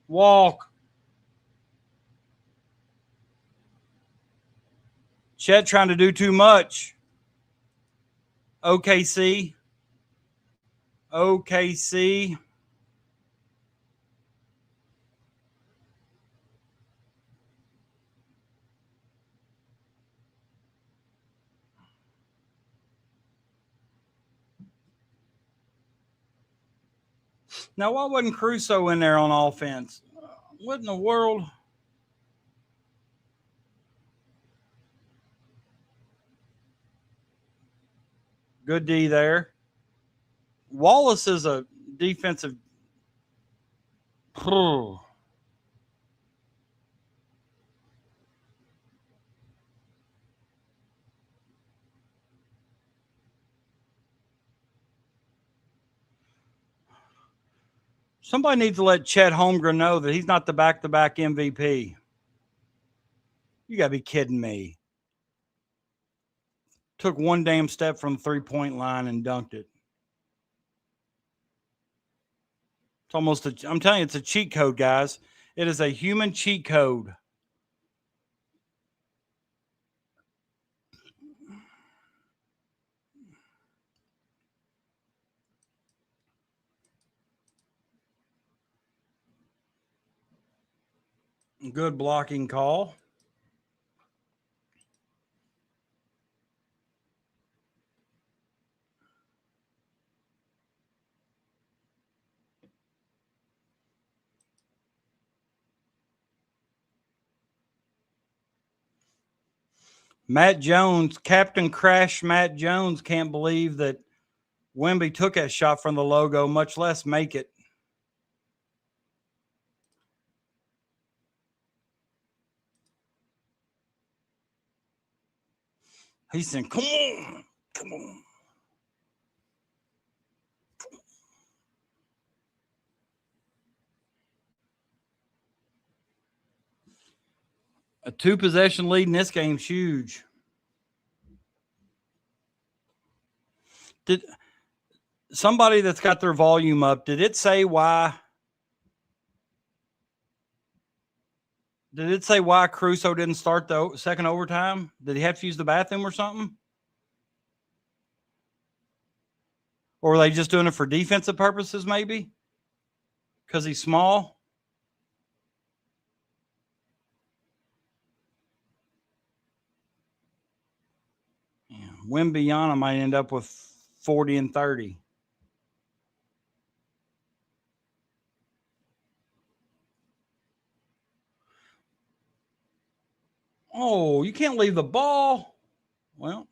Walk. Chet trying to do too much. OKC. OKC. Now, why wasn't Crusoe in there on offense? What in the world? Good D there. Wallace is a defensive. Somebody needs to let Chet Holmgren know that he's not the back-to-back MVP. You got to be kidding me. Took one damn step from the three-point line and dunked it. It's almost I'm telling you, it's a cheat code, guys. It is a human cheat code. Good blocking call. Matt Jones, Captain Crash Matt Jones can't believe that Wemby took that shot from the logo, much less make it. He's saying, come on, come on. A 2-possession lead in this game's huge. Did somebody that's got their volume up, did it say why? Did it say why Crusoe didn't start the second overtime? Did he have to use the bathroom or something? Or were they just doing it for defensive purposes, maybe? Because he's small? Yeah. Wembyana might end up with 40 and 30. Oh, you can't leave the ball. Well,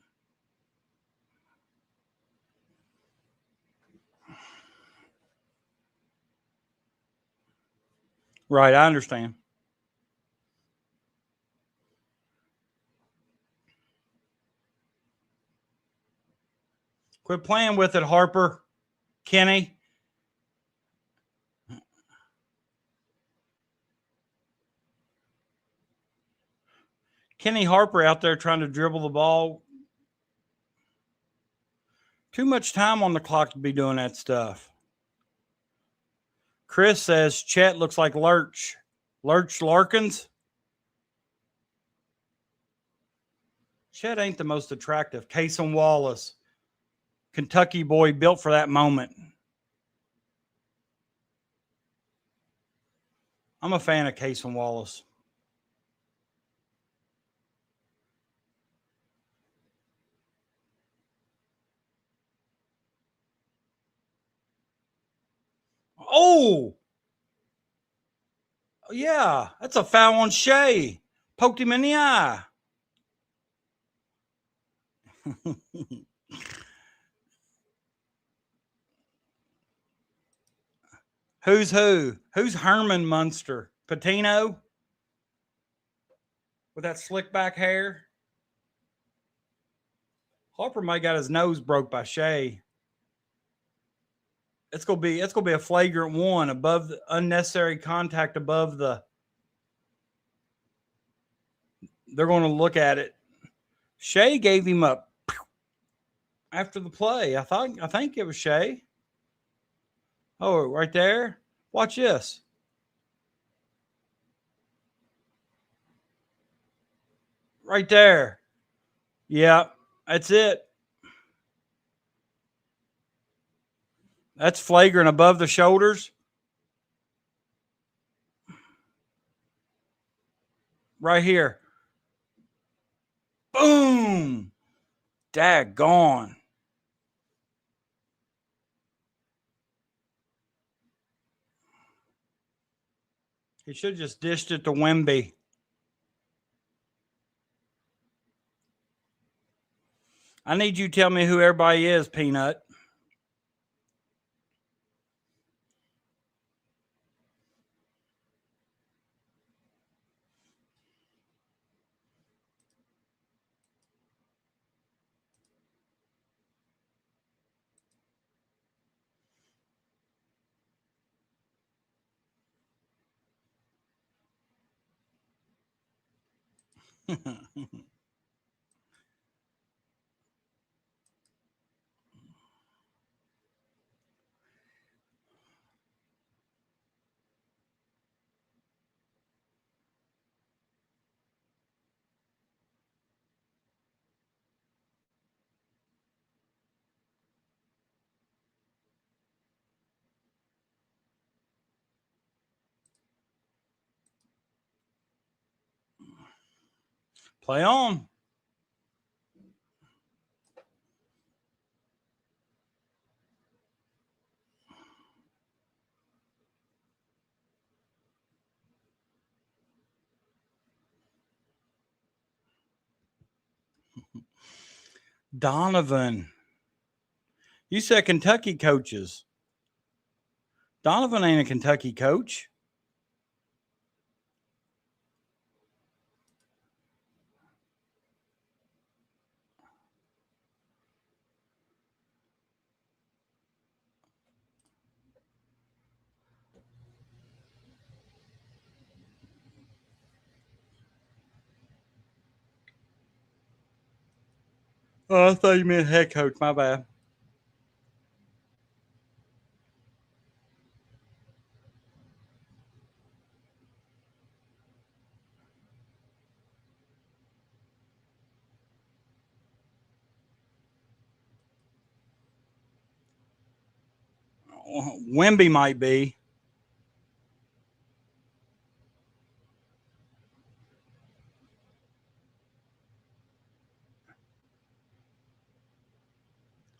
Right, I understand. Quit playing with it, Harper. Kenny. Kenny Harper out there trying to dribble the ball. Too much time on the clock to be doing that stuff. Chris says Chet looks like Lurch. Lurch Larkins. Chet ain't the most attractive. Cason Wallace. Kentucky boy built for that moment. I'm a fan of Cason Wallace. Oh! Yeah, that's a foul on Shea. Poked him in the eye. Who's who? Who's Herman Munster? Patino? With that slick back hair? Harper might got his nose broke by Shea. It's gonna be a flagrant one above the unnecessary contact above the. They're going to look at it. Shea gave him up after the play. I think it was Shea. Oh, right there. Watch this. Right there. Yeah, that's it. That's flagrant above the shoulders. Right here. Boom. Daggone. He should have just dished it to Wemby. I need you to tell me who everybody is, Peanut. Play on. Donovan. You said Kentucky coaches. Donovan ain't a Kentucky coach. Oh, I thought you meant head coach. My bad. Wemby might be.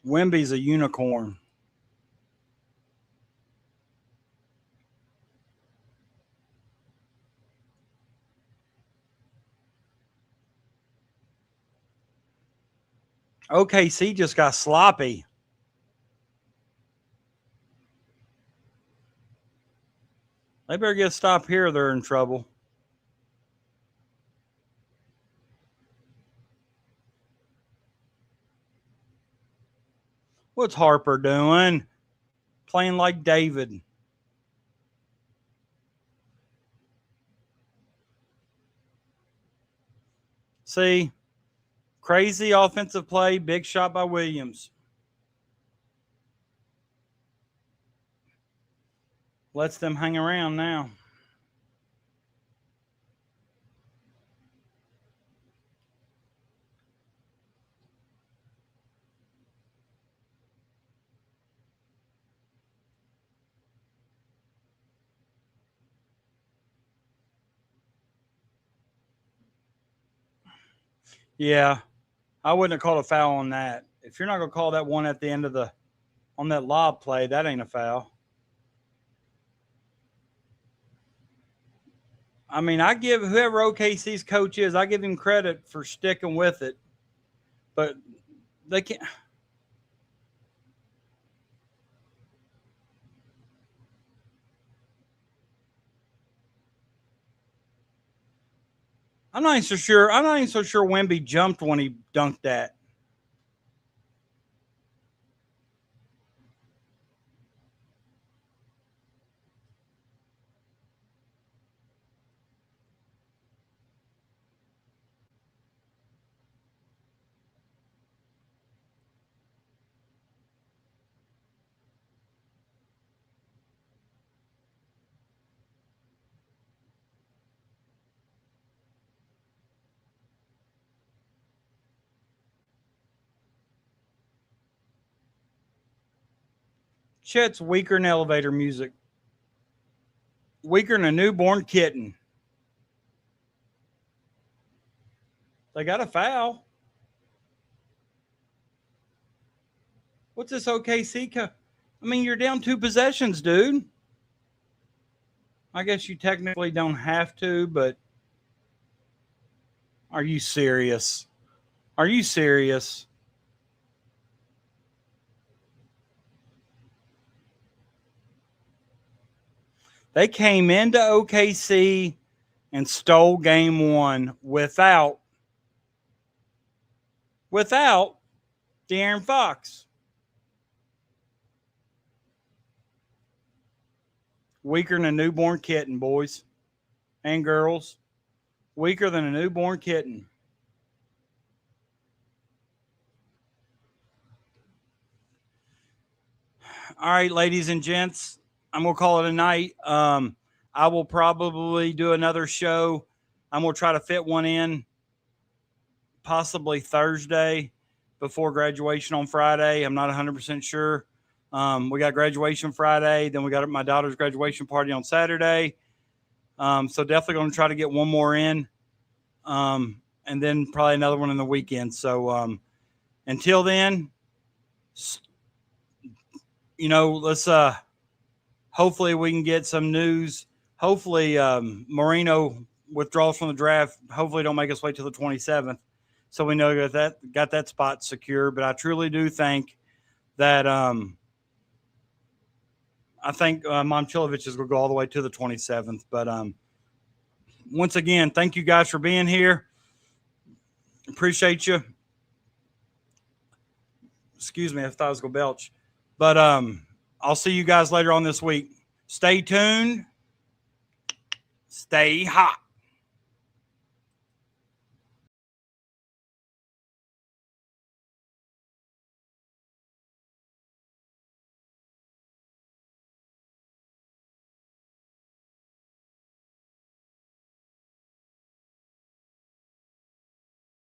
Wemby's a unicorn. OKC just got sloppy. They better get a stop here. They're in trouble. What's Harper doing? Playing like David. See, crazy offensive play, big shot by Williams. Lets them hang around now. Yeah, I wouldn't have called a foul on that. If you're not going to call that one at the end of on that lob play, that ain't a foul. I mean, I give whoever OKC's coach is, I give him credit for sticking with it. But they can't. I'm not even so sure Wemby jumped when he dunked that. Chet's weaker than elevator music. Weaker than a newborn kitten. They got a foul. What's this OKC? I mean, you're down 2 possessions, dude. I guess you technically don't have to, but are you serious? Are you serious? They came into OKC and stole game 1 without De'Aaron Fox. Weaker than a newborn kitten, boys and girls. Weaker than a newborn kitten. All right, ladies and gents, I'm going to call it a night. I will probably do another show. I'm going to try to fit one in possibly Thursday before graduation on Friday. I'm not 100% sure. We got graduation Friday. Then we got my daughter's graduation party on Saturday. So definitely going to try to get one more in. And then probably another one in the weekend. So until then, let's hopefully we can get some news. Hopefully Marino withdraws from the draft. Hopefully don't make us wait till the 27th. So we know that got that spot secure. But I truly do think that I think Momchilovich is going to go all the way to the 27th. But once again, thank you guys for being here. Appreciate you. Excuse me, I thought I was going to belch. But I'll see you guys later on this week. Stay tuned. Stay hot.